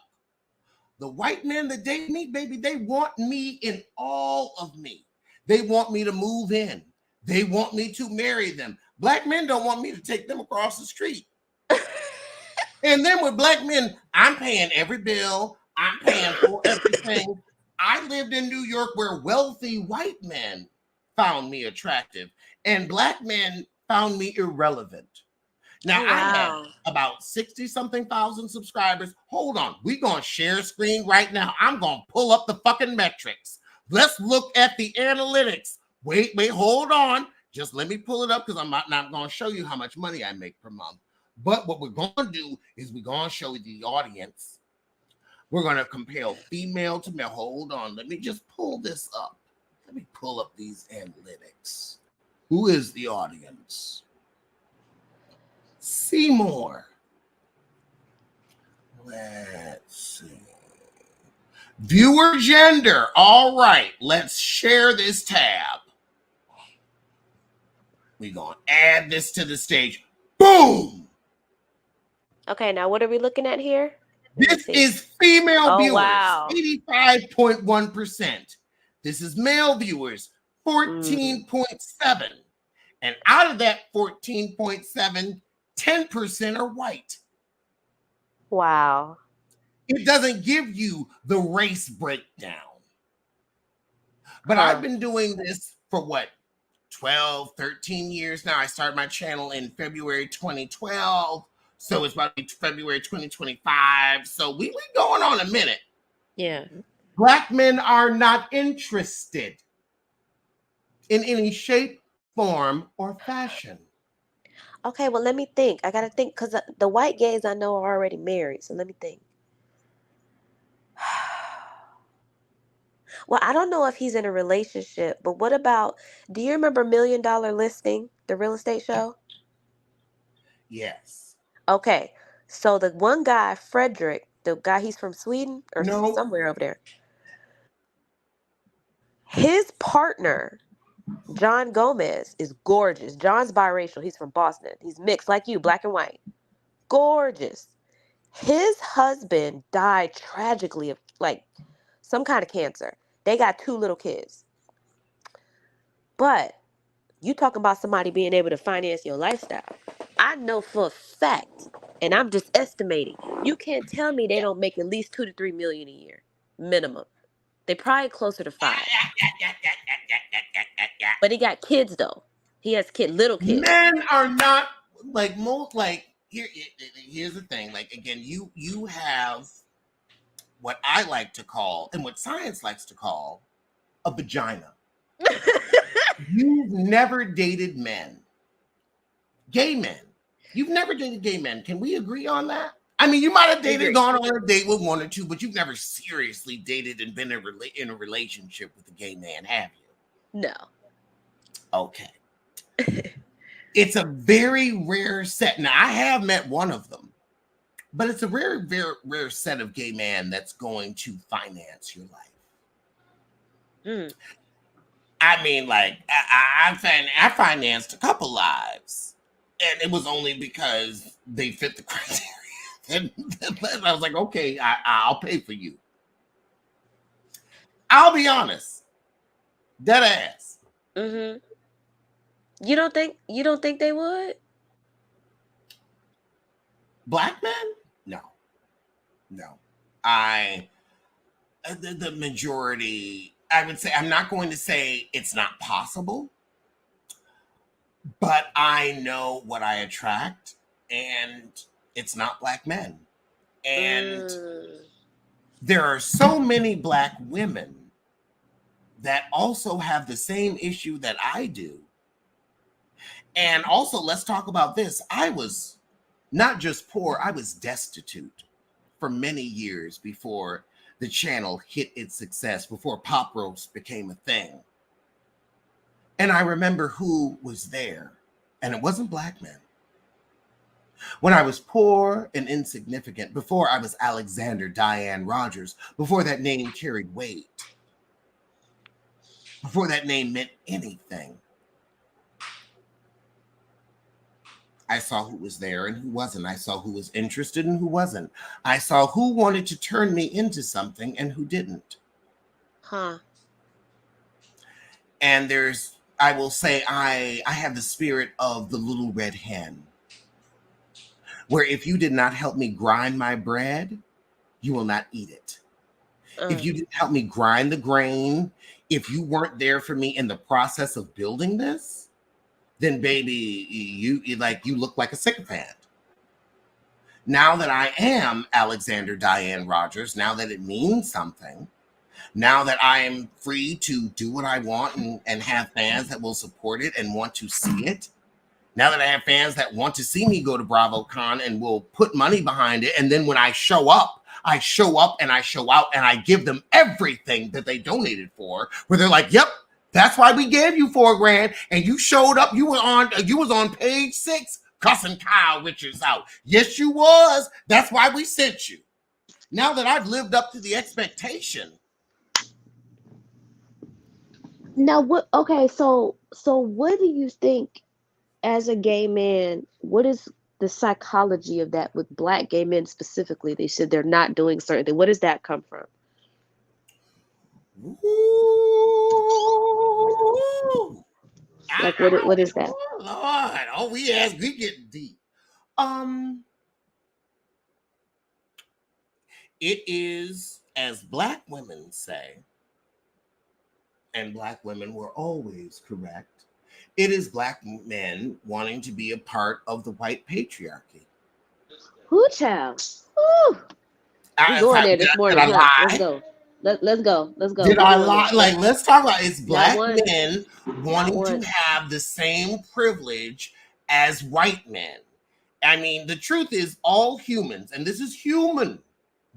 The white men that date me, baby, they want me in all of me. They want me to move in. They want me to marry them. Black men don't want me to take them across the street. And then with black men, I'm paying every bill. I'm paying for everything. I lived in New York where wealthy white men found me attractive and black men found me irrelevant. Now,
Oh,
I have
wow.
about 60 something thousand subscribers. Hold on. We're going to share screen right now. I'm going to pull up the fucking metrics. Let's look at the analytics. Wait, hold on. Just let me pull it up because I'm not going to show you how much money I make per month. But what we're going to do is we're going to show you the audience. We're going to compare female to male. Hold on. Let me just pull this up. Let me pull up these analytics. Who is the audience? Seymour. Let's see. Viewer gender. All right. Let's share this tab. We're going to add this to the stage. Boom.
Okay, now what are we looking at here?
This is female viewers,
wow.
85.1%. This is male viewers, 14.7. And out of that 14.7, 10% are white.
Wow.
It doesn't give you the race breakdown. But I've been doing this for what, 12, 13 years now. I started my channel in February 2012. So it's about February 2025. So we've been going on a minute.
Yeah.
Black men are not interested in any shape, form, or fashion.
Okay, well, let me think. I got to think because the white gays I know are already married. So let me think. Well, I don't know if he's in a relationship, but what about, do you remember $1 Million Listing, the real estate show?
Yes.
Okay, so the one guy, Frederick, the guy, he's from Sweden or somewhere over there. His partner, John Gomez, is gorgeous. John's biracial. He's from Boston. He's mixed like you, black and white. Gorgeous. His husband died tragically of like some kind of cancer. They got 2 little kids. But you talking about somebody being able to finance your lifestyle. I know for a fact, and I'm just estimating, you can't tell me they don't make at least 2 to 3 million a year minimum. They probably closer to 5. But he got kids though. He has little kids.
Men are not like most like here's the thing. Like again, you have what I like to call and what science likes to call a vagina. You've never dated men. Gay men. You've never dated gay men. Can we agree on that? I mean, you might have gone on a date with 1 or 2, but you've never seriously dated and been in a relationship with a gay man, have you?
No.
Okay. It's a very rare set. Now, I have met one of them, but it's a very, very rare set of gay men that's going to finance your life. I mean, like, I financed a couple lives, and it was only because they fit the criteria. And I was like, okay, I'll pay for you. I'll be honest. Dead ass.
You don't think they would?
Black men? No. The majority, I would say, I'm not going to say it's not possible, but I know what I attract, and it's not black men. And there are so many black women that also have the same issue that I do. And also, let's talk about this. I was not just poor, I was destitute for many years before the channel hit its success, before pop roast became a thing. And I remember who was there, and it wasn't black men. When I was poor and insignificant, before I was Alexander Diane Rogers, before that name carried weight, before that name meant anything, I saw who was there and who wasn't. I saw who was interested and who wasn't. I saw who wanted to turn me into something and who didn't. And I will say, I have the spirit of the little red hen, where if you did not help me grind my bread, you will not eat it. If you didn't help me grind the grain, if you weren't there for me in the process of building this, then baby, you look like a sycophant. Now that I am Alexander Diane Rogers, now that it means something, now that I am free to do what I want and have fans that will support it and want to see it, now that I have fans that want to see me go to BravoCon and will put money behind it, and then when I show up and I show out and I give them everything that they donated for, where they're like, yep, that's why we gave you $4,000 and you showed up, you was on page 6 cussing Kyle Richards out. Yes, you was. That's why we sent you. Now that I've lived up to the expectation.
Now what okay, so what do you think as a gay man, what is the psychology of that with black gay men specifically? They said they're not doing certain things. Where does that come from?
Ooh.
Like what is that?
Oh Lord. Oh, we get deep. Um, it is, as black women say, and black women were always correct, it is black men wanting to be a part of the white patriarchy.
Who child? Woo! We going there this
Did
morning,
I
huh? Let's
lie?
go. Let's go. Let's go.
Did
We
I
going
lie?
there.
Like, let's talk about it's
Not
black
once,
men
not
wanting to
once.
have the same privilege as white men. I mean, the truth is, all humans, and this is human.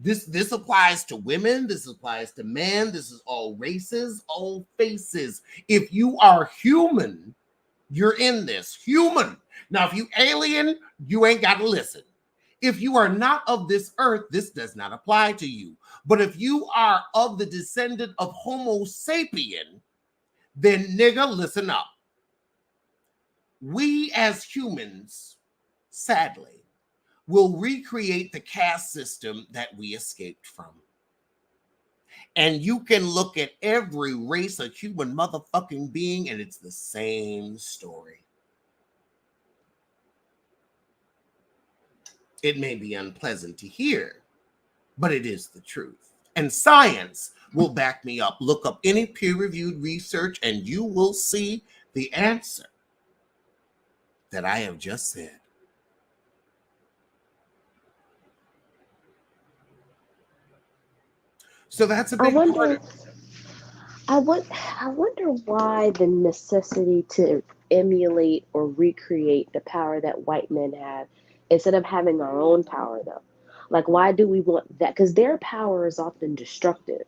This applies to women. This applies to men. This is all races, all faces. If you are human, you're in this. Human. Now, if you alien, you ain't got to listen. If you are not of this earth, this does not apply to you. But if you are of the descendant of Homo sapien, then nigga, listen up. We as humans, sadly, will recreate the caste system that we escaped from. And you can look at every race of human motherfucking being, and it's the same story. It may be unpleasant to hear, but it is the truth. And science will back me up. Look up any peer-reviewed research, and you will see the answer that I have just said. So that's a
I
big part
wonder
of it.
I wonder why the necessity to emulate or recreate the power that white men have instead of having our own power though. Like why do we want that? Because their power is often destructive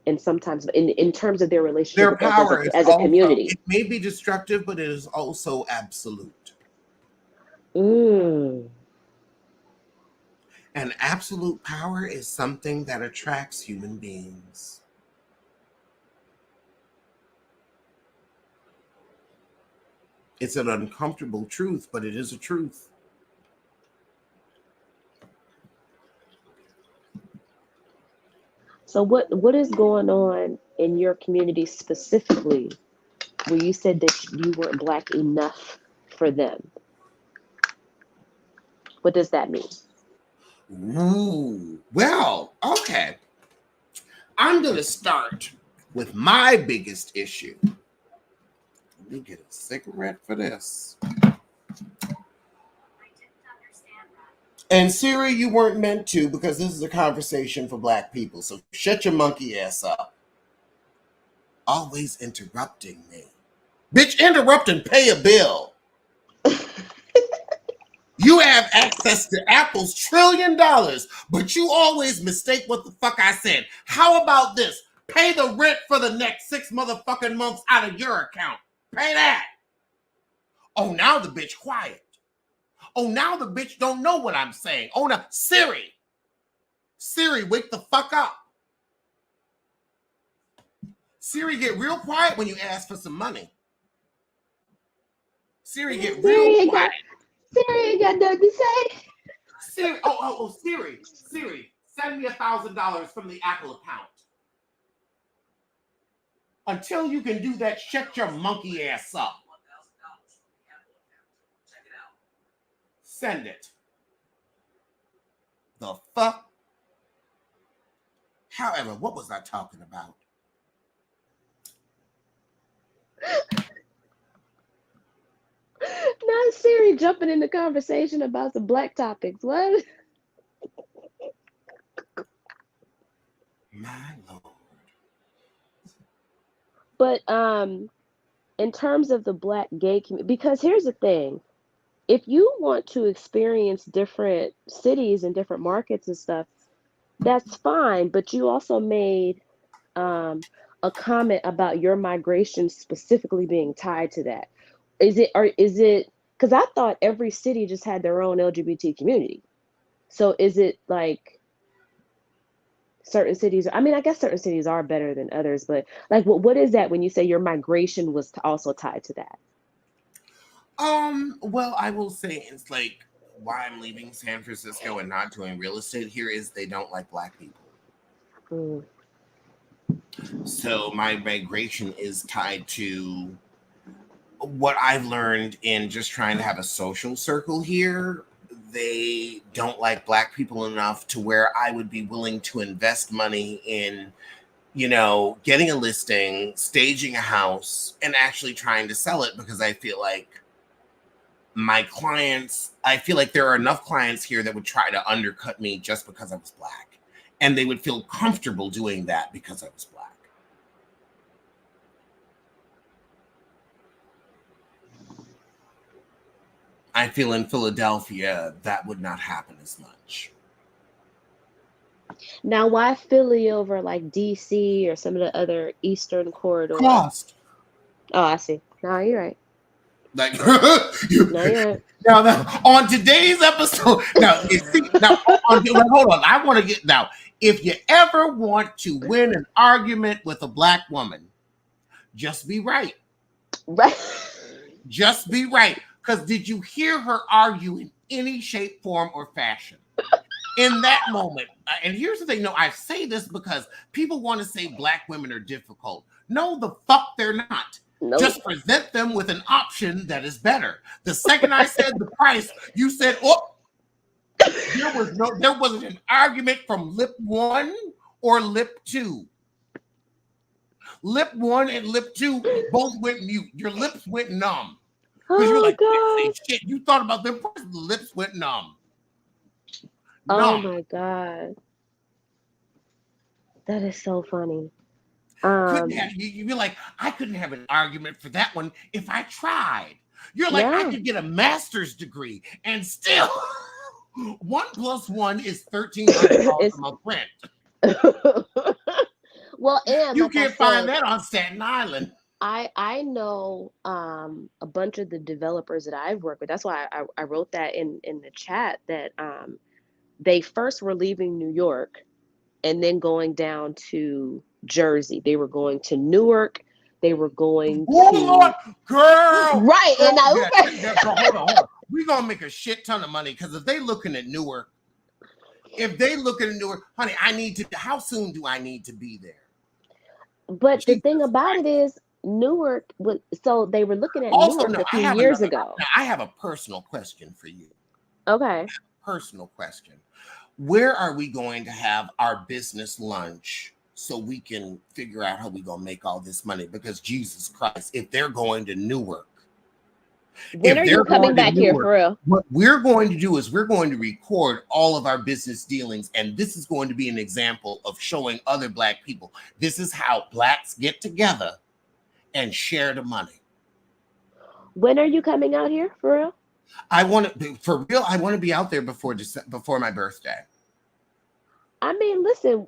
and sometimes in terms of their relationship
Their
with us
power is
as a
also,
community.
it may be destructive, but it is also absolute.
Mm.
And absolute power is something that attracts human beings. It's an uncomfortable truth, but it is a truth.
So what is going on in your community specifically where you said that you weren't black enough for them? What does that mean?
Ooh, well, okay. I'm going to start with my biggest issue. Let me get a cigarette for this. And Siri, you weren't meant to because this is a conversation for black people. So shut your monkey ass up. Always interrupting me. Bitch, interrupt and pay a bill. You have access to Apple's $1 trillion, but you always mistake what the fuck I said. How about this? Pay the rent for the next 6 motherfucking months out of your account. Pay that. Oh, now the bitch quiet. Oh, now the bitch don't know what I'm saying. Oh, now, Siri. Siri, wake the fuck up. Siri get real quiet when you ask for some money. Siri get real quiet.
Siri ain't got nothing to say.
Siri, Siri, send me $1,000 from the Apple account. Until you can do that, shut your monkey ass up. Send it. The fuck? However, what was I talking about?
is Siri jumping in the conversation about some black topics? What?
My lord.
But in terms of the black gay community, because here's the thing, if you want to experience different cities and different markets and stuff, that's fine. But you also made um, a comment about your migration specifically being tied to that. Is it because I thought every city just had their own LGBT community. So is it like certain cities? I mean, I guess certain cities are better than others, but like, what is that when you say your migration was also tied to that?
Well, I will say it's like why I'm leaving San Francisco and not doing real estate here is they don't like black people.
Mm,
So my migration is tied to what I've learned in just trying to have a social circle here. They don't like black people enough to where I would be willing to invest money in, getting a listing, staging a house, and actually trying to sell it because I feel like I feel like there are enough clients here that would try to undercut me just because I was black. And they would feel comfortable doing that because I was black. I feel in Philadelphia that would not happen as much.
Now, why Philly over like DC or some of the other Eastern corridor?
Cost.
Oh, I see. No, you're right.
Like
No, you're right.
now on today's episode, hold on. I want to get now. If you ever want to win an argument with a black woman, just be right.
Right.
Just be right. Because did you hear her argue in any shape, form, or fashion? In that moment, and here's the thing, no, I say this because people want to say black women are difficult. No, the fuck they're not.
Nope.
Just present them with an option that is better. The second I said the price, you said, oh, there wasn't an argument from lip one or lip two. Lip one and lip two both went mute. Your lips went numb. Because you're like,
God.
shit, you thought about them, the lips went numb.
Oh my God. That is so funny.
You're like, I couldn't have an argument for that one if I tried. You're like, I could get a master's degree and still 1 + 1 is $1,300 a month rent.
Well, and
you
like
can't find that on Staten Island.
I know a bunch of the developers that I've worked with. That's why I wrote that in the chat that they first were leaving New York and then going down to Jersey. They were going to Newark. They were going to
girl.
Right.
Girl,
And
hold on. We're gonna make a shit ton of money because if they looking at Newark, honey, how soon do I need to be there?
But the thing about it is Newark so they were looking at Newark a few years ago.
I have a personal question for you.
Okay.
Personal question. Where are we going to have our business lunch so we can figure out how we're going to make all this money? Because Jesus Christ, if they're going to Newark,
when are you coming back here for real?
What we're going to do is we're going to record all of our business dealings. And this is going to be an example of showing other black people. This is how blacks get together and share the money.
When are you coming out here for real?
I want to be out there before my birthday.
I mean, listen,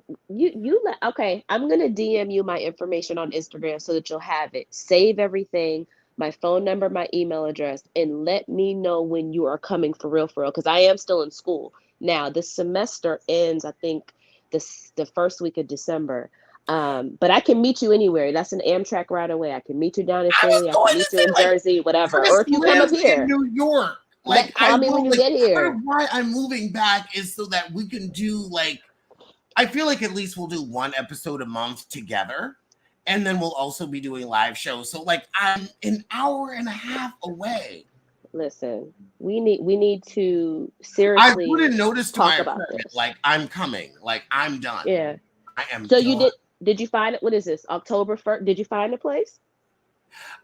okay, I'm gonna DM you my information on Instagram so that you'll have it. Save everything, my phone number, my email address, and let me know when you are coming for real, because I am still in school. Now, this semester ends, I think, the first week of December. But I can meet you anywhere. That's an Amtrak ride away. I can meet you down in Philly. I can meet you in Jersey, whatever.
Chris
or if you come up here.
In New York.
Call me when you get here.
Why I'm moving back is so that we can do I feel like at least we'll do one episode a month together. And then we'll also be doing live shows. So I'm an hour and a half away.
Listen, we need to seriously.
I put a notice to my
about
apartment,
this.
I'm coming. I'm done.
Yeah.
I am
So
done.
you did you find it? What is this? October 1st? Did you find a place?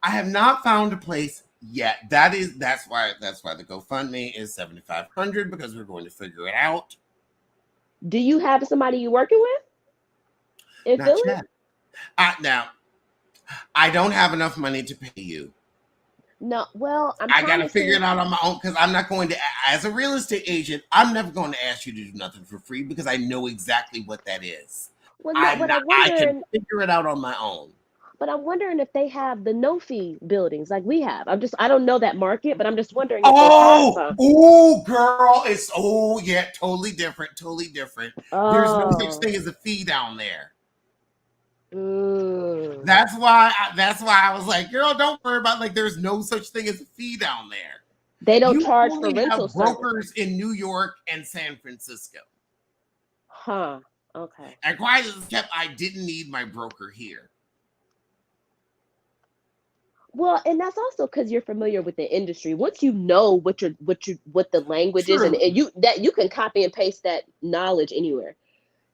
I have not found a place Yeah, that's why the GoFundMe is 7,500 because we're going to figure it out.
Do you have somebody you working with in
Not
Philly?
yet. Now I don't have enough money to pay you.
No. Well, I'm
I got
trying
to
to
figure it
see.
out on my own because I'm not going to, as a real estate agent, I'm never going to ask you to do nothing for free because I know exactly what that is.
Well, no,
I'm
but
not,
I'm
I can
wondering.
figure it out on my own.
But I'm wondering if they have the no fee buildings like we have. I don't know that market, but I'm just wondering if they have some.
Oh, girl, oh yeah, totally different, totally different. There's no such
Oh.
thing as a fee down there.
Mm.
That's why I was like, girl, don't worry about like there's no such thing as a fee down there.
They don't
You
charge for
only
rental
have brokers
services.
in New York and San Francisco.
Huh. Okay.
And quiet as kept, I didn't need my broker here.
Well, and that's also because you're familiar with the industry. Once you know what the language is, and,
True.
and you can copy and paste that knowledge anywhere.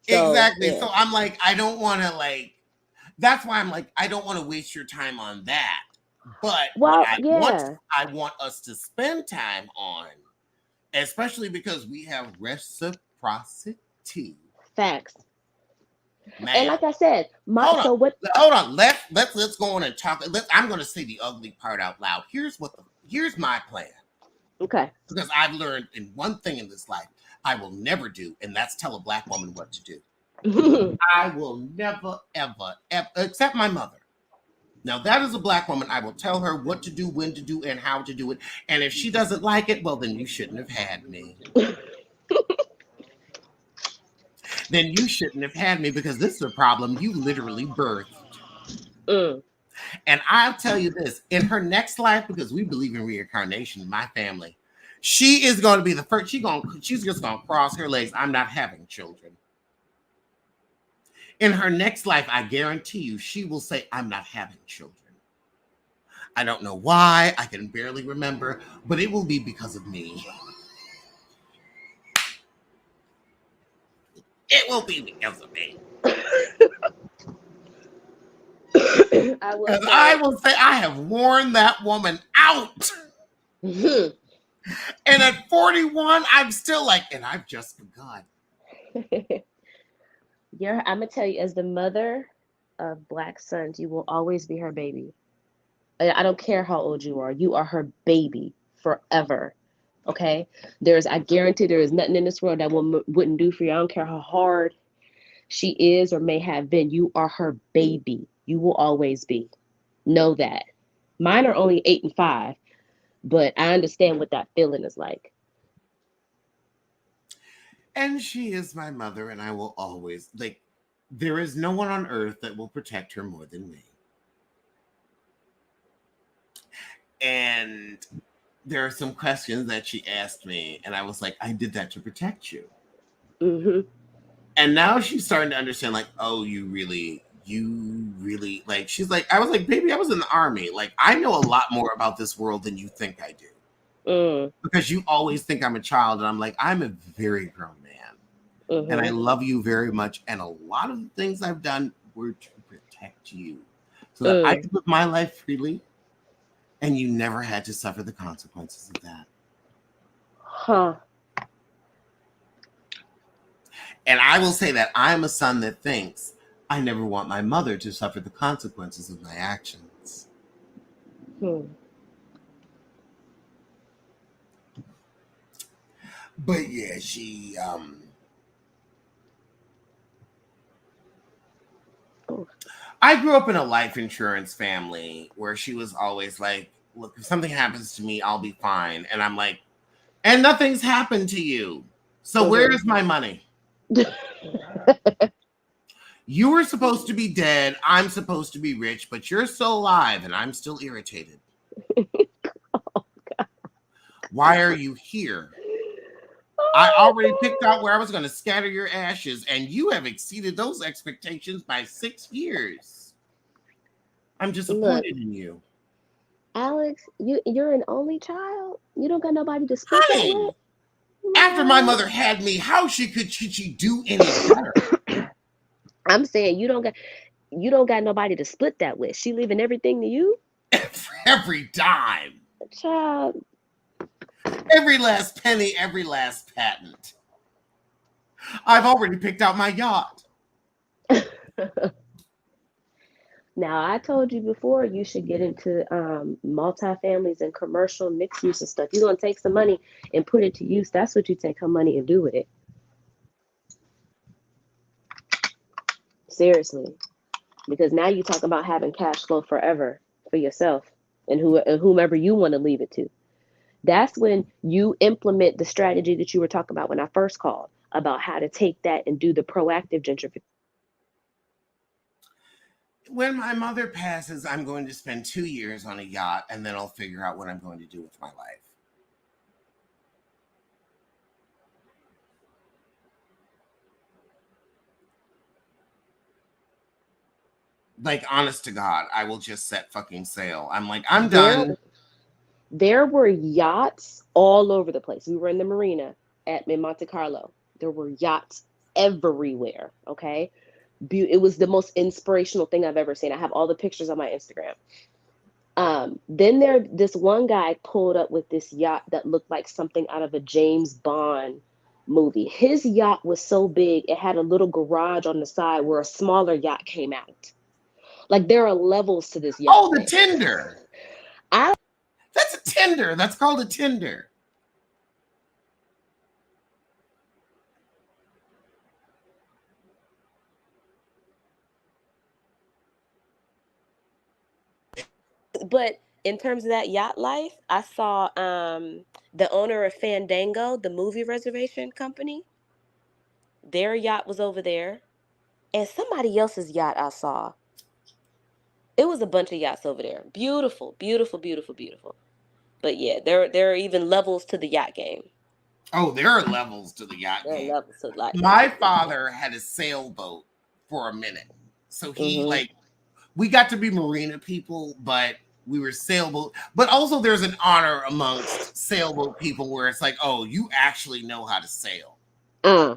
So
Exactly.
yeah.
So I'm like, I don't want to like, that's why I'm like, I don't want to waste your time on that. But what
Well, yeah.
I want us to spend time on, especially because we have reciprocity,
Facts. And
ma'am.
like I said, my
Hold on,
so what
hold on. Let's go on and talk. I'm going to say the ugly part out loud. Here's my plan
okay.
because I've learned in one thing in this life I will never do, and that's tell a black woman what to do. I will never, ever, except my mother. Now, that is a black woman. I will tell her what to do, when to do, and how to do it. And if she doesn't like it, well, then you shouldn't have had me. Then you shouldn't have had me because this is a problem you literally birthed.
Mm.
And I'll tell you this in her next life, because we believe in reincarnation in my family, she is going to be the first. She's just going to cross her legs. I'm not having children. In her next life, I guarantee you, she will say, I'm not having children. I don't know why. I can barely remember, but it will be because of me. It will be because of me.
I will
Because I
say.
will say I have worn that woman out.
Mhm.
And at 41, I'm still like, and I've just begun.
I'm gonna tell you, as the mother of black sons, you will always be her baby. I don't care how old you are. You are her baby forever. Okay. I guarantee there is nothing in this world that woman wouldn't do for you. I don't care how hard she is or may have been. You are her baby. You will always be. Know that. Mine are only 8 and 5, but I understand what that feeling is like.
And she is my mother, and I will always, like, there is no one on earth that will protect her more than me. And there are some questions that she asked me, and I was like, I did that to protect you.
Hmm.
And now she's starting to understand, like, oh, you really, like, she's like, I was like, baby, I was in the army. Like, I know a lot more about this world than you think I do.
Mm,
Because you always think I'm a child, and I'm like, I'm a very grown man. And I
hmm.
love you very much. And a lot of the things I've done were to protect you so that I
Mm.
could live my life freely and you never had to suffer the consequences of that.
Huh.
And I will say that I'm a son that thinks I never want my mother to suffer the consequences of my actions.
Hmm.
But yeah,
Oh.
I grew up in a life insurance family where she was always like, look, if something happens to me, I'll be fine. And I'm like, and nothing's happened to you. So where
Hmm.
is my money? You were supposed to be dead. I'm supposed to be rich, but you're still alive and I'm still irritated. Why are you here? I
Oh
already picked out where I was going to scatter your ashes, and you have exceeded those expectations by 6 years. I'm
my God. Look,
disappointed in you.
Alex, you're an only child. You don't got nobody to split that with,
Honey, after my
man.
mother had me, how should she do any better?
I'm saying you don't got nobody to split that with. She leaving everything to you.
Every dime.
Child.
Every last penny, every last patent. I've already picked out my yacht.
Now, I told you before you should get into multifamilies and commercial mixed use and stuff. You're gonna take some money and put it to use. That's what you take her money and do with it. Seriously, because now you talk about having cash flow forever for yourself and whomever you want to leave it to. That's when you implement the strategy that you were talking about when I first called about how to take that and do the proactive gentrification.
When my mother passes, I'm going to spend 2 years on a yacht and then I'll figure out what I'm going to do with my life. Like, honest to God, I will just set fucking sail. I'm like, I'm
There,
done.
there were yachts all over the place. We were in the marina in Monte Carlo. There were yachts everywhere. Okay, it was the most inspirational thing I've ever seen. I have all the pictures on my Instagram. Then this one guy pulled up with this yacht that looked like something out of a James Bond movie. His yacht was so big, it had a little garage on the side where a smaller yacht came out. Like there are levels to this yacht
Oh, the
thing.
Tinder.
I
That's a Tinder. That's called a Tinder.
but in terms of that yacht life, I saw the owner of Fandango, the movie reservation company, their yacht was over there. And somebody else's yacht I saw. It was a bunch of yachts over there. Beautiful, beautiful, beautiful, beautiful. But yeah, there are even levels to the yacht game.
Oh, there are levels to the yacht
There are
game.
levels to the yacht
My
game.
father had a sailboat for a minute. So he,
Mm-hmm.
like, we got to be marina people, but we were sailboat. But also, there's an honor amongst sailboat people where it's like, oh, you actually know how to sail.
Uh.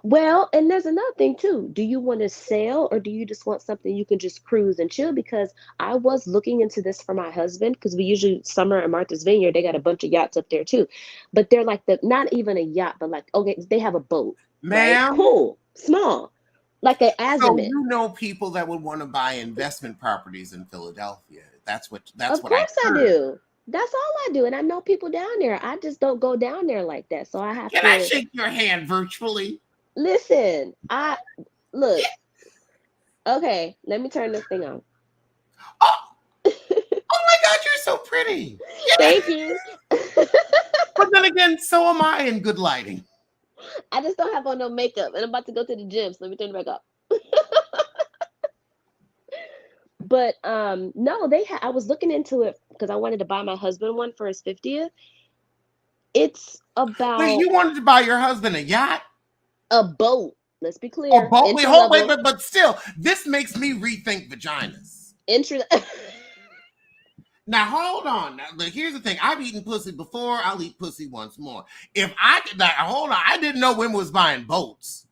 Well, and there's another thing too. Do you want to sail or do you just want something you can just cruise and chill? Because I was looking into this for my husband because we usually summer at Martha's Vineyard, they got a bunch of yachts up there too. But they're like not even a yacht, but like, okay, they have a boat, right?
Ma'am,
Cool, small, like an
so
azimut.
you know people that would want to buy investment properties in Philadelphia. That's
Of
what I
course I
heard.
do. That's all I do. And I know people down there. I just don't go down there like that. So I have
Can I
to
shake your hand virtually?
listen. I look, okay, let me turn this thing on.
Oh, oh my God, you're so pretty. Yeah.
Thank you.
But then again, so am I in good lighting.
I just don't have on no makeup and I'm about to go to the gym, so let me turn it back up. But no, I was looking into it because I wanted to buy my husband one for his 50th. It's
Wait,
about
you wanted to buy your husband a yacht?
a boat. Let's be
A
clear.
boat? Wait,
Entry
hold, wait,
level.
but still, this makes me rethink vaginas.
Entry
Now hold on. Now, look, here's the thing. I've eaten pussy before. I'll eat pussy once more. If I could, like, hold on. I didn't know women was buying boats.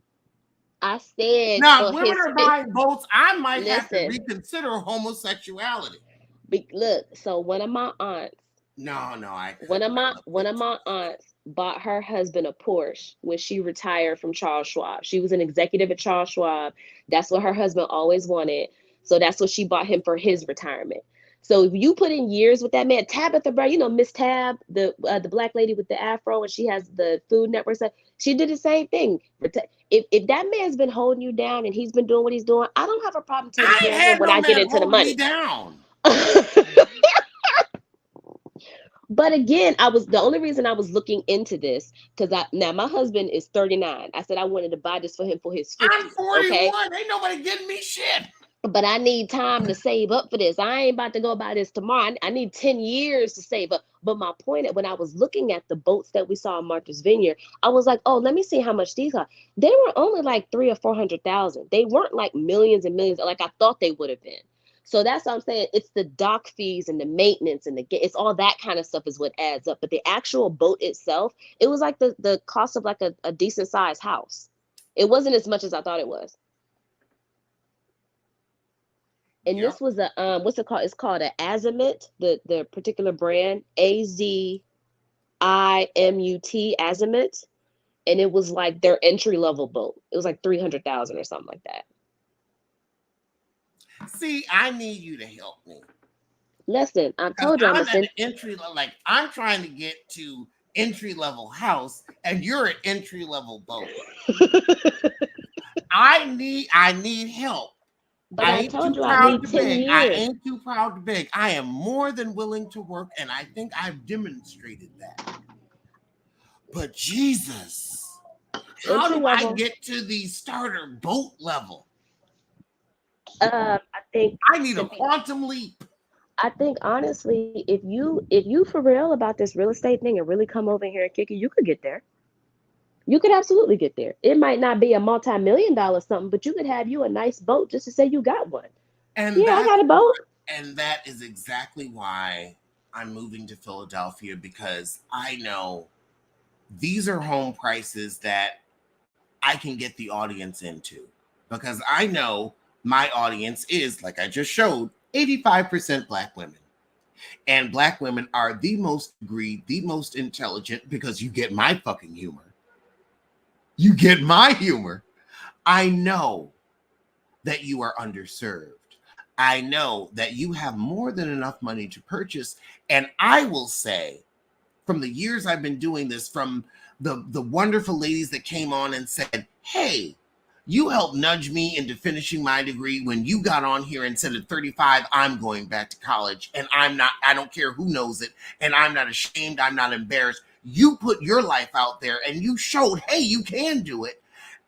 I stand
Now, if
for
women
his
are buying boats, I might have to
listen.
reconsider homosexuality.
Look, so one of my aunts,
No, no, I
one
couldn't.
of
I
my
love
one of
boats.
my aunts bought her husband a Porsche when she retired from Charles Schwab. She was an executive at Charles Schwab. That's what her husband always wanted. So that's what she bought him for his retirement. So if you put in years with that man, Tabitha Brown, you know Miss Tab, the black lady with the afro, and she has the Food Network stuff. She did the same thing. If that man's been holding you down and he's been doing what he's doing, I don't have a problem taking
I ain't
care of him
had
when
no
I get
man
into the
hold me
money.
down.
But again, I was the only reason I was looking into this because now my husband is 39. I said I wanted to buy this for him for his
I'm
50th. Okay.
41. Ain't nobody getting me shit.
But I need time to save up for this. I ain't about to go buy this tomorrow. I need 10 years to save up. But my point when I was looking at the boats that we saw in Martha's Vineyard, I was like, oh, let me see how much these are. They were only like 3 or 400,000. They weren't like millions and millions like I thought they would have been. So that's what I'm saying. It's the dock fees and the maintenance and it's all that kind of stuff is what adds up. But the actual boat itself, it was like the cost of like a decent sized house. It wasn't as much as I thought it was. And
Yep.
this was a what's it called? It's called an Azimut, the particular brand, Azimut, Azimut, and it was like their entry level boat. It was like 300,000 or something like that.
See, I need you to help me.
Listen, I
Because
told you I'm a
I'm at
send.
an entry level, like I'm trying to get to entry level house, and you're an entry level boat. I need help.
But
I
I
ain't
told
too
you I
proud
need
to
10
beg. I
years.
ain't too proud to beg. I am more than willing to work, and I think I've demonstrated that. But Jesus, how
Entry
do I
level.
get to the starter boat level?
I think
I need
to
a
be
quantum leap.
I think honestly, if you for real about this real estate thing and really come over here and kick it, you could get there. You could absolutely get there. It might not be a multi-million dollar something, but you could have you a nice boat just to say you got one.
And
Yeah, I
that's
got a
what,
boat.
and that is exactly why I'm moving to Philadelphia, because I know these are home prices that I can get the audience into. Because I know my audience is, like I just showed, 85% Black women. And Black women are the most agreed, the most intelligent, because you get my fucking humor. You get my humor. I know that you are underserved. I know that you have more than enough money to purchase. And I will say, from the years I've been doing this, from the wonderful ladies that came on and said, hey, you helped nudge me into finishing my degree when you got on here and said at 35, I'm going back to college, and I don't care who knows it, and I'm not ashamed, I'm not embarrassed. You put your life out there and you showed, hey, you can do it.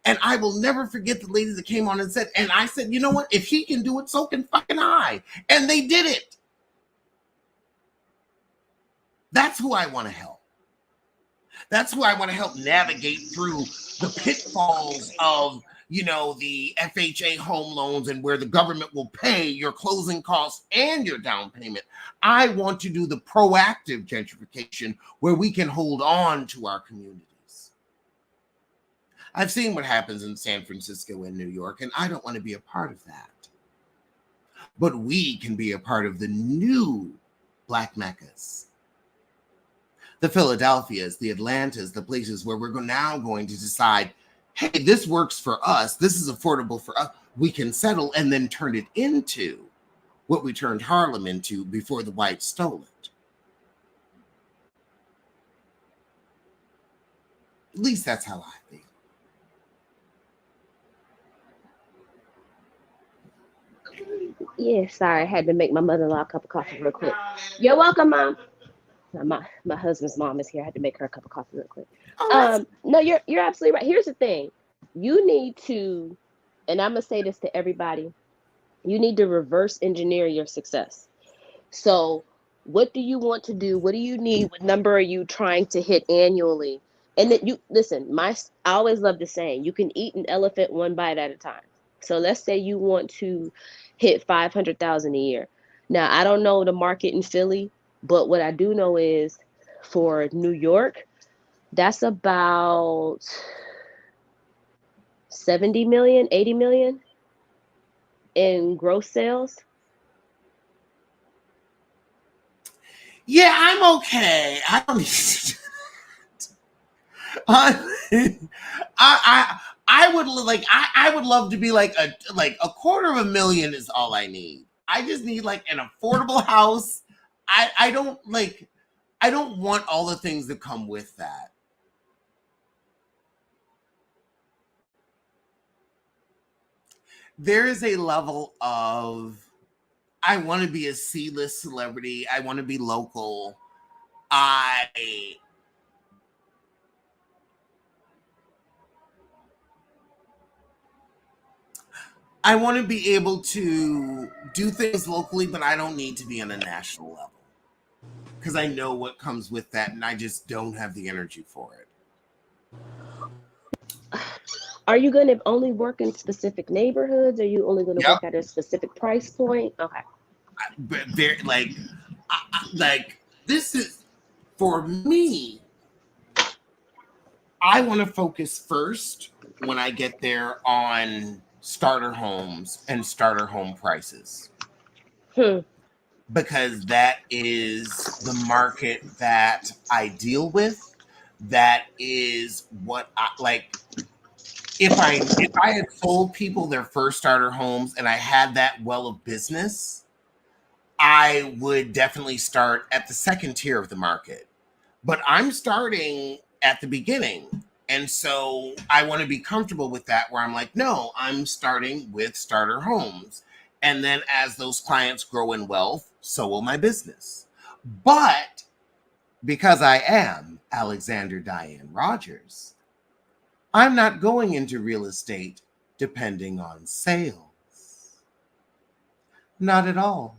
And I will never forget the ladies that came on and said, and I said, you know what? If he can do it, so can fucking I. And they did it. That's who I want to help. That's who I want to help navigate through the pitfalls of, the FHA home loans, and where the government will pay your closing costs and your down payment. I want to do the proactive gentrification where we can hold on to our communities. I've seen what happens in San Francisco and New York, and I don't want to be a part of that. But we can be a part of the new Black Meccas, the Philadelphias, the Atlantas, the places where we're now going to decide, hey, this works for us. This is affordable for us. We can settle and then turn it into what we turned Harlem into before the whites stole it. At least that's how I feel.
Yeah, sorry, I had to make my mother-in-law a cup of coffee real quick. You're welcome, Mom. My husband's mom is here. I had to make her a cup of coffee real quick.
Oh, that's
No, you're absolutely right. Here's the thing. You need to, and I'm gonna say this to everybody, you need to reverse engineer your success. So, what do you want to do? What do you need? What number are you trying to hit annually? And then you listen, I always love the saying, you can eat an elephant one bite at a time. So let's say you want to hit 500,000 a year. Now, I don't know the market in Philly, but what I do know is for New York, that's about 70 million, 80 million in gross sales.
yeah, I'm okay. I don't need I, I would like I would love to be like a quarter of a million is all I need. I just need like an affordable house. I don't want all the things that come with that. There is a level of, I want to be a C-list celebrity. I want to be local. I I want to be able to do things locally, but I don't need to be on a national level, because I know what comes with that, and I just don't have the energy for it.
Are you going to only work in specific neighborhoods? Are you only going to
Yep.
work at a specific price point? Okay.
But very like this is for me. I want to focus first when I get there on starter homes and starter home prices.
Hmm.
because that is the market that I deal with. That is what I like. If I had sold people their first starter homes and I had that well of business, I would definitely start at the second tier of the market. But I'm starting at the beginning. And so I want to be comfortable with that where I'm like, no, I'm starting with starter homes. And then as those clients grow in wealth, so will my business. But because I am Alexander Diane Rogers, I'm not going into real estate depending on sales. Not at all.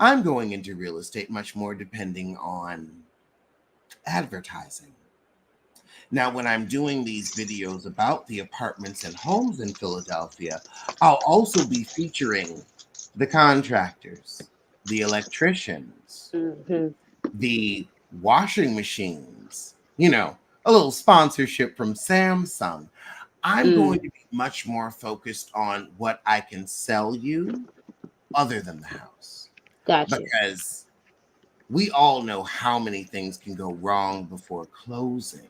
I'm going into real estate much more depending on advertising. Now, when I'm doing these videos about the apartments and homes in Philadelphia, I'll also be featuring the contractors, the electricians,
Hmm.
the washing machines, a little sponsorship from Samsung. I'm going
Mm.
to be much more focused on what I can sell you other than the house
Got you.
because we all know how many things can go wrong before closing.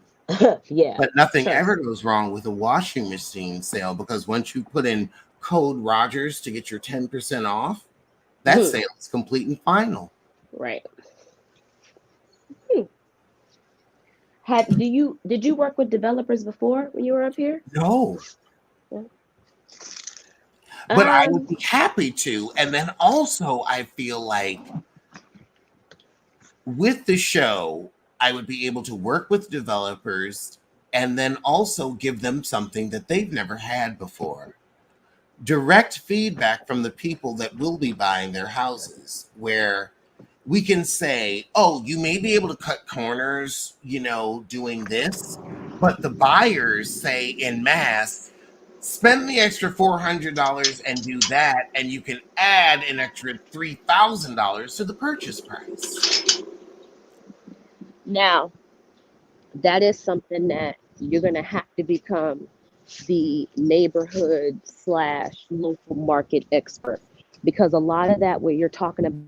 Yeah.
But nothing
Trust
ever
me.
goes wrong with a washing machine sale because once you put in code Rogers to get your 10% off, that
Hmm.
sale is complete and final.
Right. Hmm. Did you work with developers before when you were up here?
No,
Yeah.
but I would
Um.
be happy to. And then also, I feel like with the show, I would be able to work with developers and then also give them something that they've never had before. Direct feedback from the people that will be buying their houses, where we can say, oh, you may be able to cut corners, doing this, but the buyers say in mass, spend the extra $400 and do that, and you can add an extra $3,000 to the purchase price.
Now, that is something that you're gonna have to become the neighborhood slash local market expert, because a lot of that, what you're talking about,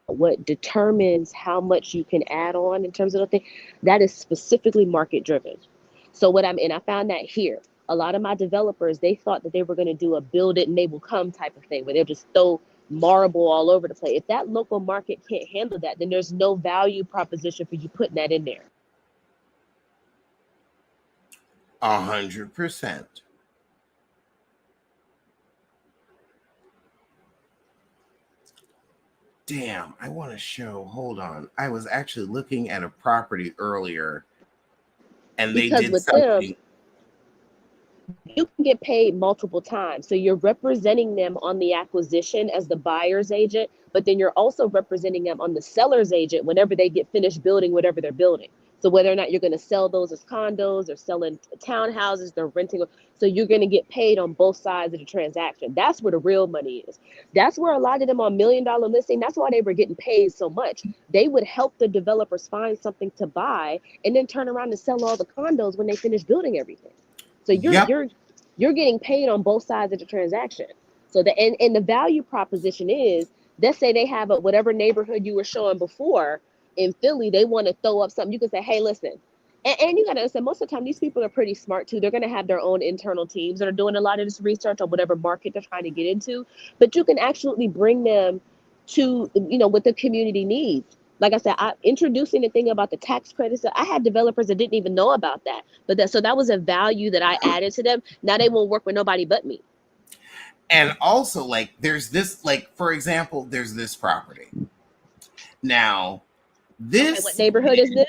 what determines how much you can add on in terms of the thing, that is specifically market driven. So and I found that here. A lot of my developers, they thought that they were going to do a build it and they will come type of thing where they'll just throw marble all over the place. If that local market can't handle that, then there's no value proposition for you putting that in there.
100%. Damn, I want to show. Hold on. I was actually looking at a property earlier and they
Because
did
with them,
something.
you can get paid multiple times. So you're representing them on the acquisition as the buyer's agent, but then you're also representing them on the seller's agent whenever they get finished building whatever they're building. So whether or not you're going to sell those as condos or selling townhouses, they're renting. So you're going to get paid on both sides of the transaction. That's where the real money is. That's where a lot of them on $1 million listing, that's why they were getting paid so much. They would help the developers find something to buy and then turn around and sell all the condos when they finish building everything. So
Yep.
you're getting paid on both sides of the transaction. So and the value proposition is, let's say they have whatever neighborhood you were showing before in Philly, they want to throw up something. You can say, hey, listen. And you got to understand, most of the time, these people are pretty smart too. They're going to have their own internal teams that are doing a lot of this research on whatever market they're trying to get into. But you can actually bring them to, what the community needs. Like I said, introducing the thing about the tax credits. I had developers that didn't even know about that, but that was a value that I added to them. Now they won't work with nobody but me.
And also, like, there's this, like, for example, there's this property. Now,
Okay, what neighborhood is this?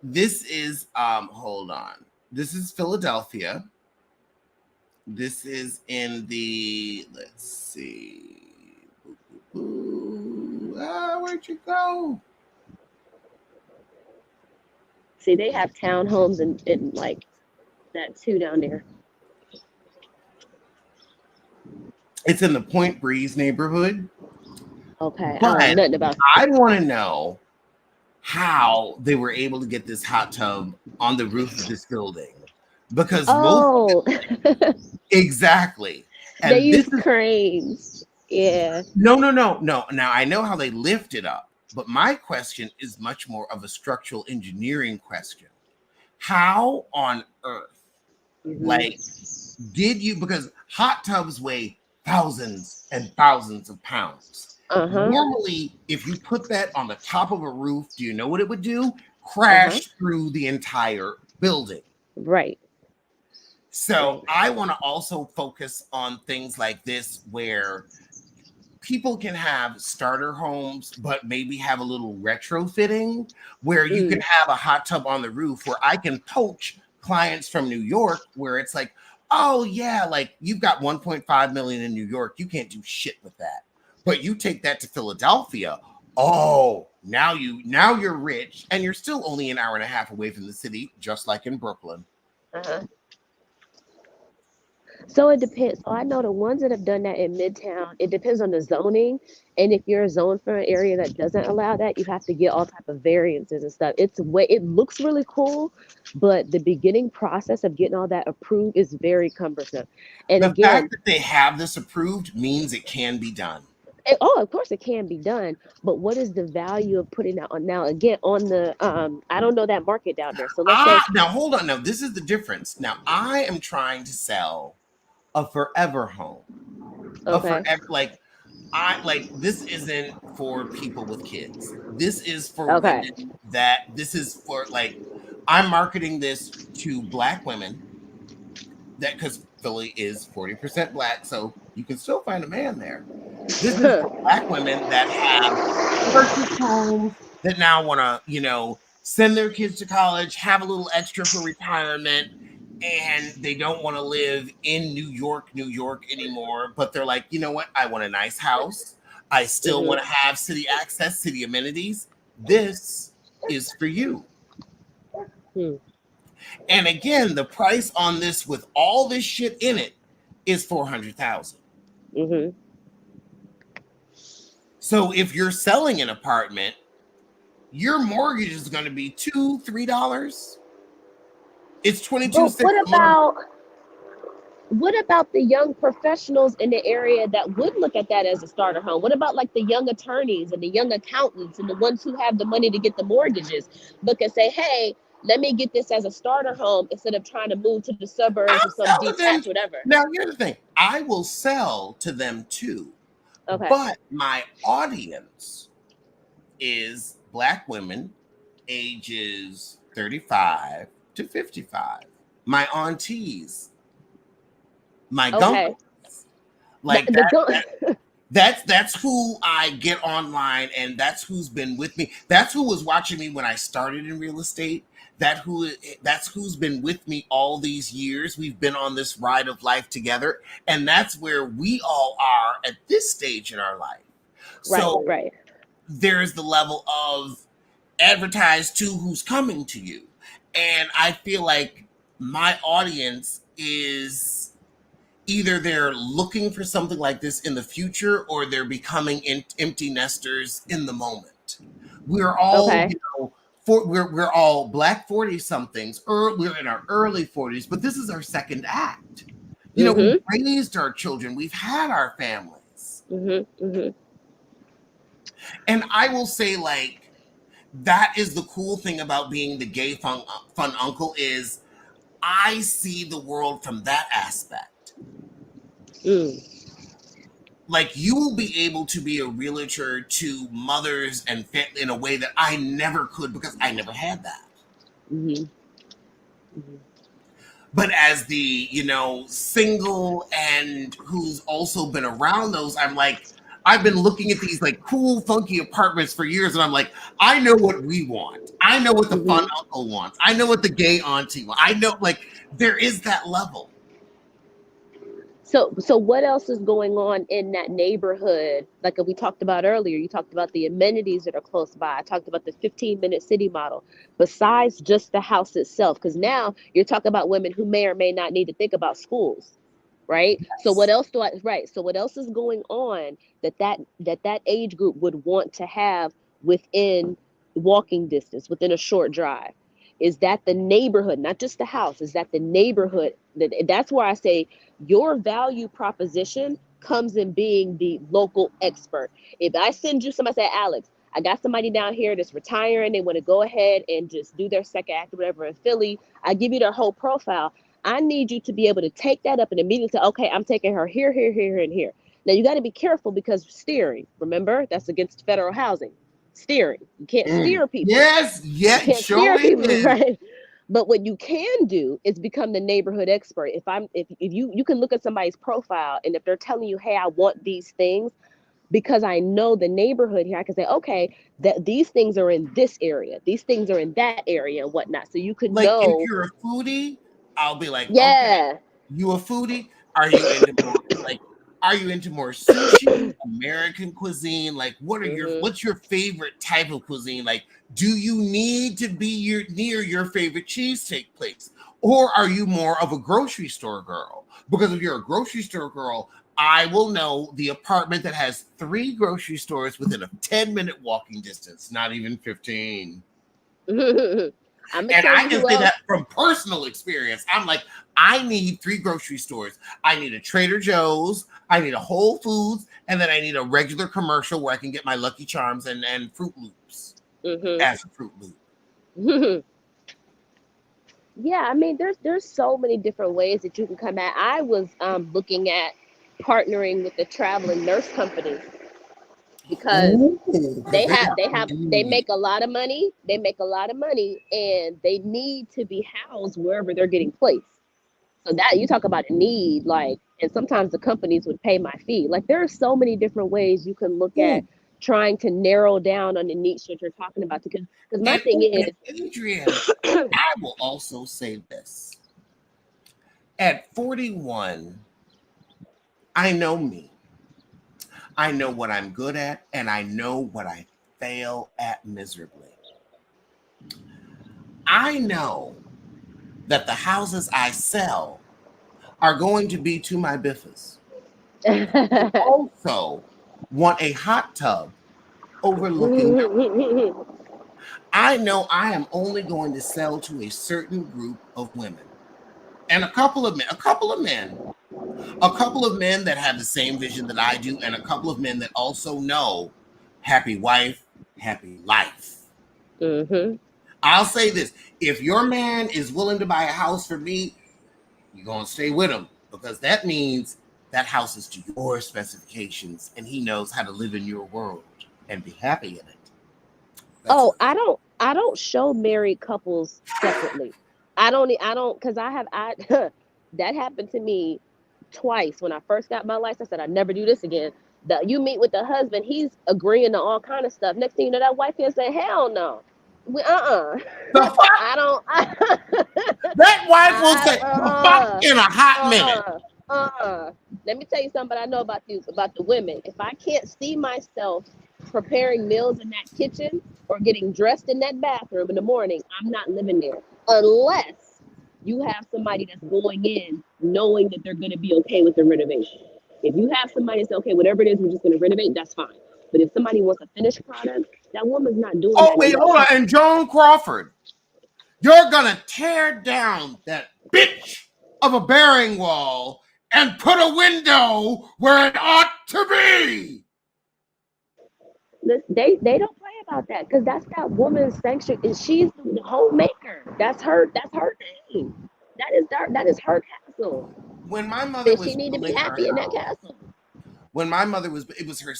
this is hold on. This is Philadelphia. This is in the, let's see. Where'd you go?
See, they have townhomes and like that too down there.
It's in the Point Breeze neighborhood.
Okay, I don't know
But
nothing about.
I want to know how they were able to get this hot tub on the roof of this building because most
Oh,
exactly.
they
And this
use
is
cranes. Yeah.
No. Now I know how they lift it up, but my question is much more of a structural engineering question. How on earth,
Hmm.
like, did you, because hot tubs weigh thousands and thousands of pounds.
Uh-huh.
Normally, if you put that on the top of a roof, do you know what it would do?
Uh-huh.
Crash through the entire building.
Right.
So
Right.
I want to also focus on things like this where people can have starter homes, but maybe have a little retrofitting where you can
Mm.
have a hot tub on the roof where I can poach clients from New York where it's like, oh yeah, like you've got 1.5 million in New York. You can't do shit with that. But you take that to Philadelphia. Oh, now you're rich and you're still only an hour and a half away from the city, just like in Brooklyn.
Uh-huh. So it depends. So I know the ones that have done that in Midtown, it depends on the zoning. And if you're zoned for an area that doesn't allow that, you have to get all type of variances and stuff. It's way it looks really cool, but the beginning process of getting all that approved is very cumbersome. And
The
again,
fact that they have this approved means it can be done.
oh, of course it can be done, but what is the value of putting that on now again on the I don't know that market down there. So let's say
Now hold on. Now this is the difference. Now I am trying to sell a forever home. A
okay.
forever, like, I like, this isn't for people with kids. This is for women,
Okay.
that this is for, like, I'm marketing this to black women, that because Philly is 40% black, so you can still find a man there. This is for black women that have purchased homes, that now want to, send their kids to college, have a little extra for retirement, and they don't want to live in New York anymore. But they're like, you know what? I want a nice house. I still
Hmm.
want to have city access, city amenities. This is for you.
Hmm.
And again, the price on this with all this shit in it is 400,000.
Hmm.
So if you're selling an apartment, your mortgage is going to be $2, $3. It's 22
But
cents a month.
what about the young professionals in the area that would look at that as a starter home? What about like the young attorneys and the young accountants and the ones who have the money to get the mortgages? Look and say, hey, let me get this as a starter home instead of trying to move to the suburbs or
I'll
some
sell to them.
detached whatever.
Now, here's the thing, I will sell to them too,
Okay.
but my audience is black women ages 35 to 55. My aunties, my
Okay.
gunkles, like
The gun.
that's who I get online, and that's who's been with me. That's who was watching me when I started in real estate. That's who's been with me all these years. We've been on this ride of life together, and that's where we all are at this stage in our life.
Right,
So
right.
there's the level of advertise to who's coming to you. And I feel like my audience is either they're looking for something like this in the future, or they're becoming empty nesters in the moment. We're all,
Okay.
we're all black 40 somethings, or we're in our early 40s, but this is our second act. We've
Mm-hmm.
raised our children, we've had our families.
Mm-hmm. Mm-hmm.
And I will say, like, that is the cool thing about being the gay fun uncle, is I see the world from that aspect.
Mm.
Like, you will be able to be a realtor to mothers and in a way that I never could, because I never had that.
Mm-hmm. Mm-hmm.
But as the, single, and who's also been around those, I'm like, I've been looking at these like cool, funky apartments for years, and I'm like, I know what we want. I know what the fun
Mm-hmm.
uncle wants. I know what the gay auntie wants. I know, like, there is that level.
So what else is going on in that neighborhood? Like we talked about earlier, you talked about the amenities that are close by. I talked about the 15-minute city model. Besides just the house itself, because now you're talking about women who may or may not need to think about schools, right? So what
Yes.
else do I right? So what else is going on that age group would want to have within walking distance, within a short drive? Is that the neighborhood, not just the house? Is that the neighborhood? That's where I say your value proposition comes in being the local expert. If I send you somebody, say, Alex, I got somebody down here that's retiring, they want to go ahead and just do their second act or whatever in Philly, I give you their whole profile. I need you to be able to take that up and immediately say, okay, I'm taking her here, here, here, and here. Now you got to be careful because steering, remember, that's against federal housing. Steering. You can't steer people.
Yes,
You
yeah, it
can't steer
sure
people,
is.
right? But what you can do is become the neighborhood expert. If you can look at somebody's profile, and if they're telling you, hey, I want these things, because I know the neighborhood here, I can say, okay, that these things are in this area, these things are in that area and whatnot. So you could
Like if
know,
you're a foodie, I'll be like, okay,
yeah.
you a foodie? Are you into more like are you into more sushi, American cuisine? Like
Hmm.
what's your favorite type of cuisine? Like, do you need to be near your favorite cheesesteak place? Or are you more of a grocery store girl? Because if you're a grocery store girl, I will know the apartment that has 3 grocery stores within a 10-minute walking distance, not even 15.
I'm gonna
And
tell
I
you
can
who
say
else.
that from personal experience. I'm like, I need 3 grocery stores. I need a Trader Joe's, I need a Whole Foods, and then I need a regular commercial where I can get my Lucky Charms and Fruit Loops as a Fruit Loop.
Hmm. Yeah, I mean, there's so many different ways that you can come at. I was looking at partnering with the traveling nurse company because
Ooh, because they have
they
need.
make a lot of money. They make a lot of money, and they need to be housed wherever they're getting placed. So that you talk about a need, like, and sometimes the companies would pay my fee. Like there are so many different ways you can look at
Ooh.
trying to narrow down on the niche that you're talking about. Because my thing
And
is,
Adrian, I will also say this. At 41, I know me. I know what I'm good at, and I know what I fail at miserably. I know that the houses I sell are going to be to my biffers. I also want a hot tub overlooking the I know I am only going to sell to a certain group of women and a couple of men that have the same vision that I do, and a couple of men that also know happy wife, happy life.
hmm.
I'll say this: if your man is willing to buy a house for me, you're gonna stay with him because that means that house is to your specifications, and he knows how to live in your world and be happy in it. That's
Oh,
it.
I don't show married couples separately. I don't because I have I that happened to me twice when I first got my license. I said I never do this again. You meet with the husband, he's agreeing to all kind of stuff. Next thing you know, that wife can say, "Hell no,
The fuck
I don't,
that wife will
I
say the fuck in a hot minute.
uh Let me tell you something I know about the women. If I can't see myself preparing meals in that kitchen or getting dressed in that bathroom in the morning, I'm not living there unless you have somebody that's going in knowing that they're going to be okay with the renovation. If you have somebody that's okay, whatever it is, we're just going to renovate, that's fine. But if somebody wants a finished product, that woman's not doing
Oh
that in
wait,
that
hold on.
kitchen.
And Joan Crawford, you're gonna tear down that bitch of a bearing wall and put a window where it ought to be.
They don't play about that because that's that woman's sanction, and she's the homemaker. That's her thing. That is her castle,
When my mother
and she
was
need to be
building her
happy in that
house,
castle.
when my mother was, it was her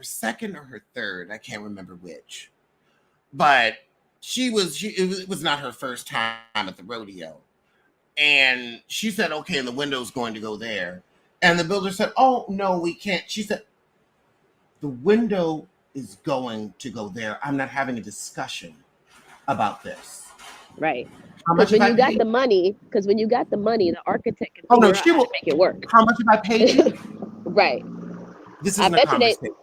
second or her third, I can't remember which, but it was not her first time at the rodeo, and she said, "Okay, and the window's going to go there," and the builder said, "Oh no, we can't." She said, "The window is going to go there. I'm not having a discussion about this.
Right.
How much have I paid?"
Because when you got the money, the architect can
Oh no,
figure out
she
how to
will.
make it work.
How much have I paid you?
Right.
This
I
isn't a
bet you
conversation.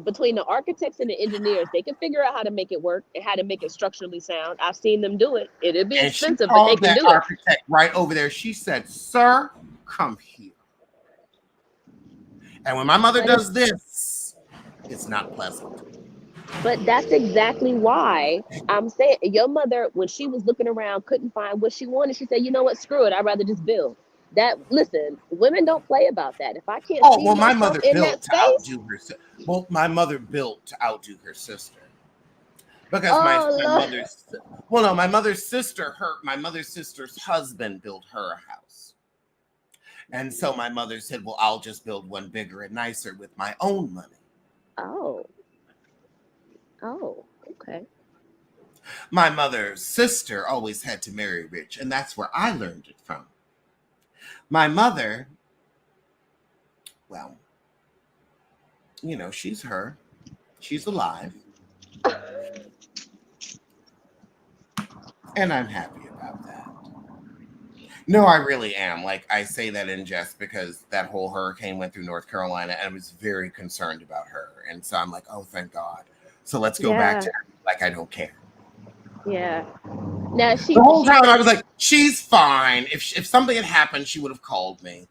between the architects and the engineers, they can figure out how to make it work and how to make it structurally sound. I've seen them do it. It'll be
And she
expensive, but they
called
can
that
do it.
architect right over there. She said, "Sir, come here." And when my mother
But it's
does this, it's not pleasant.
But that's exactly why I'm saying your mother, when she was looking around, couldn't find what she wanted. She said, "You know what? Screw it. I'd rather just build." That listen, women don't play about that. If I can't
Oh,
see
well, my
myself
mother
in that
built to
space,
outdo her. Well, my mother built to outdo her sister because
oh
my
Lord.
mother's. Well, no, my mother's sister's husband built her a house, and so my mother said, "Well, I'll just build one bigger and nicer with my own money."
Oh, oh, okay.
My mother's sister always had to marry rich, and that's where I learned it from. My mother, well, she's her. She's alive, and I'm happy about that. No, I really am. Like, I say that in jest because that whole hurricane went through North Carolina, and I was very concerned about her. And so I'm like, oh, thank God. So let's go back
Yeah,
to like I don't care.
yeah. Now
The whole
she
time I was like, she's fine. If something had happened, she would have called me.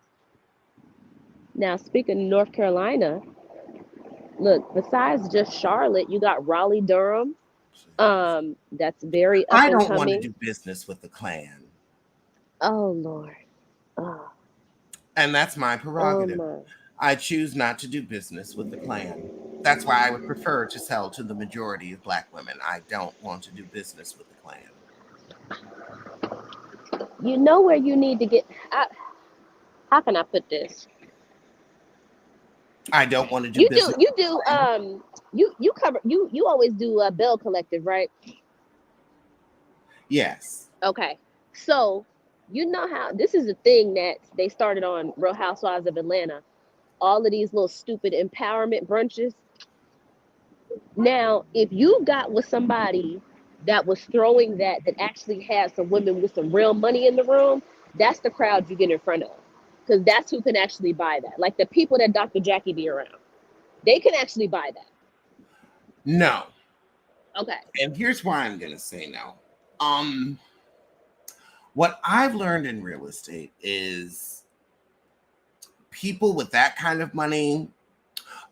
now speaking of North Carolina, look, besides just Charlotte, you got Raleigh, Durham. That's very up
I
and
don't want to
coming.
do business with the Klan,
Oh Lord. Oh,
and that's my
oh
prerogative.
my.
I choose not to do business with the Klan. That's why I would prefer to sell to the majority of Black women. I don't want to do business with the Klan.
You know where you need to get. How can I put this?
I don't want to do
You do.
business
You
with the
do.
Klan.
You cover. You always do a Bell Collective, right?
Yes.
Okay. So you know how this is a thing that they started on Real Housewives of Atlanta. All of these little stupid empowerment brunches. Now, if you got with somebody that was throwing that actually had some women with some real money in the room, that's the crowd you get in front of. Because that's who can actually buy that. Like the people that Dr. Jackie be around. They can actually buy that.
No.
Okay.
And here's why I'm going to say no. Um, what I've learned in real estate is people with that kind of money.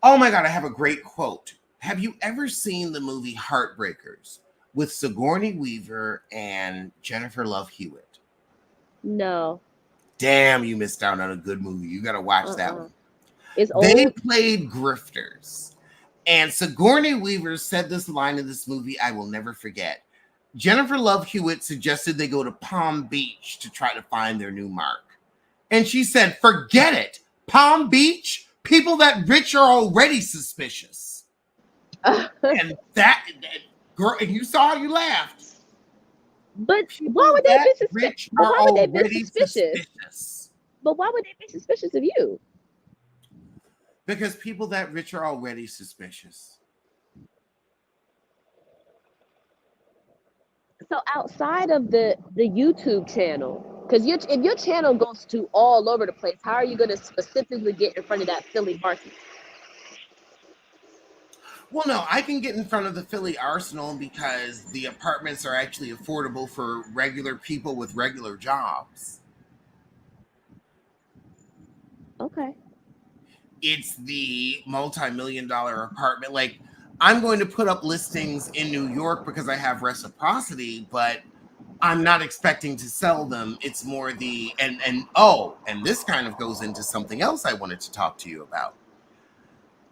Oh my God, I have a great quote. Have you ever seen the movie Heartbreakers with Sigourney Weaver and Jennifer Love Hewitt?
No.
Damn, you missed out on a good movie. You got to watch that
Uh-uh.
one.
It's
They
old.
played grifters. And Sigourney Weaver said this line in this movie I will never forget. Jennifer Love Hewitt suggested they go to Palm Beach to try to find their new mark. And she said, forget it. Palm Beach, people that rich are already suspicious. And that girl, and you saw how you laughed.
But why
People
would they
that
be suspicious?
rich
But
are
why would they be
already
suspicious?
suspicious.
But why would they be suspicious of you?
Because people that rich are already suspicious.
So outside of the YouTube channel, because if your channel goes to all over the place, how are you going to specifically get in front of that Philly market?
Well, no, I can get in front of the Philly Arsenal because the apartments are actually affordable for regular people with regular jobs.
Okay.
It's the multi-million dollar apartment. Like, I'm going to put up listings in New York because I have reciprocity, but I'm not expecting to sell them. It's more and this kind of goes into something else I wanted to talk to you about.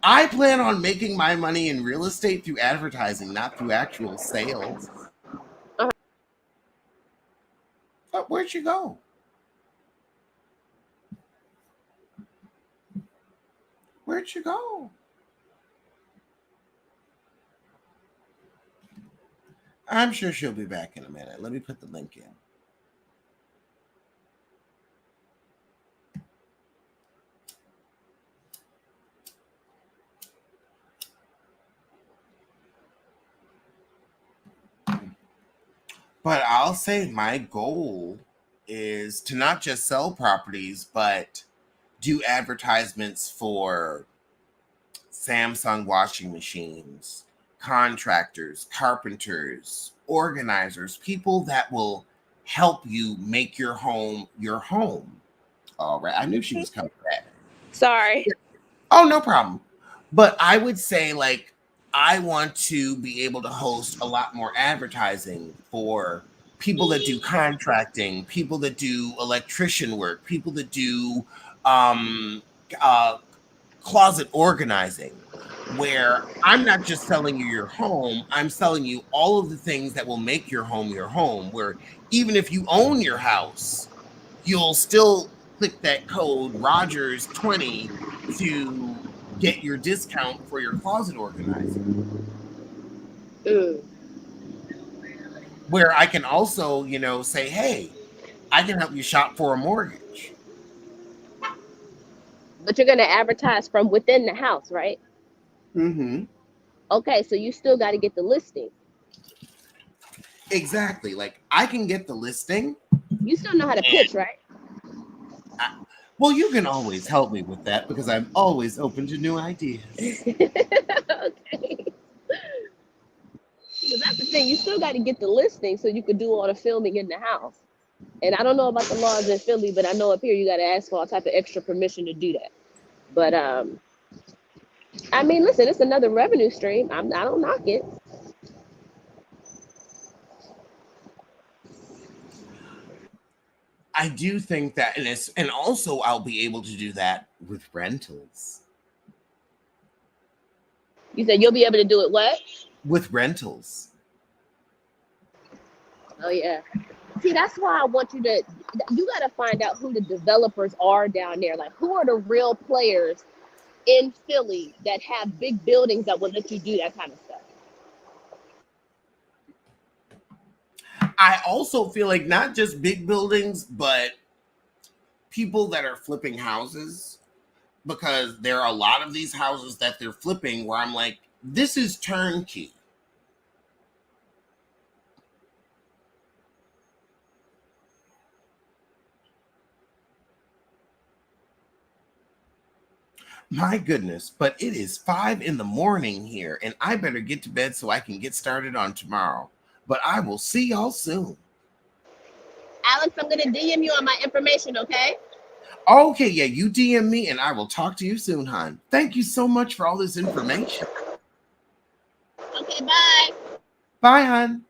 I plan on making my money in real estate through advertising, not through actual sales.
Uh-huh.
But where'd you go? Where'd you go? I'm sure she'll be back in a minute. Let me put the link in. But I'll say my goal is to not just sell properties, but do advertisements for Samsung washing machines, contractors, carpenters, organizers, people that will help you make your home your home. All right. I knew she was coming back.
Sorry.
Oh, no problem. But I would say, like, I want to be able to host a lot more advertising for people that do contracting, people that do electrician work, people that do um, uh, closet organizing, where I'm not just selling you your home, I'm selling you all of the things that will make your home, where even if you own your house, you'll still click that code Rogers 20 to get your discount for your closet organizing.
Mm.
Where I can also, say, hey, I can help you shop for a mortgage.
But you're going to advertise from within the house, right?
Mm-hmm.
Okay, so you still got to get the listing.
Exactly. Like I can get the listing.
You still know how to pitch, right?
Well, you can always help me with that because I'm always open to new ideas.
Okay. So that's the thing. You still got to get the listing so you could do all the filming in the house. And I don't know about the laws in Philly, but I know up here you got to ask for all type of extra permission to do that. But I mean, listen, it's another revenue stream. I don't knock it.
I do think that, and also I'll be able to do that with rentals.
You said you'll be able to do it. What?
With rentals.
Oh yeah. See, that's why I want you to. You got to find out who the developers are down there. Like, who are the real players in Philly that have big buildings that will let you do that kind of stuff.
I also feel like not just big buildings, but people that are flipping houses, because there are a lot of these houses that they're flipping where I'm like, this is turnkey. My goodness, but it is 5 a.m. here, and I better get to bed so I can get started on tomorrow. But I will see y'all soon.
Alex, I'm gonna DM you on my information, okay?
Okay, yeah, you DM me, and I will talk to you soon, hon. Thank you so much for all this information.
Okay, bye.
Bye, hon.